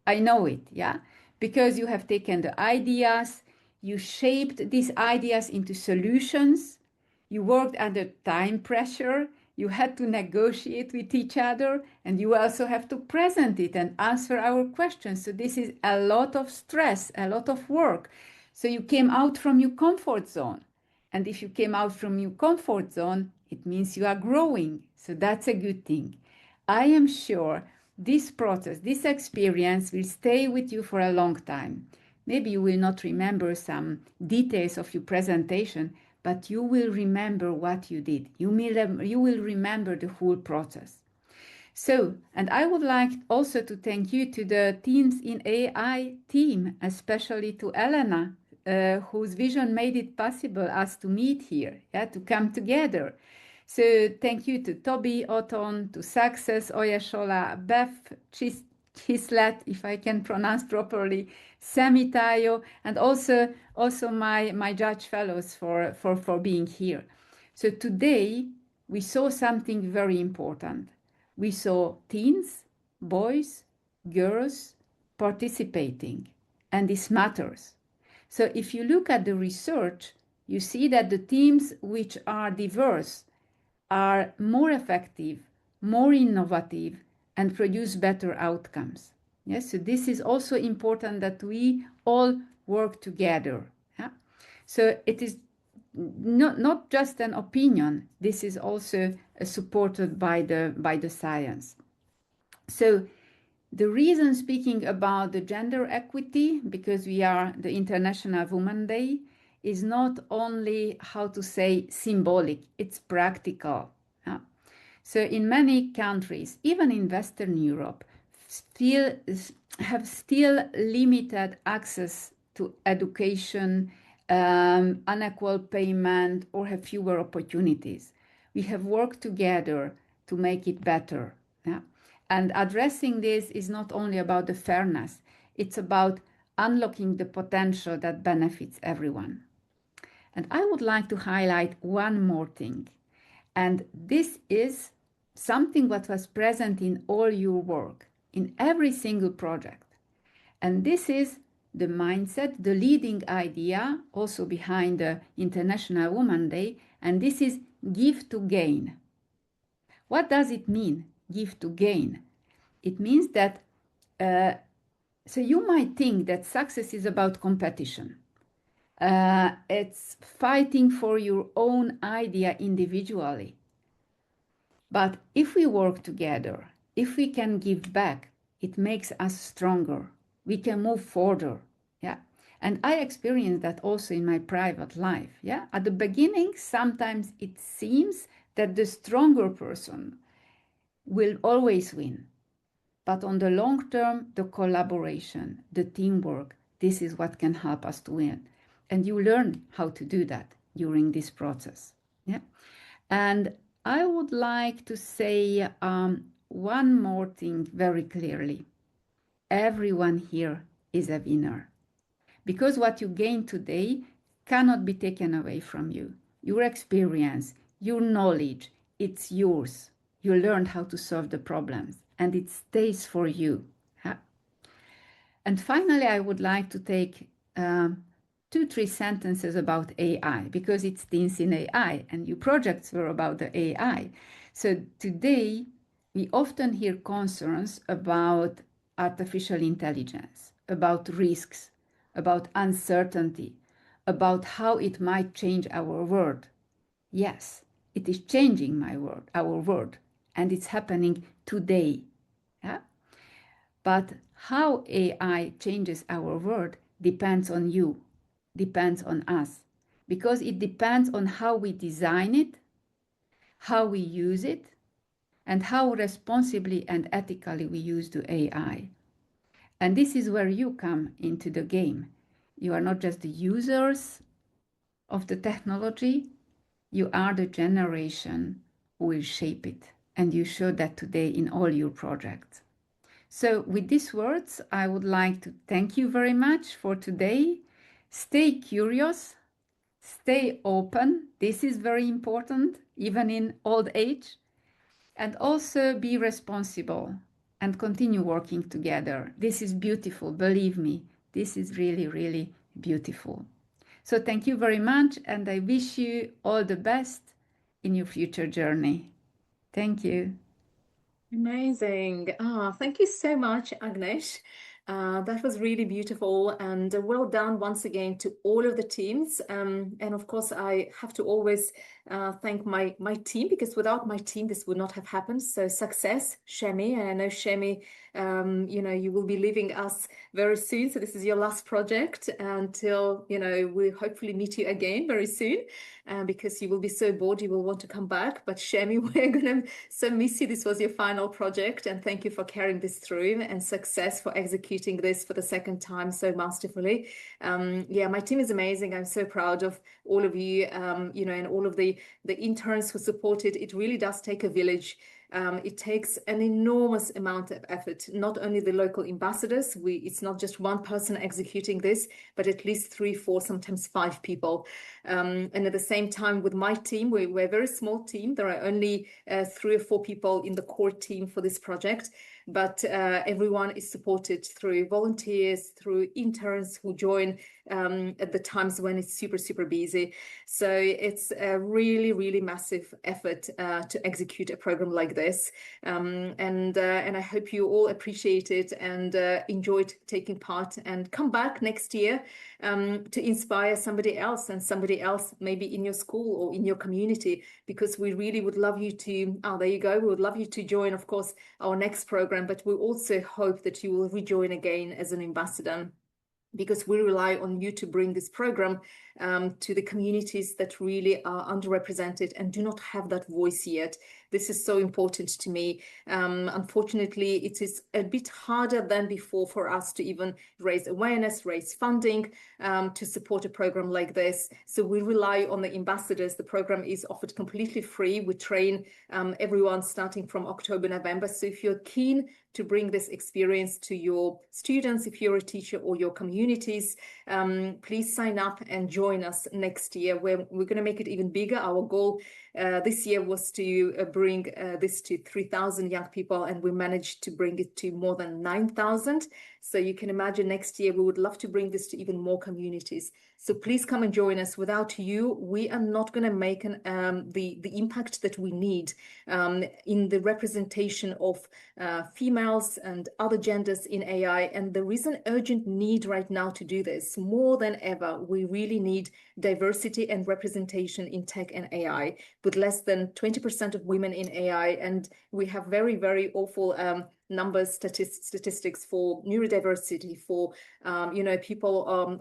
I know it, yeah? Because you have taken the ideas, you shaped these ideas into solutions, you worked under time pressure, you had to negotiate with each other, and you also have to present it and answer our questions. So this is a lot of stress, a lot of work. So you came out from your comfort zone. And if you came out from your comfort zone, it means you are growing. So that's a good thing. I am sure this process, this experience will stay with you for a long time. Maybe you will not remember some details of your presentation, but you will remember what you did. You will remember the whole process. So, and I would like also to thank you to the Teams in AI team, especially to Elena, whose vision made it possible us to meet here, to come together. So thank you to Toby, Oton, to Success, Oyashola, Beth, Chislet, if I can pronounce properly, Sami Tayo, and also my judge fellows for being here. So today we saw something very important. We saw teens, boys, girls participating, and this matters. So if you look at the research, you see that the teams which are diverse are more effective, more innovative, and produce better outcomes. Yes, so this is also important that we all work together. Yeah? So it is not just an opinion. This is also supported by the science. So the reason speaking about the gender equity, because we are the International Women's Day, is not only, how to say, symbolic, it's practical. Yeah? So in many countries, even in Western Europe, have still limited access to education, unequal payment, or have fewer opportunities. We have worked together to make it better. Yeah? And addressing this is not only about the fairness, it's about unlocking the potential that benefits everyone. And I would like to highlight one more thing. And this is something that was present in all your work, in every single project. And this is the mindset, the leading idea also behind the International Women's Day, and this is give to gain. What does it mean, give to gain? It means that, so you might think that success is about competition. It's fighting for your own idea individually. But if we work together, if we can give back, it makes us stronger. We can move further. Yeah. And I experienced that also in my private life. Yeah. At the beginning, sometimes it seems that the stronger person will always win. But on the long term, the collaboration, the teamwork, this is what can help us to win. And you learn how to do that during this process. Yeah. And I would like to say one more thing very clearly. Everyone here is a winner. Because what you gain today cannot be taken away from you. Your experience, your knowledge, it's yours. You learned how to solve the problems and it stays for you. Yeah? And finally, I would like to take 2-3 sentences about AI because it's Teens in AI and your projects were about the AI. So today, we often hear concerns about artificial intelligence, about risks, about uncertainty, about how it might change our world. Yes, it is changing our world, and it's happening today. Yeah? But how AI changes our world depends on you, depends on us. because it depends on how we design it, how we use it, and how responsibly and ethically we use the AI. And this is where you come into the game. You are not just the users of the technology, you are the generation who will shape it. And you show that today in all your projects. So with these words, I would like to thank you very much for today. Stay curious, stay open. This is very important, even in old age. And also be responsible and continue working together. This is beautiful, believe me. This is really, really beautiful. So thank you very much, and I wish you all the best in your future journey. Thank you. Amazing. Thank you so much, Agnes. That was really beautiful, and well done once again to all of the teams. And of course, I have to always thank my team, because without my team, this would not have happened. So success, Shemi. And I know Shemi, you will be leaving us very soon. So this is your last project until, we hopefully meet you again very soon, because you will be so bored, you will want to come back. But Shemi, we're going to so miss you. This was your final project, and thank you for carrying this through, and success for executing this for the second time so masterfully. Yeah, my team is amazing. I'm so proud of all of you, and all of the interns who supported. It really does take a village. It takes an enormous amount of effort, not only the local ambassadors. It's not just one person executing this, but at least 3, 4, sometimes 5 people. And at the same time, with my team, we're a very small team. There are only 3 or 4 people in the core team for this project. But everyone is supported through volunteers, through interns who join at the times when it's super, super busy. So it's a really, really massive effort to execute a program like this. And I hope you all appreciate it and enjoyed taking part, and come back next year to inspire somebody else, and somebody else maybe in your school or in your community, because we really would love you to, there you go, we would love you to join, of course, our next program, but we also hope that you will rejoin again as an ambassador, because we rely on you to bring this program to the communities that really are underrepresented and do not have that voice yet. This is so important to me. Unfortunately, it is a bit harder than before for us to even raise awareness, raise funding to support a program like this. So we rely on the ambassadors. The program is offered completely free. We train everyone starting from October, November. So if you're keen to bring this experience to your students, if you're a teacher or your communities, please sign up and join us next year, where we're going to make it even bigger. Our goal this year was to bring this to 3,000 young people, and we managed to bring it to more than 9,000. So you can imagine next year we would love to bring this to even more communities. So please come and join us. Without you, we are not going to make the impact that we need in the representation of females and other genders in AI. And there is an urgent need right now to do this more than ever. We really need diversity and representation in tech and AI, with less than 20% of women in AI. And we have very, very awful numbers, statistics for neurodiversity, for people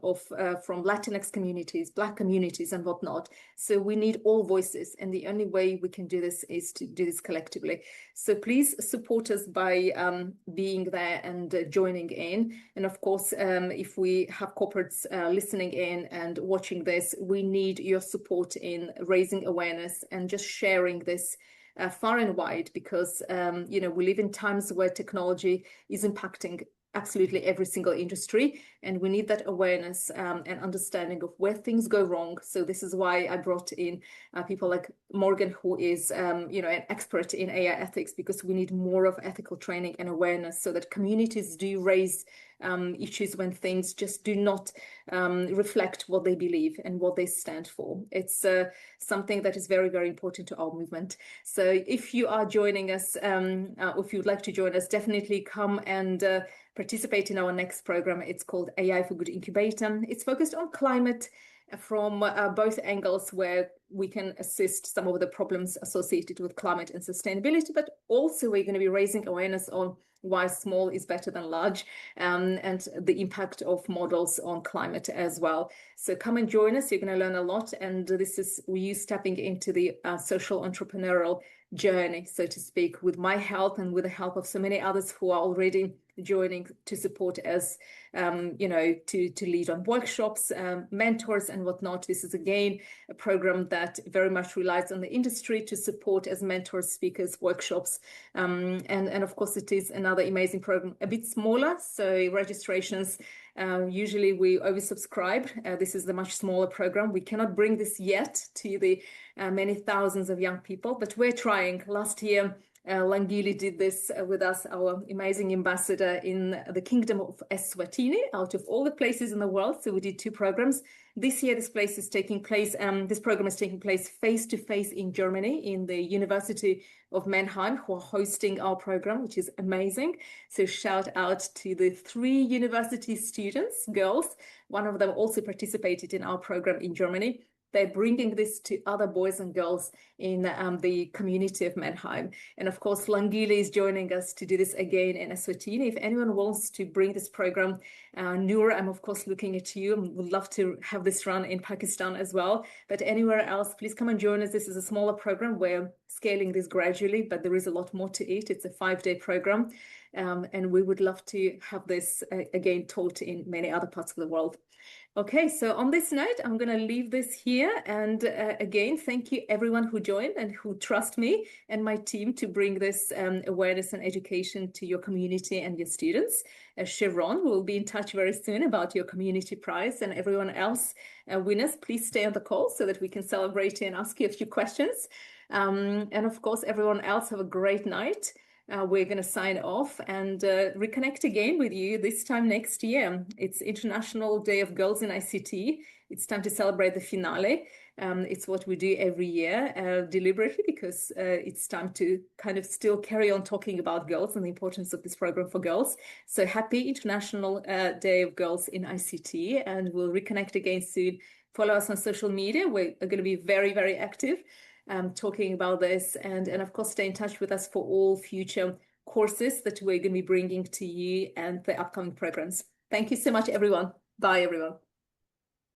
from Latinx communities, Black communities, and whatnot. So we need all voices, and the only way we can do this is to do this collectively. So please support us by being there and joining in. And of course, if we have corporates listening in and watching this, we need your support in raising awareness and just sharing this far and wide, because we live in times where technology is impacting absolutely every single industry, and we need that awareness and understanding of where things go wrong. So this is why I brought in people like Morgan, who is an expert in AI ethics, because we need more of ethical training and awareness, so that communities do raise issues when things just do not reflect what they believe and what they stand for. It's something that is very, very important to our movement. So if you are joining us, or if you'd like to join us, definitely come and participate in our next program. It's called AI for Good Incubator. It's focused on climate from both angles, where we can assist some of the problems associated with climate and sustainability, but also we're going to be raising awareness on why small is better than large, and the impact of models on climate as well. So come and join us. You're going to learn a lot. And this is you stepping into the social entrepreneurial journey, so to speak, with my help and with the help of so many others who are already joining to support us, to lead on workshops, mentors and whatnot. This is again a program that very much relies on the industry to support as mentors, speakers, workshops, and of course it is another amazing program, a bit smaller, so registrations usually we oversubscribe. This is the much smaller program. We cannot bring this yet to the many thousands of young people, but we're trying. Last year Langili did this with us, our amazing ambassador in the Kingdom of Eswatini, out of all the places in the world. So we did 2 programs. This year, this program is taking place face-to-face in Germany, in the University of Mannheim, who are hosting our program, which is amazing. So shout out to the 3 university students, girls. One of them also participated in our program in Germany. They're bringing this to other boys and girls in the community of Mannheim. And of course, Langili is joining us to do this again in Eswatini. If anyone wants to bring this program, Noor, I'm of course looking at you. I would love to have this run in Pakistan as well. But anywhere else, please come and join us. This is a smaller program. We're scaling this gradually, but there is a lot more to it. It's a 5-day program. And we would love to have this again taught in many other parts of the world. Okay, so on this note, I'm going to leave this here. And again, thank you everyone who joined and who trust me and my team to bring this awareness and education to your community and your students. Chevron will be in touch very soon about your community prize, and everyone else winners, please stay on the call so that we can celebrate and ask you a few questions. And of course, everyone else have a great night. We're going to sign off and reconnect again with you this time next year. It's International Day of Girls in ICT. It's time to celebrate the finale. It's what we do every year deliberately, because it's time to kind of still carry on talking about girls and the importance of this program for girls. So happy International Day of Girls in ICT, and we'll reconnect again soon. Follow us on social media. We're going to be very, very active. Talking about this, and of course stay in touch with us for all future courses that we're going to be bringing to you and the upcoming programs. Thank you so much, everyone. Bye, everyone.